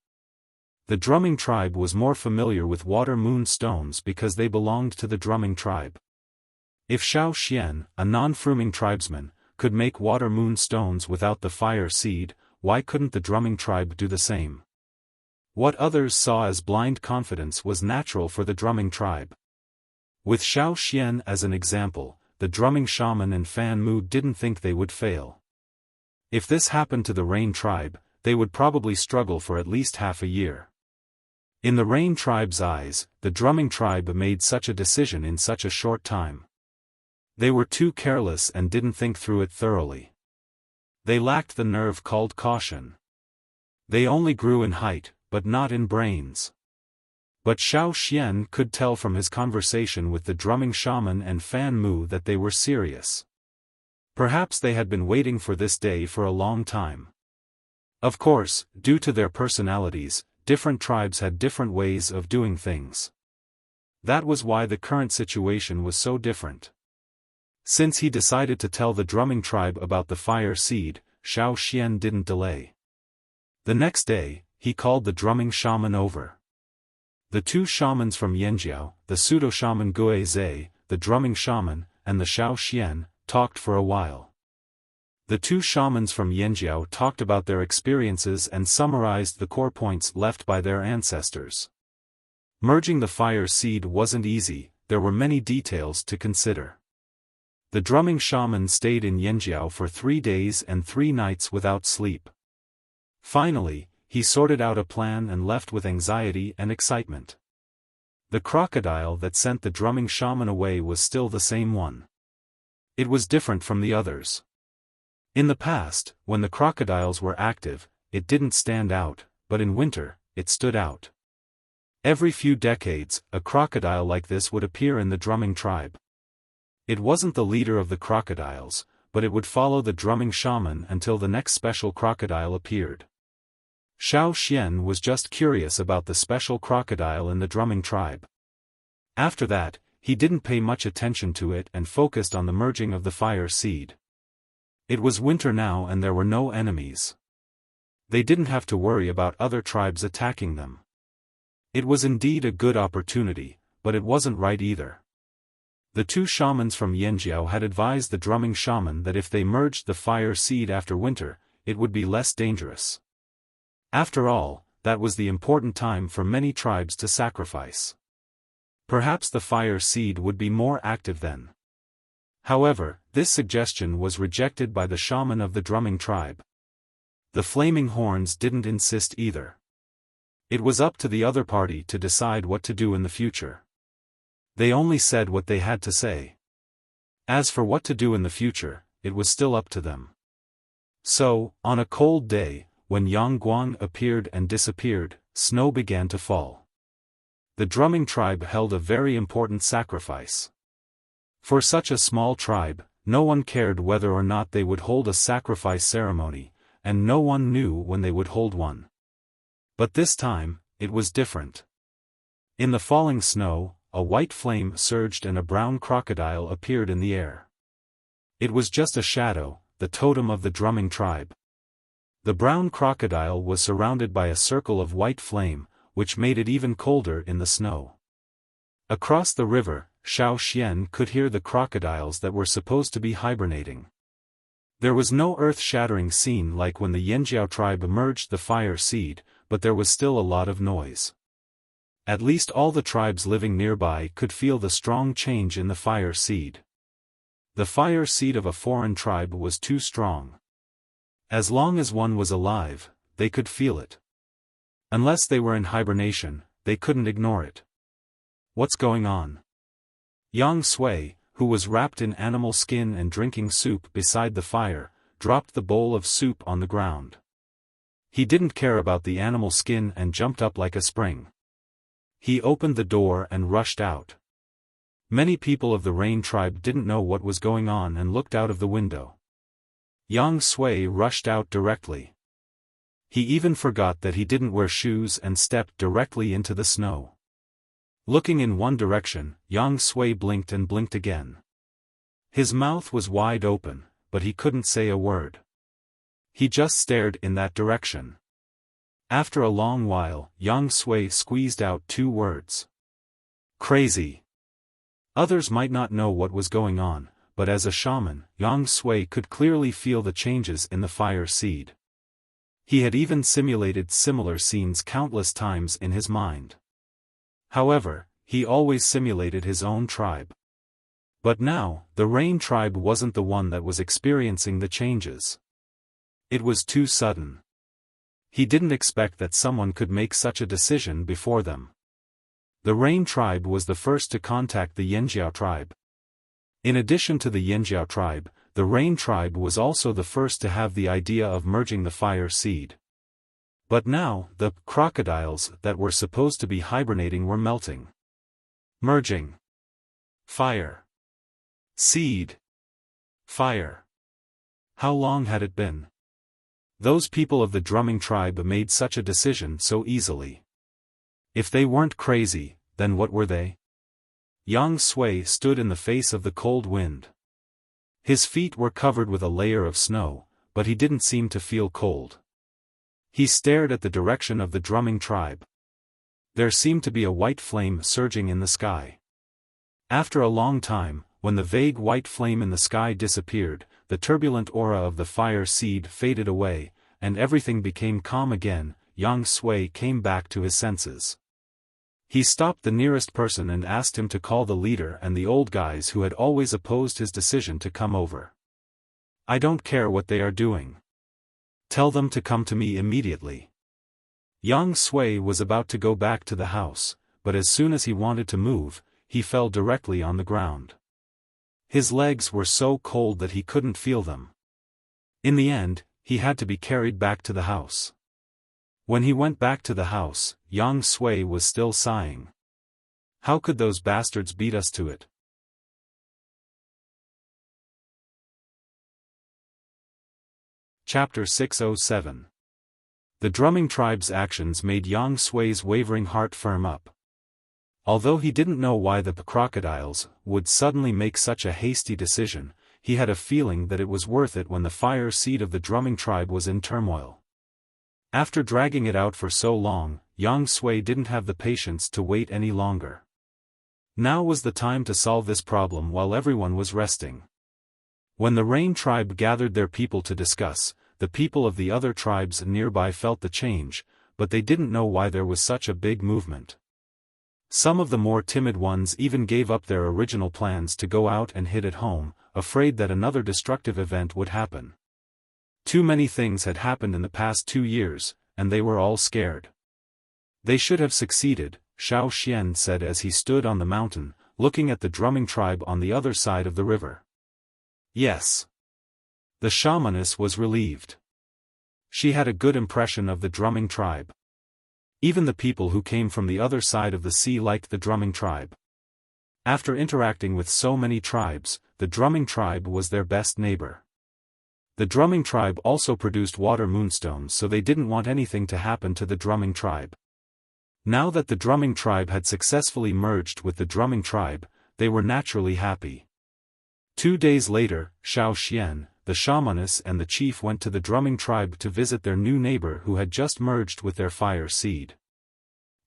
Speaker 1: The drumming tribe was more familiar with water-moon stones because they belonged to the drumming tribe. If Xiaofan, a non-Fruming tribesman, could make water-moon stones without the fire seed, why couldn't the drumming tribe do the same? What others saw as blind confidence was natural for the drumming tribe. With Xiaofan as an example, the drumming shaman and Fan Mu didn't think they would fail. If this happened to the Rain tribe, they would probably struggle for at least half a year. In the Rain tribe's eyes, the drumming tribe made such a decision in such a short time. They were too careless and didn't think through it thoroughly. They lacked the nerve called caution. They only grew in height, but not in brains. But Xiaofan could tell from his conversation with the drumming shaman and Fan Mu that they were serious. Perhaps they had been waiting for this day for a long time. Of course, due to their personalities, different tribes had different ways of doing things. That was why the current situation was so different. Since he decided to tell the drumming tribe about the fire seed, Xiaofan didn't delay. The next day, he called the drumming shaman over. The two shamans from Yanjiao, the pseudo-shaman Guizhe, the drumming shaman, and the Xiaofan, talked for a while. The two shamans from Yanjiao talked about their experiences and summarized the core points left by their ancestors. Merging the fire seed wasn't easy, there were many details to consider. The drumming shaman stayed in Yanjiao for 3 days and 3 nights without sleep. Finally, he sorted out a plan and left with anxiety and excitement. The crocodile that sent the drumming shaman away was still the same one. It was different from the others. In the past, when the crocodiles were active, it didn't stand out, but in winter, it stood out. Every few decades, a crocodile like this would appear in the drumming tribe. It wasn't the leader of the crocodiles, but it would follow the drumming shaman until the next special crocodile appeared. Xiaofan was just curious about the special crocodile in the drumming tribe. After that, he didn't pay much attention to it and focused on the merging of the fire seed. It was winter now and there were no enemies. They didn't have to worry about other tribes attacking them. It was indeed a good opportunity, but it wasn't right either. The two shamans from Yanjiao had advised the drumming shaman that if they merged the fire seed after winter, it would be less dangerous. After all, that was the important time for many tribes to sacrifice. Perhaps the fire seed would be more active then. However, this suggestion was rejected by the shaman of the drumming tribe. The flaming horns didn't insist either. It was up to the other party to decide what to do in the future. They only said what they had to say. As for what to do in the future, it was still up to them. So, on a cold day, when Yangguang appeared and disappeared, snow began to fall. The drumming tribe held a very important sacrifice. For such a small tribe, no one cared whether or not they would hold a sacrifice ceremony, and no one knew when they would hold one. But this time, it was different. In the falling snow, a white flame surged and a brown crocodile appeared in the air. It was just a shadow, the totem of the drumming tribe. The brown crocodile was surrounded by a circle of white flame, which made it even colder in the snow. Across the river, Xiaofan could hear the crocodiles that were supposed to be hibernating. There was no earth-shattering scene like when the Yanjiao tribe emerged the fire seed, but there was still a lot of noise. At least all the tribes living nearby could feel the strong change in the fire seed. The fire seed of a foreign tribe was too strong. As long as one was alive, they could feel it. Unless they were in hibernation, they couldn't ignore it. What's going on? Yang Sui, who was wrapped in animal skin and drinking soup beside the fire, dropped the bowl of soup on the ground. He didn't care about the animal skin and jumped up like a spring. He opened the door and rushed out. Many people of the Rain tribe didn't know what was going on and looked out of the window. Yang Sui rushed out directly. He even forgot that he didn't wear shoes and stepped directly into the snow. Looking in one direction, Yang Sui blinked and blinked again. His mouth was wide open, but he couldn't say a word. He just stared in that direction. After a long while, Yang Sui squeezed out 2 words. Crazy. Others might not know what was going on, but as a shaman, Yang Sui could clearly feel the changes in the fire seed. He had even simulated similar scenes countless times in his mind. However, he always simulated his own tribe. But now, the Rain tribe wasn't the one that was experiencing the changes. It was too sudden. He didn't expect that someone could make such a decision before them. The Rain tribe was the first to contact the Yanjiao tribe. In addition to the Yanjiao tribe, the Rain tribe was also the first to have the idea of merging the fire seed. But now, the crocodiles that were supposed to be hibernating were melting. Merging. Fire. Seed. Fire. How long had it been? Those people of the drumming tribe made such a decision so easily. If they weren't crazy, then what were they? Yang Sui stood in the face of the cold wind. His feet were covered with a layer of snow, but he didn't seem to feel cold. He stared at the direction of the drumming tribe. There seemed to be a white flame surging in the sky. After a long time, when the vague white flame in the sky disappeared, the turbulent aura of the fire seed faded away, and everything became calm again. Yang Sui came back to his senses. He stopped the nearest person and asked him to call the leader and the old guys who had always opposed his decision to come over. I don't care what they are doing. Tell them to come to me immediately. Yang Sui was about to go back to the house, but as soon as he wanted to move, he fell directly on the ground. His legs were so cold that he couldn't feel them. In the end, he had to be carried back to the house. When he went back to the house, Yang Sui was still sighing. How could those bastards beat us to it? Chapter 607. The drumming tribe's actions made Yang Sui's wavering heart firm up. Although he didn't know why the crocodiles would suddenly make such a hasty decision, he had a feeling that it was worth it when the fire seed of the drumming tribe was in turmoil. After dragging it out for so long, Yang Sui didn't have the patience to wait any longer. Now was the time to solve this problem while everyone was resting. When the Rain tribe gathered their people to discuss, the people of the other tribes nearby felt the change, but they didn't know why there was such a big movement. Some of the more timid ones even gave up their original plans to go out and hid at home, afraid that another destructive event would happen. Too many things had happened in the past 2 years, and they were all scared. They should have succeeded, Xiaofan said as he stood on the mountain, looking at the drumming tribe on the other side of the river. Yes. The shamaness was relieved. She had a good impression of the drumming tribe. Even the people who came from the other side of the sea liked the drumming tribe. After interacting with so many tribes, the drumming tribe was their best neighbor. The drumming tribe also produced water moonstones, so they didn't want anything to happen to the drumming tribe. Now that the drumming tribe had successfully merged with the drumming tribe, they were naturally happy. 2 days later, Xiaofan, the shamaness and the chief went to the drumming tribe to visit their new neighbor who had just merged with their fire seed.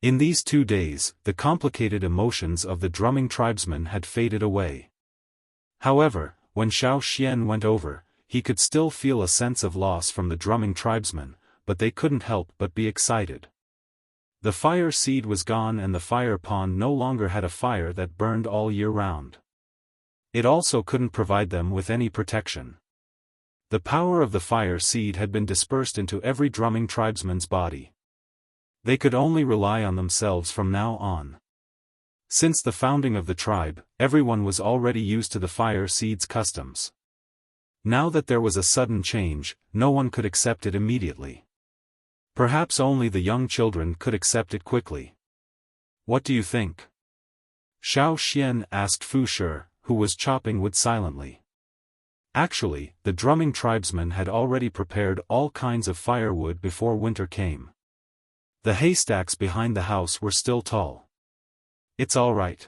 Speaker 1: In these 2 days, the complicated emotions of the drumming tribesmen had faded away. However, when Xiaofan went over, he could still feel a sense of loss from the drumming tribesmen, but they couldn't help but be excited. The fire seed was gone and the fire pond no longer had a fire that burned all year round. It also couldn't provide them with any protection. The power of the fire seed had been dispersed into every drumming tribesman's body. They could only rely on themselves from now on. Since the founding of the tribe, everyone was already used to the fire seed's customs. Now that there was a sudden change, no one could accept it immediately. Perhaps only the young children could accept it quickly. What do you think? Xiaofan asked Fu Shi, who was chopping wood silently. Actually, the drumming tribesmen had already prepared all kinds of firewood before winter came. The haystacks behind the house were still tall. It's all right.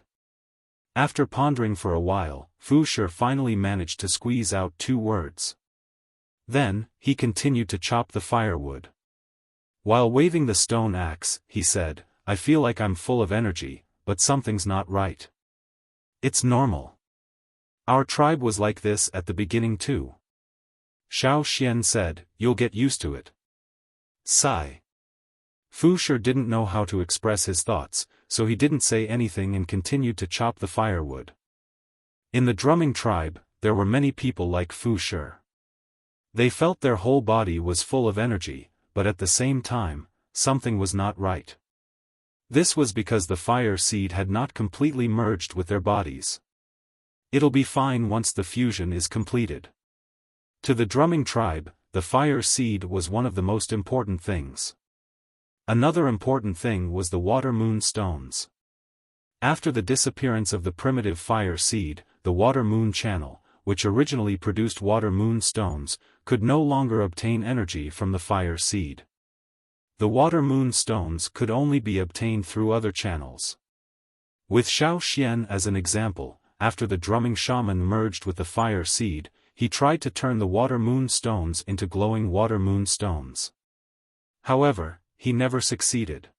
Speaker 1: After pondering for a while, Fu Shi finally managed to squeeze out 2 words. Then, he continued to chop the firewood. While waving the stone axe, he said, I feel like I'm full of energy, but something's not right. It's normal. Our tribe was like this at the beginning too. Xiaofan said, you'll get used to it. Sigh. Fu Shi didn't know how to express his thoughts, so he didn't say anything and continued to chop the firewood. In the drumming tribe, there were many people like Fu Shi. They felt their whole body was full of energy, but at the same time, something was not right. This was because the fire seed had not completely merged with their bodies. It'll be fine once the fusion is completed. To the drumming tribe, the fire seed was one of the most important things. Another important thing was the water moon stones. After the disappearance of the primitive fire seed, the water moon channel, which originally produced water moon stones, could no longer obtain energy from the fire seed. The water moon stones could only be obtained through other channels. With Xiaofan as an example, after the drumming shaman merged with the fire seed, he tried to turn the water moon stones into glowing water moon stones. However, he never succeeded.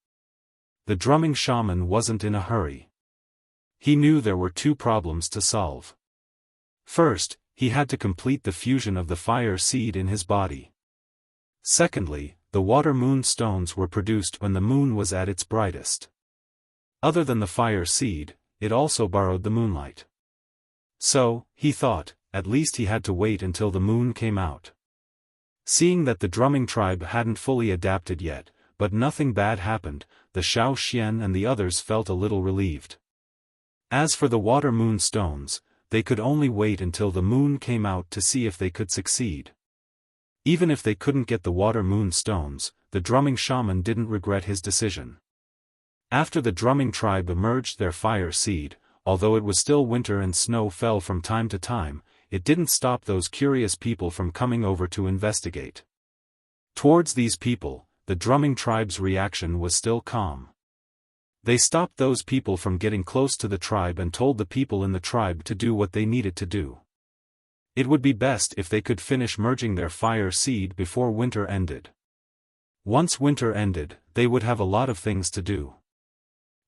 Speaker 1: The drumming shaman wasn't in a hurry. He knew there were 2 problems to solve. First, he had to complete the fusion of the fire seed in his body. Secondly, the water moon stones were produced when the moon was at its brightest. Other than the fire seed, it also borrowed the moonlight. So, he thought, at least he had to wait until the moon came out. Seeing that the drumming tribe hadn't fully adapted yet, but nothing bad happened, the Xiaofan and the others felt a little relieved. As for the water moon stones, they could only wait until the moon came out to see if they could succeed. Even if they couldn't get the water moon stones, the drumming shaman didn't regret his decision. After the drumming tribe emerged their fire seed, although it was still winter and snow fell from time to time, it didn't stop those curious people from coming over to investigate. Towards these people, the drumming tribe's reaction was still calm. They stopped those people from getting close to the tribe and told the people in the tribe to do what they needed to do. It would be best if they could finish merging their fire seed before winter ended. Once winter ended, they would have a lot of things to do.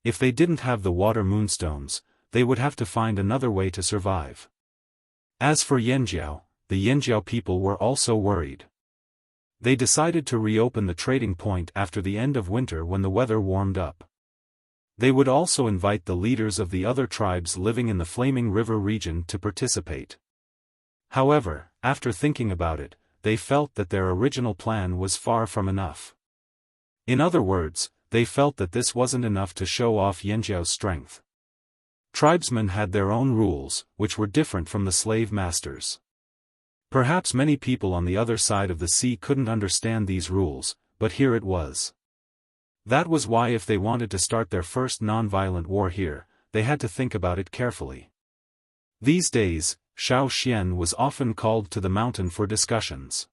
Speaker 1: If they didn't have the water moonstones, they would have to find another way to survive. As for Yanjiao, the Yanjiao people were also worried. They decided to reopen the trading point after the end of winter when the weather warmed up. They would also invite the leaders of the other tribes living in the Flaming River region to participate. However, after thinking about it, they felt that their original plan was far from enough. In other words, they felt that this wasn't enough to show off Yanjiao's strength. Tribesmen had their own rules, which were different from the slave masters. Perhaps many people on the other side of the sea couldn't understand these rules, but here it was. That was why if they wanted to start their first non-violent war here, they had to think about it carefully. These days, Xiaofan was often called to the mountain for discussions.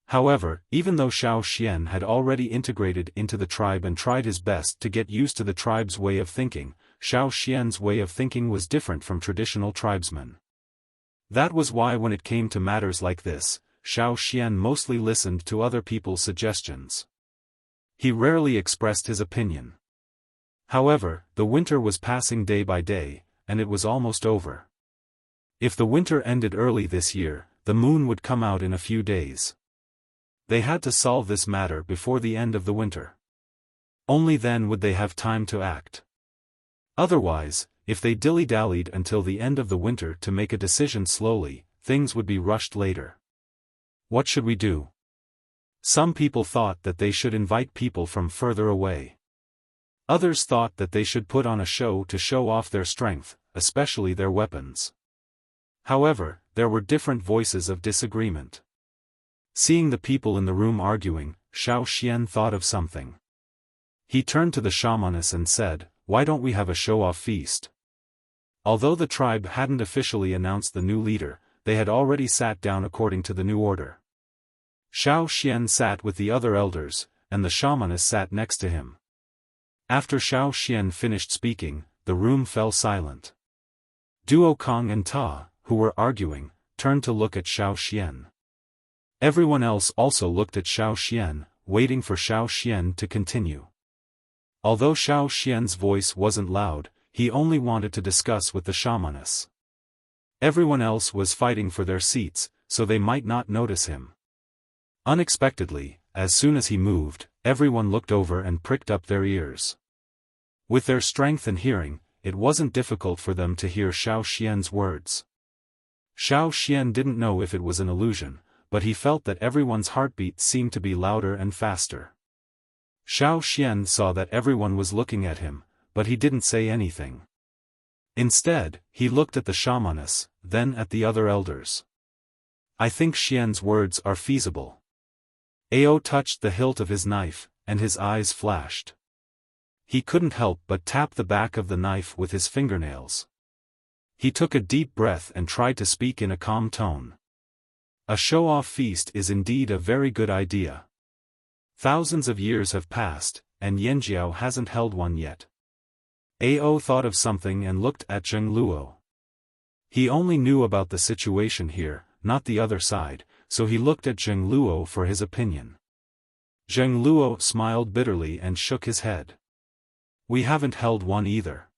Speaker 1: However, even though Xiaofan had already integrated into the tribe and tried his best to get used to the tribe's way of thinking, Xiaofan's way of thinking was different from traditional tribesmen. That was why when it came to matters like this, Xiaofan mostly listened to other people's suggestions. He rarely expressed his opinion. However, the winter was passing day by day, and it was almost over. If the winter ended early this year, the moon would come out in a few days. They had to solve this matter before the end of the winter. Only then would they have time to act. Otherwise, if they dilly-dallied until the end of the winter to make a decision slowly, things would be rushed later. What should we do? Some people thought that they should invite people from further away. Others thought that they should put on a show to show off their strength, especially their weapons. However, there were different voices of disagreement. Seeing the people in the room arguing, Xiaofan thought of something. He turned to the shamaness and said, "Why don't we have a show-off feast?" Although the tribe hadn't officially announced the new leader, they had already sat down according to the new order. Xiaofan sat with the other elders, and the shamaness sat next to him. After Xiaofan finished speaking, the room fell silent. Duo Kong and Ta, who were arguing, turned to look at Xiaofan. Everyone else also looked at Xiaofan, waiting for Xiaofan to continue. Although Xiaofan's voice wasn't loud, he only wanted to discuss with the shamaness. Everyone else was fighting for their seats, so they might not notice him. Unexpectedly, as soon as he moved, everyone looked over and pricked up their ears. With their strength and hearing, it wasn't difficult for them to hear Xiaofan's words. Xiaofan didn't know if it was an illusion, but he felt that everyone's heartbeat seemed to be louder and faster. Xiaofan saw that everyone was looking at him, but he didn't say anything. Instead, he looked at the shamaness, then at the other elders. "I think Xian's words are feasible." Ao touched the hilt of his knife, and his eyes flashed. He couldn't help but tap the back of the knife with his fingernails. He took a deep breath and tried to speak in a calm tone. "A show-off feast is indeed a very good idea. Thousands of years have passed, and Yanjiao hasn't held one yet." Ao thought of something and looked at Zheng Luo. He only knew about the situation here, not the other side, so he looked at Zheng Luo for his opinion. Zheng Luo smiled bitterly and shook his head. "We haven't held one either."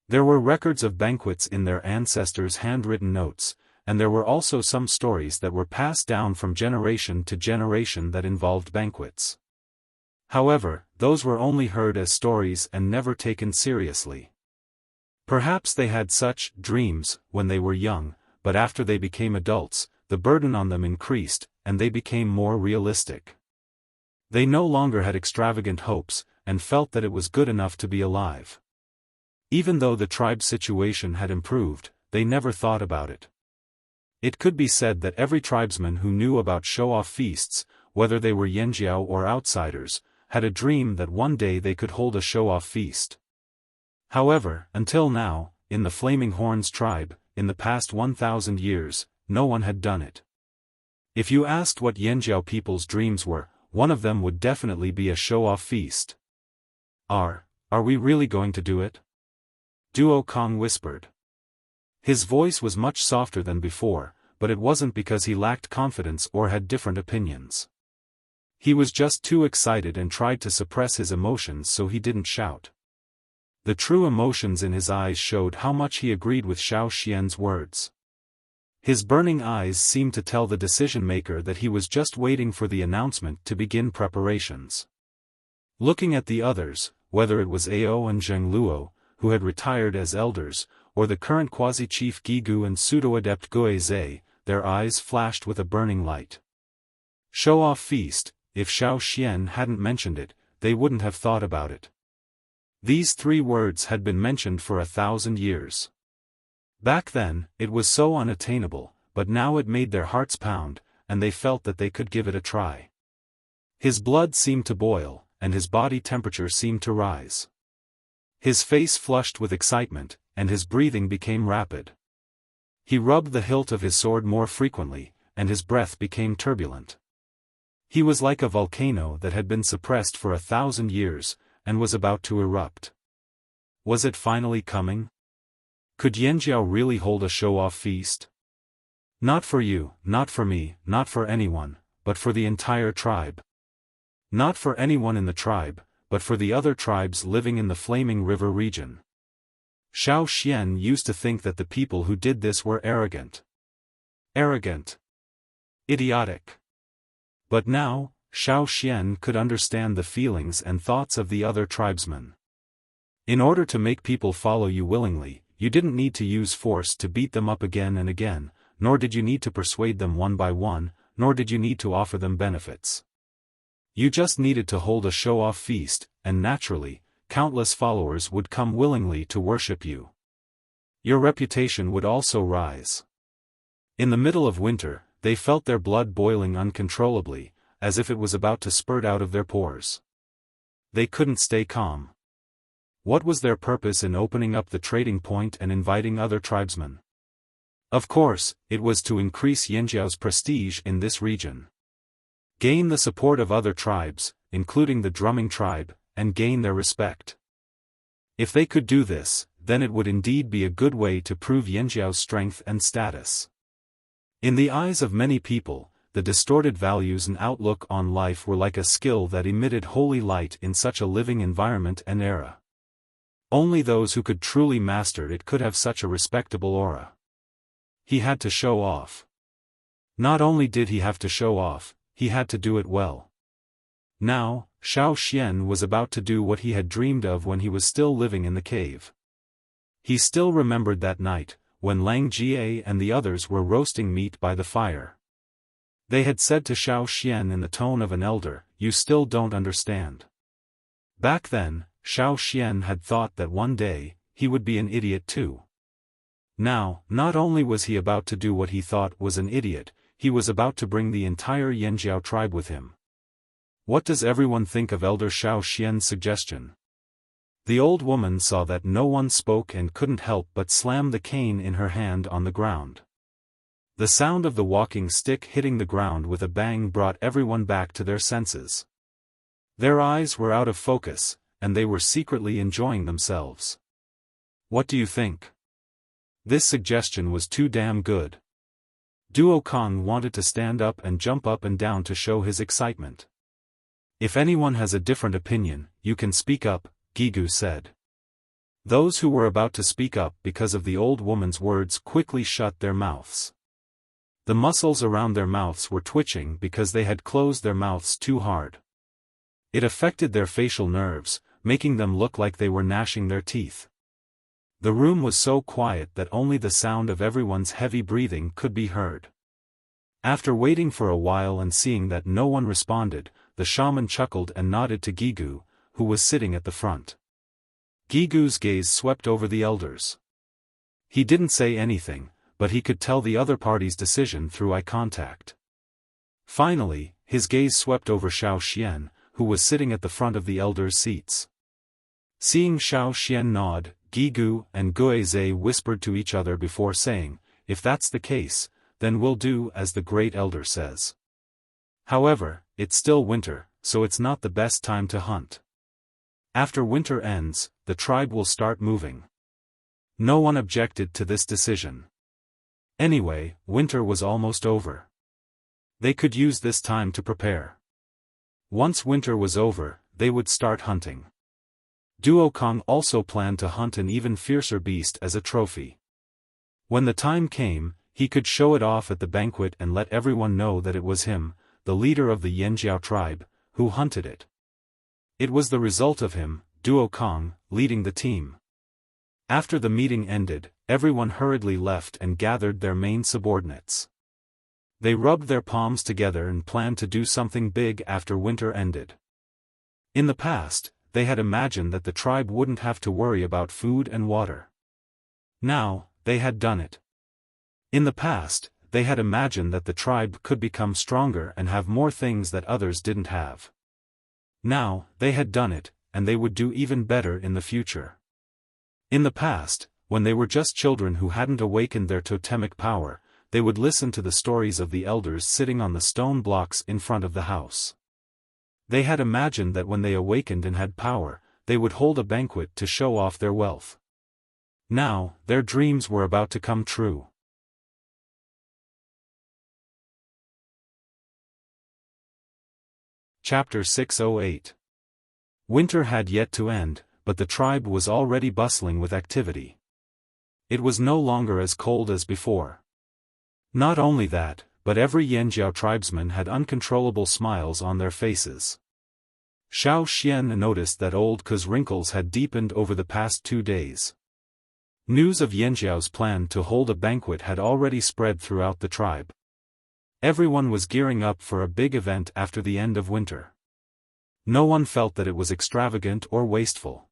Speaker 1: There were records of banquets in their ancestors' handwritten notes, and there were also some stories that were passed down from generation to generation that involved banquets. However, those were only heard as stories and never taken seriously. Perhaps they had such dreams when they were young, but after they became adults, the burden on them increased, and they became more realistic. They no longer had extravagant hopes, and felt that it was good enough to be alive. Even though the tribe's situation had improved, they never thought about it. It could be said that every tribesman who knew about show-off feasts, whether they were Yanjiao or outsiders, had a dream that one day they could hold a show-off feast. However, until now, in the Flaming Horns tribe, in the past 1,000 years, no one had done it. If you asked what Yanjiao people's dreams were, one of them would definitely be a show-off feast. Are we really going to do it?" Duo Kong whispered. His voice was much softer than before, but it wasn't because he lacked confidence or had different opinions. He was just too excited and tried to suppress his emotions so he didn't shout. The true emotions in his eyes showed how much he agreed with Xiaofan's words. His burning eyes seemed to tell the decision-maker that he was just waiting for the announcement to begin preparations. Looking at the others, whether it was Ao and Zheng Luo, who had retired as elders, or the current quasi-chief Gigu and pseudo-adept Guizhe, their eyes flashed with a burning light. Show-off feast, if Xiaofan hadn't mentioned it, they wouldn't have thought about it. These 3 words had been mentioned for 1,000 years. Back then, it was so unattainable, but now it made their hearts pound, and they felt that they could give it a try. His blood seemed to boil, and his body temperature seemed to rise. His face flushed with excitement, and his breathing became rapid. He rubbed the hilt of his sword more frequently, and his breath became turbulent. He was like a volcano that had been suppressed for 1,000 years, and was about to erupt. Was it finally coming? Could Yanjiao really hold a show-off feast? Not for you, not for me, not for anyone, but for the entire tribe. Not for anyone in the tribe, but for the other tribes living in the Flaming River region. Xiaofan used to think that the people who did this were arrogant. arrogant, idiotic. But now, Xiaofan could understand the feelings and thoughts of the other tribesmen. In order to make people follow you willingly, you didn't need to use force to beat them up again and again, nor did you need to persuade them one by one, nor did you need to offer them benefits. You just needed to hold a show-off feast, and naturally, countless followers would come willingly to worship you. Your reputation would also rise. In the middle of winter, they felt their blood boiling uncontrollably, as if it was about to spurt out of their pores. They couldn't stay calm. What was their purpose in opening up the trading point and inviting other tribesmen? Of course, it was to increase Yanjiao's prestige in this region. Gain the support of other tribes, including the drumming tribe, and gain their respect. If they could do this, then it would indeed be a good way to prove Yanjiao's strength and status. In the eyes of many people, the distorted values and outlook on life were like a skill that emitted holy light in such a living environment and era. Only those who could truly master it could have such a respectable aura. He had to show off. Not only did he have to show off, he had to do it well. Now, Xiaofan was about to do what he had dreamed of when he was still living in the cave. He still remembered that night, when Lang Jie and the others were roasting meat by the fire. They had said to Xiaofan in the tone of an elder, "You still don't understand." Back then, Xiaofan had thought that one day, he would be an idiot too. Now, not only was he about to do what he thought was an idiot, he was about to bring the entire Yanjiao tribe with him. What does everyone think of Elder Xiaofan's suggestion? The old woman saw that no one spoke and couldn't help but slam the cane in her hand on the ground. The sound of the walking stick hitting the ground with a bang brought everyone back to their senses. Their eyes were out of focus, and they were secretly enjoying themselves. What do you think? This suggestion was too damn good. Duo Kong wanted to stand up and jump up and down to show his excitement. If anyone has a different opinion, you can speak up, Gigu said. Those who were about to speak up because of the old woman's words quickly shut their mouths. The muscles around their mouths were twitching because they had closed their mouths too hard. It affected their facial nerves, making them look like they were gnashing their teeth. The room was so quiet that only the sound of everyone's heavy breathing could be heard. After waiting for a while and seeing that no one responded, the shaman chuckled and nodded to Gigu, who was sitting at the front. Gigu's gaze swept over the elders. He didn't say anything, but he could tell the other party's decision through eye contact. Finally, his gaze swept over Xiaofan, who was sitting at the front of the elders' seats. Seeing Xiaofan nod, Gigu and Guizhe whispered to each other before saying, "If that's the case, then we'll do as the great elder says. However, it's still winter, so it's not the best time to hunt. After winter ends, the tribe will start moving." No one objected to this decision. Anyway, winter was almost over. They could use this time to prepare. Once winter was over, they would start hunting. Duo Kong also planned to hunt an even fiercer beast as a trophy. When the time came, he could show it off at the banquet and let everyone know that it was him, the leader of the Yanjiao tribe, who hunted it. It was the result of him, Duo Kong, leading the team. After the meeting ended, everyone hurriedly left and gathered their main subordinates. They rubbed their palms together and planned to do something big after winter ended. In the past, they had imagined that the tribe wouldn't have to worry about food and water. Now, they had done it. In the past, they had imagined that the tribe could become stronger and have more things that others didn't have. Now, they had done it, and they would do even better in the future. In the past, when they were just children who hadn't awakened their totemic power, they would listen to the stories of the elders sitting on the stone blocks in front of the house. They had imagined that when they awakened and had power, they would hold a banquet to show off their wealth. Now, their dreams were about to come true. Chapter 608. Winter had yet to end, but the tribe was already bustling with activity. It was no longer as cold as before. Not only that, but every Yanjiao tribesman had uncontrollable smiles on their faces. Xiaofan noticed that old Ke's wrinkles had deepened over the past 2 days. News of Yanjiao's plan to hold a banquet had already spread throughout the tribe. Everyone was gearing up for a big event after the end of winter. No one felt that it was extravagant or wasteful.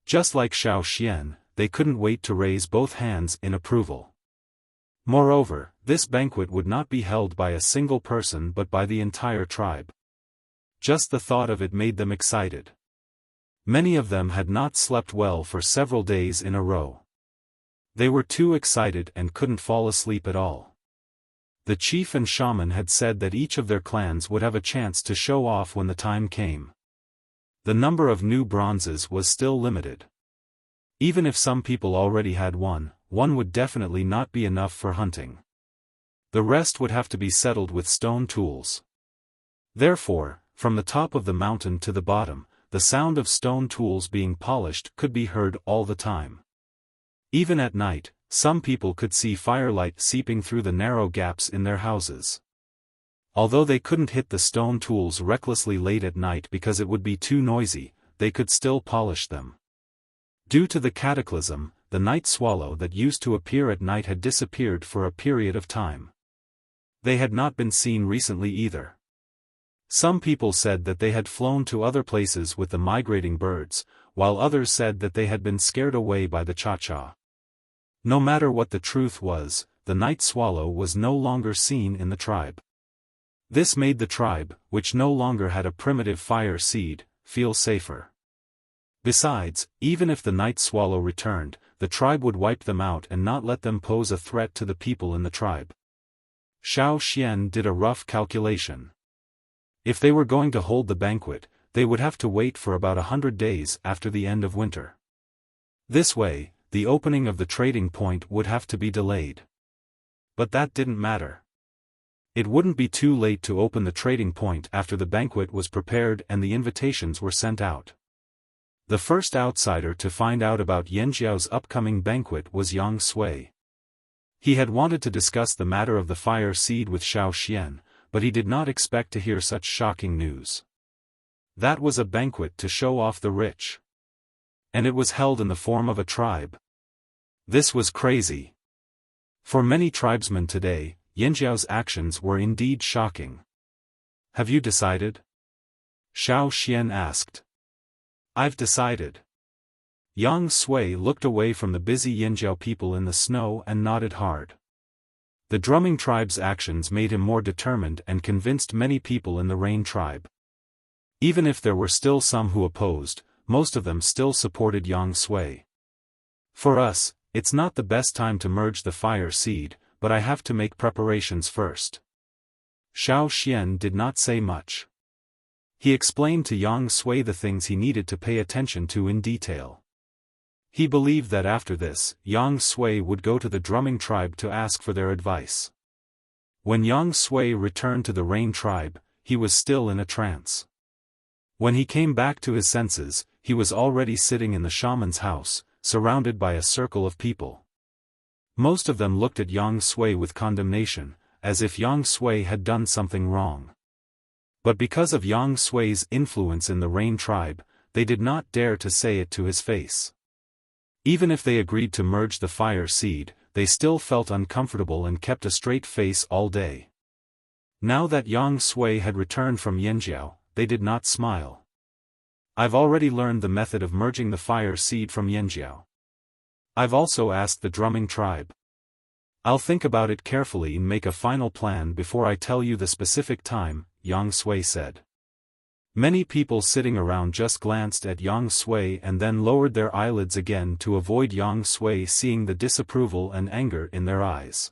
Speaker 1: Just like Xiaofan, they couldn't wait to raise both hands in approval. Moreover, this banquet would not be held by a single person but by the entire tribe. Just the thought of it made them excited. Many of them had not slept well for several days in a row. They were too excited and couldn't fall asleep at all. The chief and shaman had said that each of their clans would have a chance to show off when the time came. The number of new bronzes was still limited. Even if some people already had one would definitely not be enough for hunting. The rest would have to be settled with stone tools. Therefore, from the top of the mountain to the bottom, the sound of stone tools being polished could be heard all the time. Even at night, some people could see firelight seeping through the narrow gaps in their houses. Although they couldn't hit the stone tools recklessly late at night because it would be too noisy, they could still polish them. Due to the cataclysm, the night swallow that used to appear at night had disappeared for a period of time. They had not been seen recently either. Some people said that they had flown to other places with the migrating birds, while others said that they had been scared away by the cha-cha. No matter what the truth was, the night swallow was no longer seen in the tribe. This made the tribe, which no longer had a primitive fire seed, feel safer. Besides, even if the night swallow returned, the tribe would wipe them out and not let them pose a threat to the people in the tribe. Xiaofan did a rough calculation. If they were going to hold the banquet, they would have to wait for about 100 days after the end of winter. This way, the opening of the trading point would have to be delayed. But that didn't matter. It wouldn't be too late to open the trading point after the banquet was prepared and the invitations were sent out. The first outsider to find out about Yanjiao's upcoming banquet was Yang Sui. He had wanted to discuss the matter of the fire seed with Xiaofan, but he did not expect to hear such shocking news. That was a banquet to show off the rich. And it was held in the form of a tribe. This was crazy. For many tribesmen today, Yanjiao's actions were indeed shocking. Have you decided? Xiaofan asked. I've decided. Yang Sui looked away from the busy Yanjiao people in the snow and nodded hard. The drumming tribe's actions made him more determined and convinced many people in the Rain tribe. Even if there were still some who opposed, most of them still supported Yang Sui. For us, it's not the best time to merge the fire seed, but I have to make preparations first. Xiaofan did not say much. He explained to Yang Sui the things he needed to pay attention to in detail. He believed that after this, Yang Sui would go to the drumming tribe to ask for their advice. When Yang Sui returned to the Rain tribe, he was still in a trance. When he came back to his senses, he was already sitting in the shaman's house, surrounded by a circle of people. Most of them looked at Yang Sui with condemnation, as if Yang Sui had done something wrong. But because of Yang Sui's influence in the Rain tribe, they did not dare to say it to his face. Even if they agreed to merge the fire seed, they still felt uncomfortable and kept a straight face all day. Now that Yang Sui had returned from Yanjiao, they did not smile. I've already learned the method of merging the fire seed from Yanjiao. I've also asked the drumming tribe. I'll think about it carefully and make a final plan before I tell you the specific time, Yang Sui said. Many people sitting around just glanced at Yang Sui and then lowered their eyelids again to avoid Yang Sui seeing the disapproval and anger in their eyes.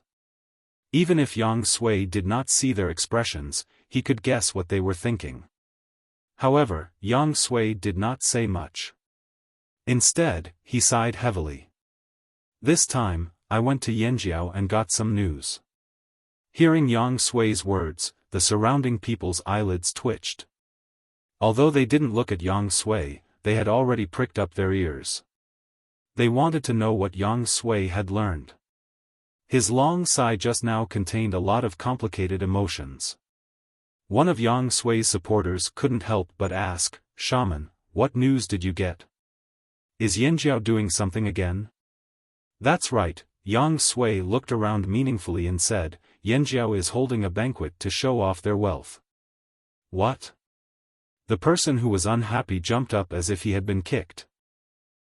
Speaker 1: Even if Yang Sui did not see their expressions, he could guess what they were thinking. However, Yang Sui did not say much. Instead, he sighed heavily. This time, I went to Yanjiao and got some news. Hearing Yang Sui's words, the surrounding people's eyelids twitched. Although they didn't look at Yang Sui, they had already pricked up their ears. They wanted to know what Yang Sui had learned. His long sigh just now contained a lot of complicated emotions. One of Yang Sui's supporters couldn't help but ask, "Shaman, what news did you get? Is Yanjiao doing something again?" "That's right," Yang Sui looked around meaningfully and said, "Yanjiao is holding a banquet to show off their wealth." "What?" The person who was unhappy jumped up as if he had been kicked.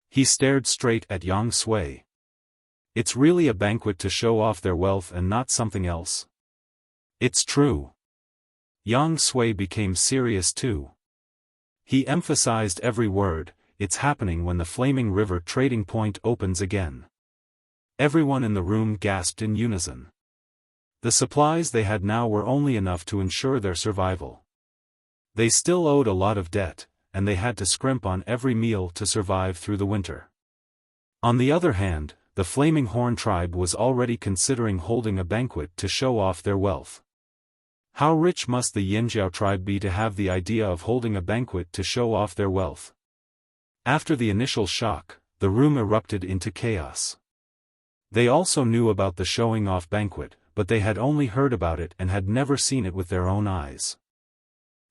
Speaker 1: He stared straight at Yang Sui. "It's really a banquet to show off their wealth and not something else?" "It's true." Yang Sui became serious too. He emphasized every word, "It's happening when the Flaming River trading point opens again." Everyone in the room gasped in unison. The supplies they had now were only enough to ensure their survival. They still owed a lot of debt, and they had to scrimp on every meal to survive through the winter. On the other hand, the Flaming Horn tribe was already considering holding a banquet to show off their wealth. How rich must the Yanjiao tribe be to have the idea of holding a banquet to show off their wealth? After the initial shock, the room erupted into chaos. They also knew about the showing off banquet, but they had only heard about it and had never seen it with their own eyes.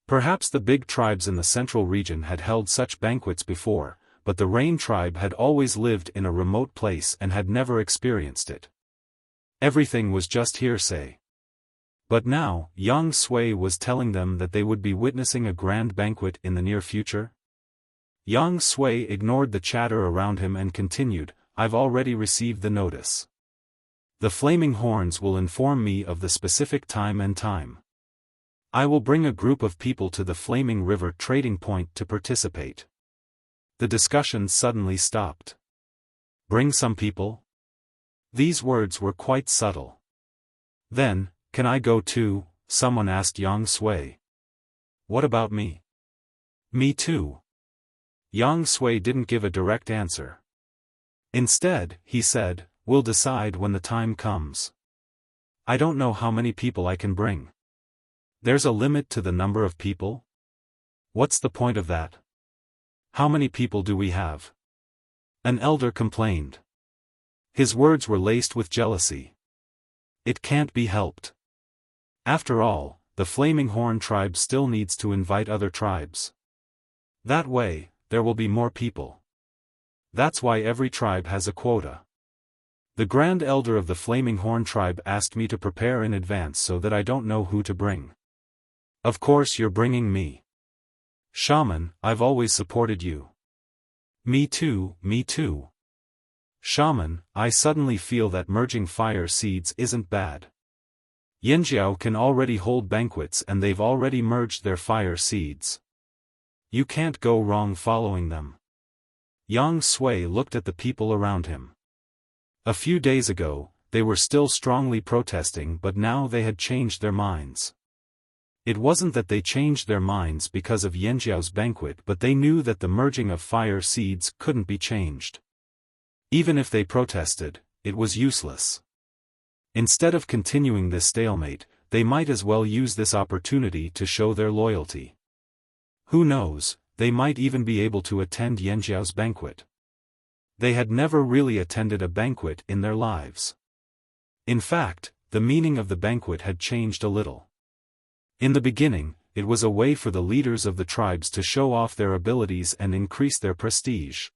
Speaker 1: Perhaps the big tribes in the central region had held such banquets before, but the Rain tribe had always lived in a remote place and had never experienced it. Everything was just hearsay. But now, Yang Sui was telling them that they would be witnessing a grand banquet in the near future? Yang Sui ignored the chatter around him and continued, "I've already received the notice. The Flaming Horns will inform me of the specific time and time. I will bring a group of people to the Flaming River trading point to participate." The discussion suddenly stopped. "Bring some people?" These words were quite subtle. Then, "Can I go too?" someone asked Yang Sui. "What about me?" "Me too." Yang Sui didn't give a direct answer. Instead, he said, "We'll decide when the time comes. I don't know how many people I can bring." "There's a limit to the number of people?" "What's the point of that? How many people do we have?" An elder complained. His words were laced with jealousy. "It can't be helped. After all, the Flaming Horn tribe still needs to invite other tribes. That way, there will be more people. That's why every tribe has a quota. The Grand Elder of the Flaming Horn tribe asked me to prepare in advance so that I don't know who to bring. Of course you're bringing me. Shaman, I've always supported you." "Me too, me too." "Shaman, I suddenly feel that merging fire seeds isn't bad. Yanjiao can already hold banquets and they've already merged their fire seeds. You can't go wrong following them." Yang Sui looked at the people around him. A few days ago, they were still strongly protesting, but now they had changed their minds. It wasn't that they changed their minds because of Yanjiao's banquet, but they knew that the merging of fire seeds couldn't be changed. Even if they protested, it was useless. Instead of continuing this stalemate, they might as well use this opportunity to show their loyalty. Who knows, they might even be able to attend Yanjiao's banquet. They had never really attended a banquet in their lives. In fact, the meaning of the banquet had changed a little. In the beginning, it was a way for the leaders of the tribes to show off their abilities and increase their prestige.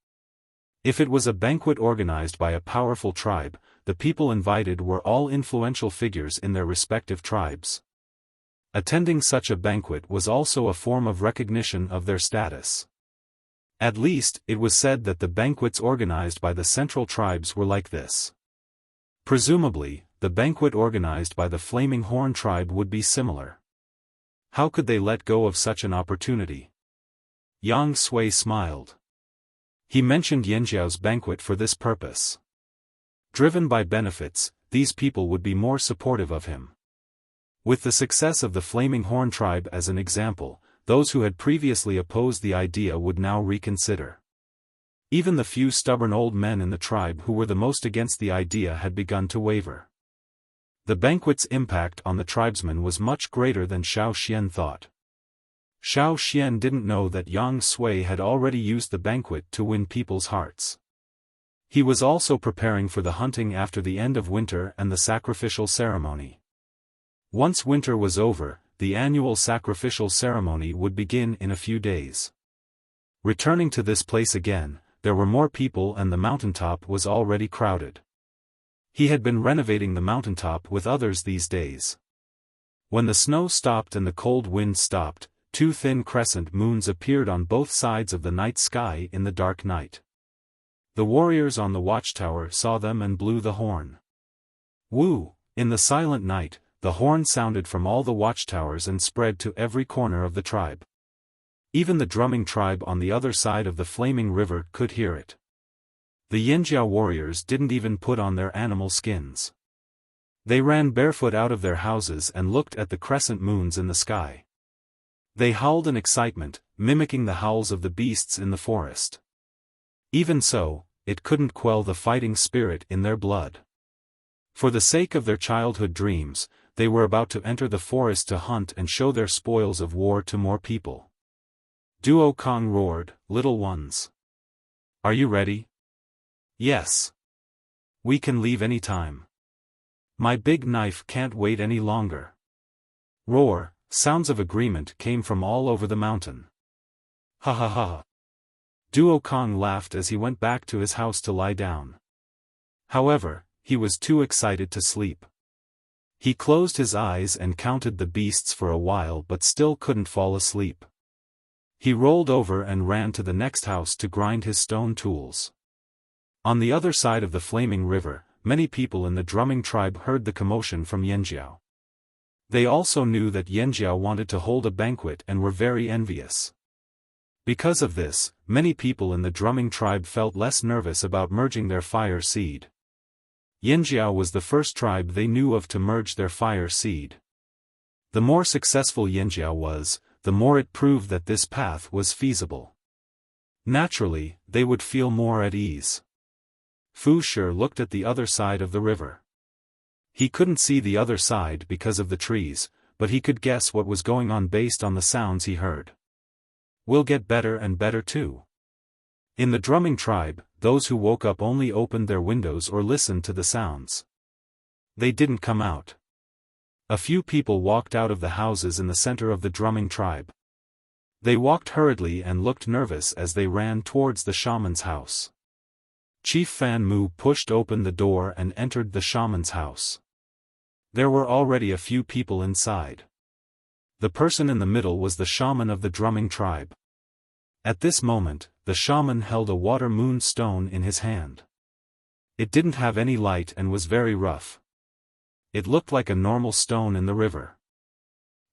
Speaker 1: If it was a banquet organized by a powerful tribe, the people invited were all influential figures in their respective tribes. Attending such a banquet was also a form of recognition of their status. At least, it was said that the banquets organized by the central tribes were like this. Presumably, the banquet organized by the Flaming Horn tribe would be similar. How could they let go of such an opportunity? Yang Sui smiled. He mentioned Yanjiao's banquet for this purpose. Driven by benefits, these people would be more supportive of him. With the success of the Flaming Horn tribe as an example, those who had previously opposed the idea would now reconsider. Even the few stubborn old men in the tribe who were the most against the idea had begun to waver. The banquet's impact on the tribesmen was much greater than Xiaofan thought. Xiaofan didn't know that Yang Sui had already used the banquet to win people's hearts. He was also preparing for the hunting after the end of winter and the sacrificial ceremony. Once winter was over, the annual sacrificial ceremony would begin in a few days. Returning to this place again, there were more people and the mountaintop was already crowded. He had been renovating the mountaintop with others these days. When the snow stopped and the cold wind stopped, two thin crescent moons appeared on both sides of the night sky in the dark night. The warriors on the watchtower saw them and blew the horn. Woo! In the silent night, the horn sounded from all the watchtowers and spread to every corner of the tribe. Even the drumming tribe on the other side of the flaming river could hear it. The Yanjiao warriors didn't even put on their animal skins. They ran barefoot out of their houses and looked at the crescent moons in the sky. They howled in excitement, mimicking the howls of the beasts in the forest. Even so, it couldn't quell the fighting spirit in their blood. For the sake of their childhood dreams, they were about to enter the forest to hunt and show their spoils of war to more people. Duo Kong roared, "Little ones. Are you ready?" "Yes. We can leave any time. My big knife can't wait any longer." Roar, sounds of agreement came from all over the mountain. Ha ha ha. Duo Kong laughed as he went back to his house to lie down. However, he was too excited to sleep. He closed his eyes and counted the beasts for a while but still couldn't fall asleep. He rolled over and ran to the next house to grind his stone tools. On the other side of the flaming river, many people in the drumming tribe heard the commotion from Yanjiao. They also knew that Yanjiao wanted to hold a banquet and were very envious. Because of this, many people in the drumming tribe felt less nervous about merging their fire seed. Yanjiao was the first tribe they knew of to merge their fire seed. The more successful Yanjiao was, the more it proved that this path was feasible. Naturally, they would feel more at ease. Fu Shi looked at the other side of the river. He couldn't see the other side because of the trees, but he could guess what was going on based on the sounds he heard. "We'll get better and better too." In the drumming tribe, those who woke up only opened their windows or listened to the sounds. They didn't come out. A few people walked out of the houses in the center of the drumming tribe. They walked hurriedly and looked nervous as they ran towards the shaman's house. Chief Fan Mu pushed open the door and entered the shaman's house. There were already a few people inside. The person in the middle was the shaman of the drumming tribe. At this moment, the shaman held a water moon stone in his hand. It didn't have any light and was very rough. It looked like a normal stone in the river.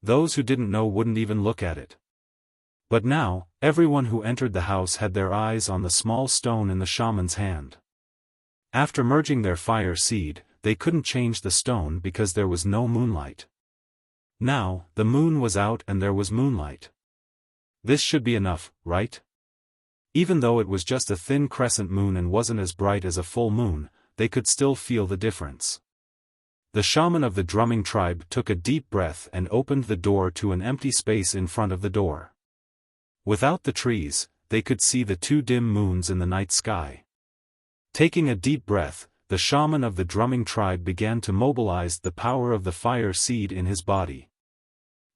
Speaker 1: Those who didn't know wouldn't even look at it. But now, everyone who entered the house had their eyes on the small stone in the shaman's hand. After merging their fire seed, they couldn't change the stone because there was no moonlight. Now, the moon was out and there was moonlight. This should be enough, right? Even though it was just a thin crescent moon and wasn't as bright as a full moon, they could still feel the difference. The shaman of the drumming tribe took a deep breath and opened the door to an empty space in front of the door. Without the trees, they could see the two dim moons in the night sky. Taking a deep breath, the shaman of the drumming tribe began to mobilize the power of the fire seed in his body.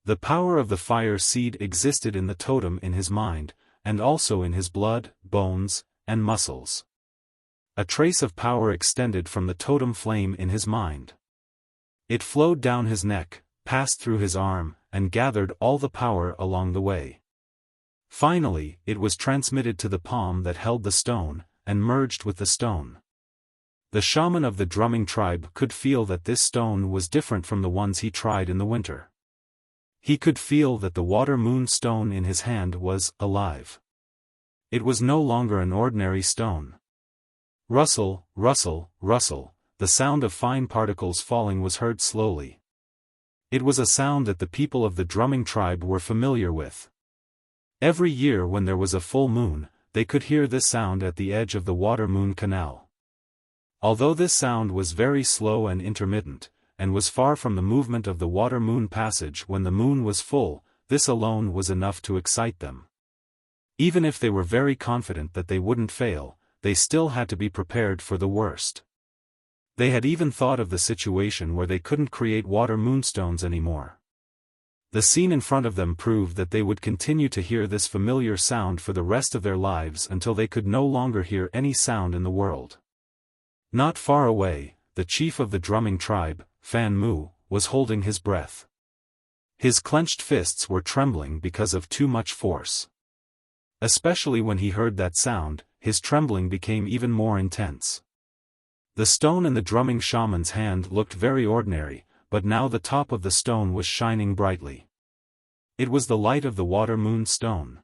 Speaker 1: The power of the fire seed existed in the totem in his mind, and also in his blood, bones, and muscles. A trace of power extended from the totem flame in his mind. It flowed down his neck, passed through his arm, and gathered all the power along the way. Finally, it was transmitted to the palm that held the stone, and merged with the stone. The shaman of the drumming tribe could feel that this stone was different from the ones he tried in the winter. He could feel that the water moon stone in his hand was alive. It was no longer an ordinary stone. Rustle, rustle, rustle, the sound of fine particles falling was heard slowly. It was a sound that the people of the drumming tribe were familiar with. Every year when there was a full moon, they could hear this sound at the edge of the water moon canal. Although this sound was very slow and intermittent, and was far from the movement of the water-moon passage when the moon was full, this alone was enough to excite them. Even if they were very confident that they wouldn't fail, they still had to be prepared for the worst. They had even thought of the situation where they couldn't create water moonstones anymore. The scene in front of them proved that they would continue to hear this familiar sound for the rest of their lives until they could no longer hear any sound in the world. Not far away, the chief of the drumming tribe, Fan Mu, was holding his breath. His clenched fists were trembling because of too much force. Especially when he heard that sound, his trembling became even more intense. The stone in the drumming shaman's hand looked very ordinary, but now the top of the stone was shining brightly. It was the light of the water moon stone.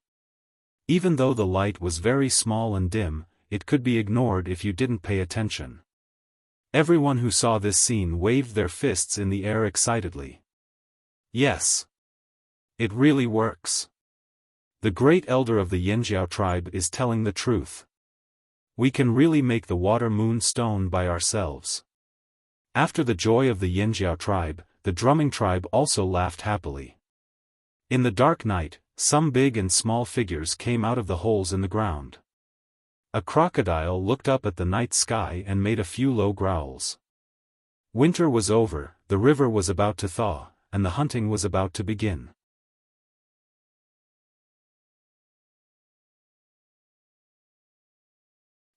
Speaker 1: Even though the light was very small and dim, it could be ignored if you didn't pay attention. Everyone who saw this scene waved their fists in the air excitedly. Yes. It really works. The great elder of the Yinjiao tribe is telling the truth. We can really make the water moon stone by ourselves. After the joy of the Yinjiao tribe, the drumming tribe also laughed happily. In the dark night, some big and small figures came out of the holes in the ground. A crocodile looked up at the night sky and made a few low growls. Winter was over, the river was about to thaw, and the hunting was about to begin.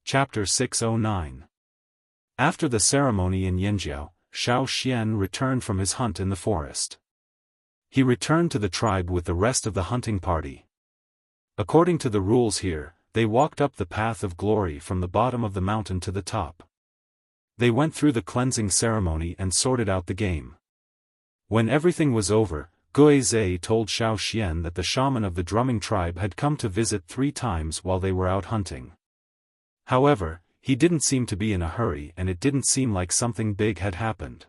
Speaker 1: Chapter 609. After the ceremony in Yinjiao, Xiaofan returned from his hunt in the forest. He returned to the tribe with the rest of the hunting party. According to the rules here, they walked up the path of glory from the bottom of the mountain to the top. They went through the cleansing ceremony and sorted out the game. When everything was over, Guizhe told Xiaofan that the shaman of the drumming tribe had come to visit 3 times while they were out hunting. However, he didn't seem to be in a hurry and it didn't seem like something big had happened.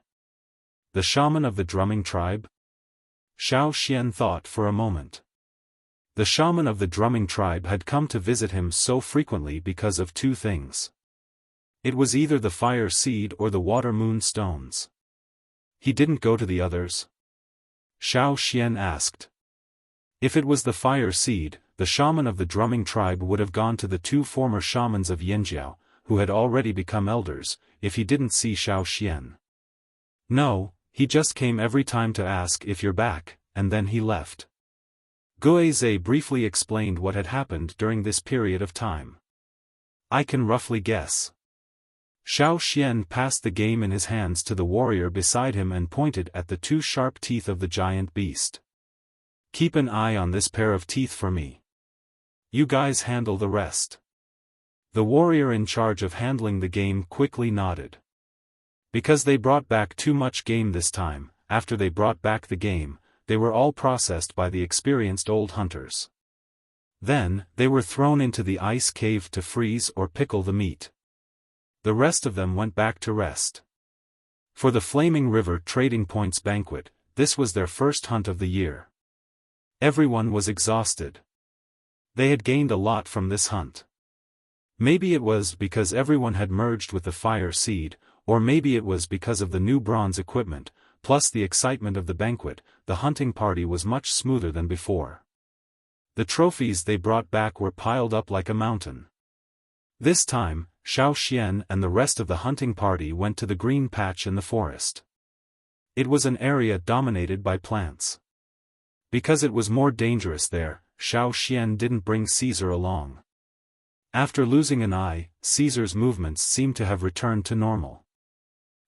Speaker 1: The shaman of the drumming tribe? Xiaofan thought for a moment. The shaman of the drumming tribe had come to visit him so frequently because of 2 things. It was either the fire seed or the water moon stones. He didn't go to the others? Xiaofan asked. If it was the fire seed, the shaman of the drumming tribe would have gone to the 2 former shamans of Yinjiao, who had already become elders, if he didn't see Xiaofan. No, he just came every time to ask if you're back, and then he left. Guizhe briefly explained what had happened during this period of time. I can roughly guess. Xiaofan passed the game in his hands to the warrior beside him and pointed at the 2 sharp teeth of the giant beast. Keep an eye on this pair of teeth for me. You guys handle the rest. The warrior in charge of handling the game quickly nodded. Because they brought back too much game this time, after they brought back the game, they were all processed by the experienced old hunters. Then, they were thrown into the ice cave to freeze or pickle the meat. The rest of them went back to rest. For the Flaming River Trading Points banquet, this was their first hunt of the year. Everyone was exhausted. They had gained a lot from this hunt. Maybe it was because everyone had merged with the fire seed, or maybe it was because of the new bronze equipment, plus the excitement of the banquet. The hunting party was much smoother than before. The trophies they brought back were piled up like a mountain. This time, Xiaofan and the rest of the hunting party went to the green patch in the forest. It was an area dominated by plants. Because it was more dangerous there, Xiaofan didn't bring Caesar along. After losing an eye, Caesar's movements seemed to have returned to normal.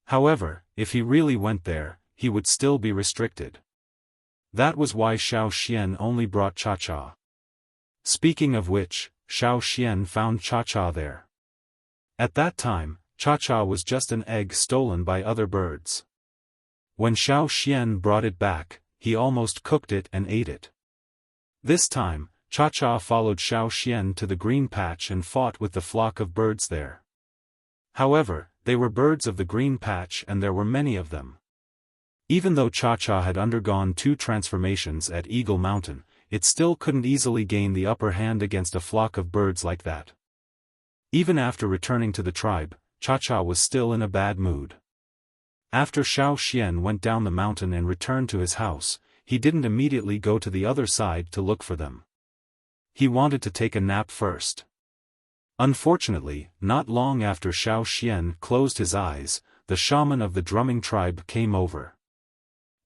Speaker 1: However, if he really went there, he would still be restricted. That was why Xiaofan only brought Cha-Cha. Speaking of which, Xiaofan found Cha-Cha there. At that time, Cha-Cha was just an egg stolen by other birds. When Xiaofan brought it back, he almost cooked it and ate it. This time, Cha-Cha followed Xiaofan to the green patch and fought with the flock of birds there. However, they were birds of the green patch and there were many of them. Even though Cha-Cha had undergone 2 transformations at Eagle Mountain, it still couldn't easily gain the upper hand against a flock of birds like that. Even after returning to the tribe, Cha-Cha was still in a bad mood. After Xiaofan went down the mountain and returned to his house, he didn't immediately go to the other side to look for them. He wanted to take a nap first. Unfortunately, not long after Xiaofan closed his eyes, the shaman of the drumming tribe came over.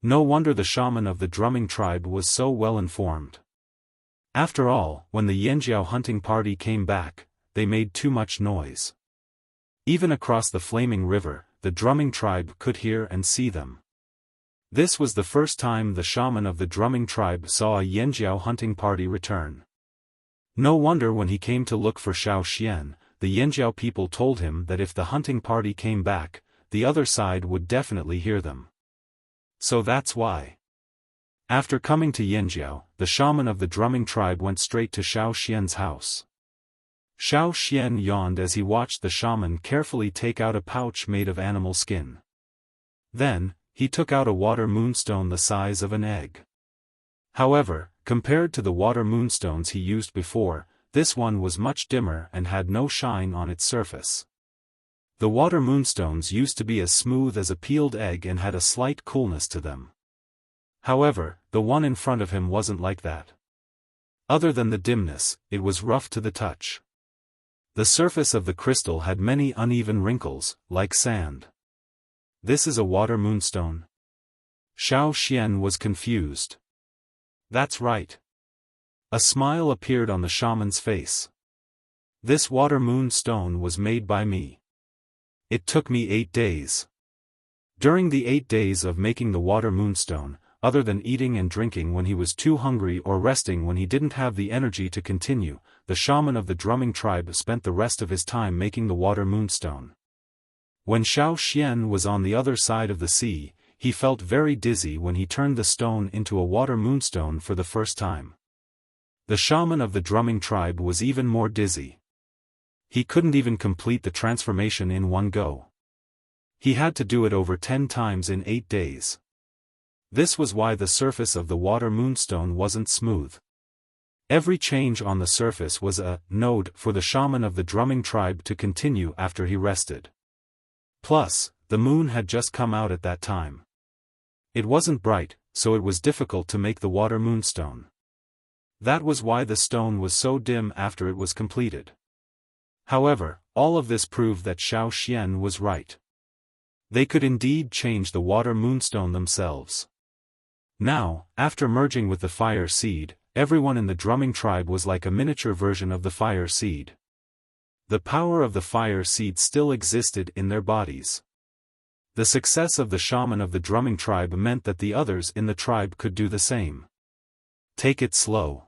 Speaker 1: No wonder the shaman of the drumming tribe was so well informed. After all, when the Yanjiao hunting party came back, they made too much noise. Even across the flaming river, the drumming tribe could hear and see them. This was the first time the shaman of the drumming tribe saw a Yanjiao hunting party return. No wonder when he came to look for Xiaofan, the Yanjiao people told him that if the hunting party came back, the other side would definitely hear them. So that's why. After coming to Yanjiao, the shaman of the drumming tribe went straight to Xiaofan's house. Xiaofan yawned as he watched the shaman carefully take out a pouch made of animal skin. Then, he took out a water moonstone the size of an egg. However, compared to the water moonstones he used before, this one was much dimmer and had no shine on its surface. The water moonstones used to be as smooth as a peeled egg and had a slight coolness to them. However, the one in front of him wasn't like that. Other than the dimness, it was rough to the touch. The surface of the crystal had many uneven wrinkles, like sand. This is a water moonstone? Xiaofan was confused. That's right. A smile appeared on the shaman's face. This water moonstone was made by me. It took me 8 days. During the 8 days of making the water moonstone, other than eating and drinking when he was too hungry or resting when he didn't have the energy to continue, the shaman of the drumming tribe spent the rest of his time making the water moonstone. When Xiaofan was on the other side of the sea, he felt very dizzy when he turned the stone into a water moonstone for the first time. The shaman of the drumming tribe was even more dizzy. He couldn't even complete the transformation in one go. He had to do it over 10 times in 8 days. This was why the surface of the water moonstone wasn't smooth. Every change on the surface was a node for the shaman of the drumming tribe to continue after he rested. Plus, the moon had just come out at that time. It wasn't bright, so it was difficult to make the water moonstone. That was why the stone was so dim after it was completed. However, all of this proved that Xiaofan was right. They could indeed change the water moonstone themselves. Now, after merging with the fire seed, everyone in the drumming tribe was like a miniature version of the fire seed. The power of the fire seed still existed in their bodies. The success of the shaman of the drumming tribe meant that the others in the tribe could do the same. Take it slow.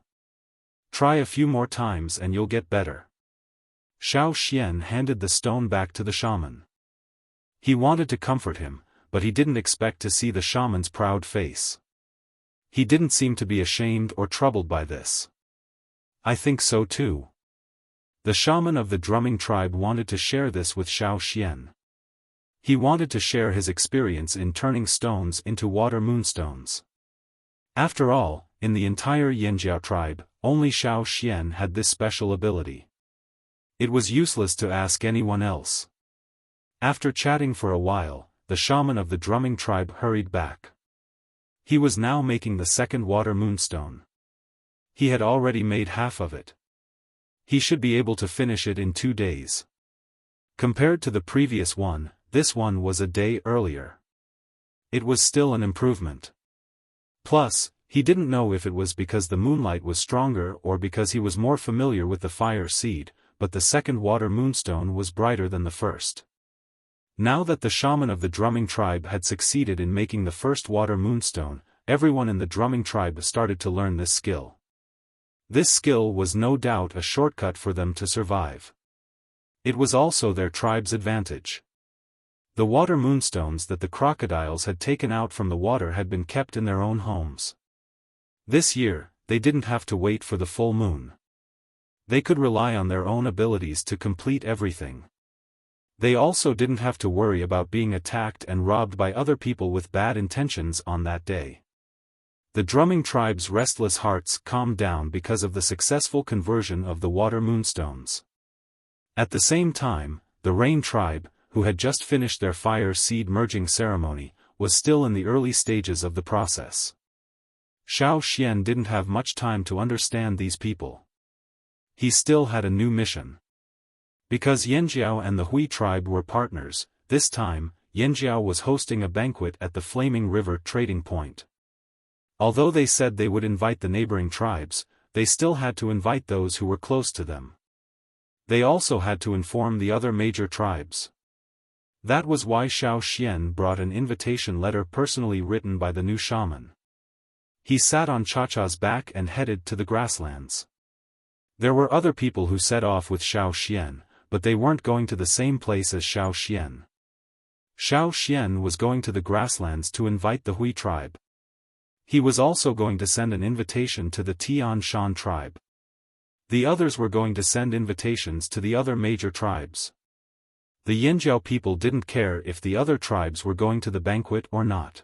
Speaker 1: Try a few more times and you'll get better. Xiaofan handed the stone back to the shaman. He wanted to comfort him, but he didn't expect to see the shaman's proud face. He didn't seem to be ashamed or troubled by this. I think so too. The shaman of the drumming tribe wanted to share this with Xiaofan. He wanted to share his experience in turning stones into water moonstones. After all, in the entire Yanjiao tribe, only Xiaofan had this special ability. It was useless to ask anyone else. After chatting for a while, the shaman of the drumming tribe hurried back. He was now making the second water moonstone. He had already made half of it. He should be able to finish it in 2 days. Compared to the previous one, this one was a day earlier. It was still an improvement. Plus, he didn't know if it was because the moonlight was stronger or because he was more familiar with the fire seed, but the second water moonstone was brighter than the first. Now that the shaman of the drumming tribe had succeeded in making the first water moonstone, everyone in the drumming tribe started to learn this skill. This skill was no doubt a shortcut for them to survive. It was also their tribe's advantage. The water moonstones that the crocodiles had taken out from the water had been kept in their own homes. This year, they didn't have to wait for the full moon. They could rely on their own abilities to complete everything. They also didn't have to worry about being attacked and robbed by other people with bad intentions on that day. The drumming tribe's restless hearts calmed down because of the successful conversion of the water moonstones. At the same time, the rain tribe, who had just finished their fire seed merging ceremony, was still in the early stages of the process. Xiaofan didn't have much time to understand these people. He still had a new mission. Because Yanjiao and the Hui tribe were partners, this time, Yanjiao was hosting a banquet at the Flaming River trading point. Although they said they would invite the neighboring tribes, they still had to invite those who were close to them. They also had to inform the other major tribes. That was why Xiaofan brought an invitation letter personally written by the new shaman. He sat on Cha-Cha's back and headed to the grasslands. There were other people who set off with Xiaofan, but they weren't going to the same place as Xiaofan. Xiaofan was going to the grasslands to invite the Hui tribe. He was also going to send an invitation to the Tian Shan tribe. The others were going to send invitations to the other major tribes. The Yanjiao people didn't care if the other tribes were going to the banquet or not.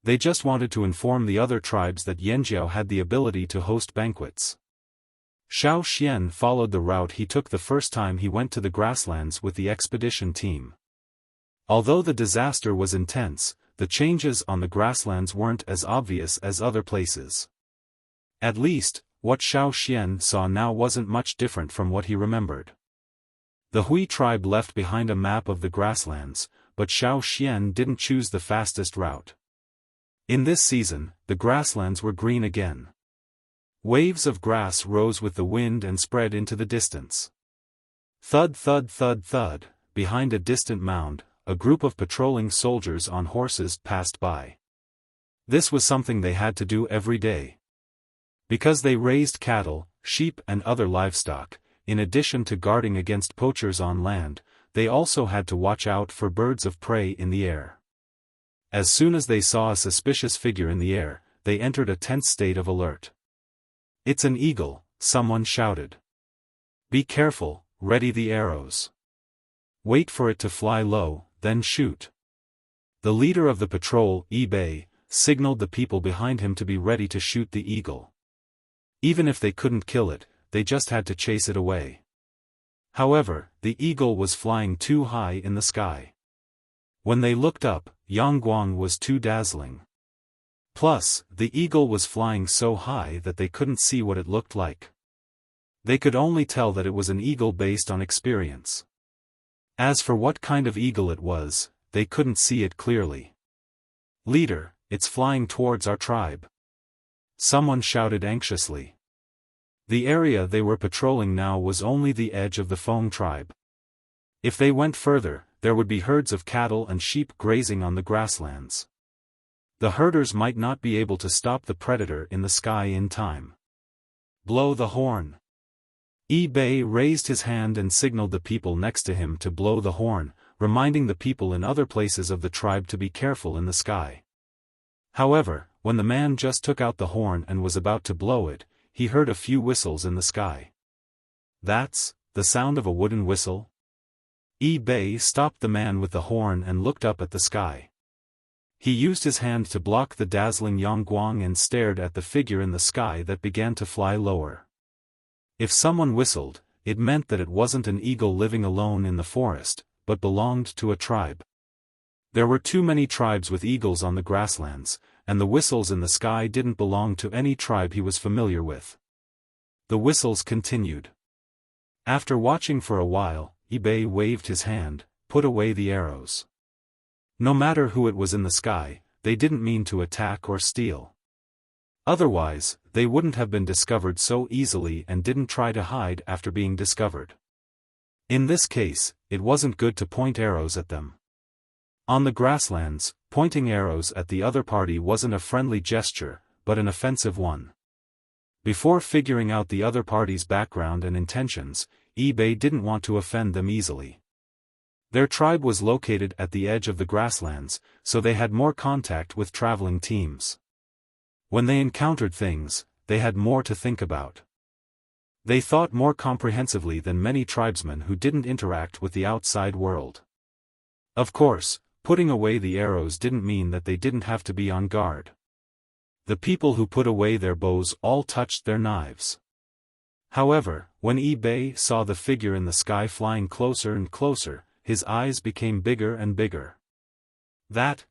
Speaker 1: They just wanted to inform the other tribes that Yanjiao had the ability to host banquets. Xiaofan followed the route he took the first time he went to the grasslands with the expedition team. Although the disaster was intense, the changes on the grasslands weren't as obvious as other places. At least, what Xiaofan saw now wasn't much different from what he remembered. The Hui tribe left behind a map of the grasslands, but Xiaofan didn't choose the fastest route. In this season, the grasslands were green again. Waves of grass rose with the wind and spread into the distance. Thud thud thud thud, behind a distant mound, a group of patrolling soldiers on horses passed by. This was something they had to do every day. Because they raised cattle, sheep and other livestock, in addition to guarding against poachers on land, they also had to watch out for birds of prey in the air. As soon as they saw a suspicious figure in the air, they entered a tense state of alert. "It's an eagle," someone shouted. "Be careful, ready the arrows. Wait for it to fly low, then shoot." The leader of the patrol, Bei, signaled the people behind him to be ready to shoot the eagle. Even if they couldn't kill it, they just had to chase it away. However, the eagle was flying too high in the sky. When they looked up, Yangguang was too dazzling. Plus, the eagle was flying so high that they couldn't see what it looked like. They could only tell that it was an eagle based on experience. As for what kind of eagle it was, they couldn't see it clearly. "Leader, it's flying towards our tribe," someone shouted anxiously. The area they were patrolling now was only the edge of the Feng tribe. If they went further, there would be herds of cattle and sheep grazing on the grasslands. The herders might not be able to stop the predator in the sky in time. "Blow the horn." Bei raised his hand and signaled the people next to him to blow the horn, reminding the people in other places of the tribe to be careful in the sky. However, when the man just took out the horn and was about to blow it, he heard a few whistles in the sky. "That's the sound of a wooden whistle?" Bei stopped the man with the horn and looked up at the sky. He used his hand to block the dazzling Yangguang and stared at the figure in the sky that began to fly lower. If someone whistled, it meant that it wasn't an eagle living alone in the forest, but belonged to a tribe. There were too many tribes with eagles on the grasslands, and the whistles in the sky didn't belong to any tribe he was familiar with. The whistles continued. After watching for a while, Bei waved his hand, put away the arrows. No matter who it was in the sky, they didn't mean to attack or steal. Otherwise, they wouldn't have been discovered so easily and didn't try to hide after being discovered. In this case, it wasn't good to point arrows at them. On the grasslands, pointing arrows at the other party wasn't a friendly gesture, but an offensive one. Before figuring out the other party's background and intentions, Bei didn't want to offend them easily. Their tribe was located at the edge of the grasslands, so they had more contact with traveling teams. When they encountered things, they had more to think about. They thought more comprehensively than many tribesmen who didn't interact with the outside world. Of course, putting away the arrows didn't mean that they didn't have to be on guard. The people who put away their bows all touched their knives. However, when Bei saw the figure in the sky flying closer and closer, his eyes became bigger and bigger. That.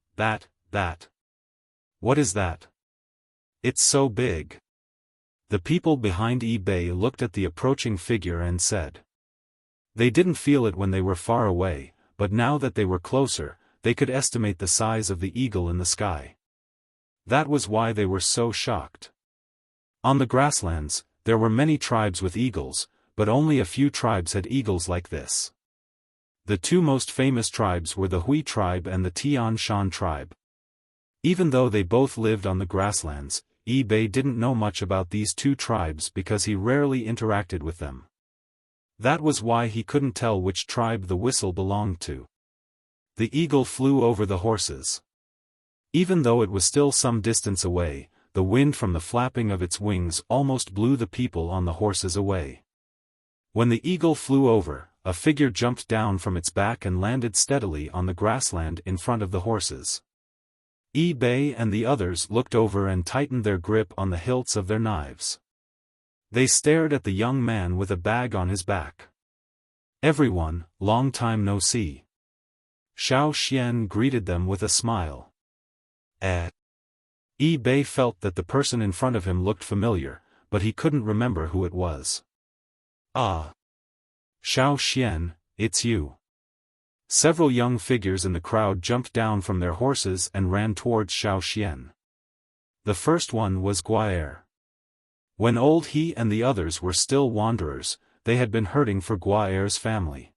Speaker 1: What is that? It's so big. The people behind Bei looked at the approaching figure and said. They didn't feel it when they were far away, but now that they were closer, they could estimate the size of the eagle in the sky. That was why they were so shocked. On the grasslands, there were many tribes with eagles, but only a few tribes had eagles like this. The two most famous tribes were the Hui tribe and the Tian Shan tribe. Even though they both lived on the grasslands, Yi Bei didn't know much about these two tribes because he rarely interacted with them. That was why he couldn't tell which tribe the whistle belonged to. The eagle flew over the horses. Even though it was still some distance away, the wind from the flapping of its wings almost blew the people on the horses away. When the eagle flew over, a figure jumped down from its back and landed steadily on the grassland in front of the horses. Yi Bei and the others looked over and tightened their grip on the hilts of their knives. They stared at the young man with a bag on his back. "Everyone, long time no see." Xiaofan greeted them with a smile. Yi Bei felt that the person in front of him looked familiar, but he couldn't remember who it was. "Ah. Xiaofan, it's you." Several young figures in the crowd jumped down from their horses and ran towards Xiaofan. The first one was Guaer. When old he and the others were still wanderers, they had been hurting for Guaer's family.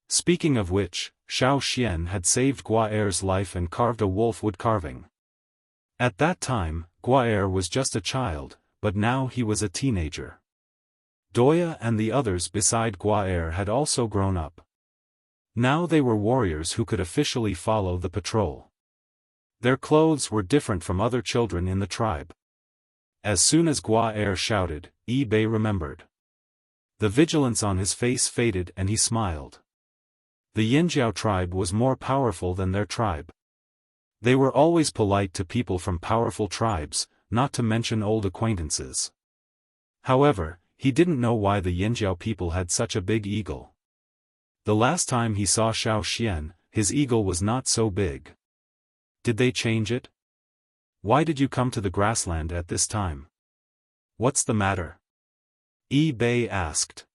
Speaker 1: Speaking of which, Xiaofan had saved Guaer's life and carved a wolf wood carving. At that time, Guaer was just a child, but now he was a teenager. Doya and the others beside Guaer had also grown up. Now they were warriors who could officially follow the patrol. Their clothes were different from other children in the tribe. As soon as Guaer shouted, Yi Bei remembered. The vigilance on his face faded and he smiled. The Yinjiao tribe was more powerful than their tribe. They were always polite to people from powerful tribes, not to mention old acquaintances. However, he didn't know why the Yinjiao people had such a big eagle. The last time he saw Xiaofan, his eagle was not so big. Did they change it? "Why did you come to the grassland at this time? What's the matter?" Yi Bei asked.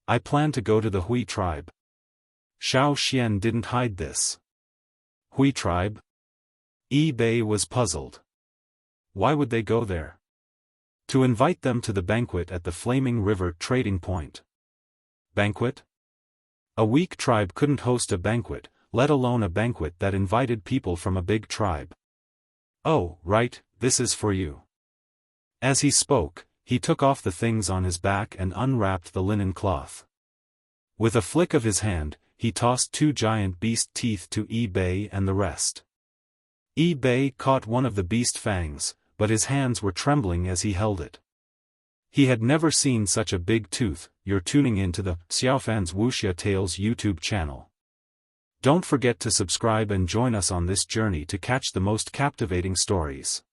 Speaker 1: "I plan to go to the Hui tribe." Xiaofan didn't hide this. "Hui tribe?" Yi Bei was puzzled. Why would they go there? To invite them to the banquet at the Flaming River trading point. Banquet? A weak tribe couldn't host a banquet, let alone a banquet that invited people from a big tribe. "Oh, right, this is for you." As he spoke, he took off the things on his back and unwrapped the linen cloth. With a flick of his hand, he tossed two giant beast teeth to Yi Bei and the rest. Yi Bei caught one of the beast fangs, but his hands were trembling as he held it. He had never seen such a big tooth. You're tuning into the Xiaofan's Wuxia Tales YouTube channel. Don't forget to subscribe and join us on this journey to catch the most captivating stories.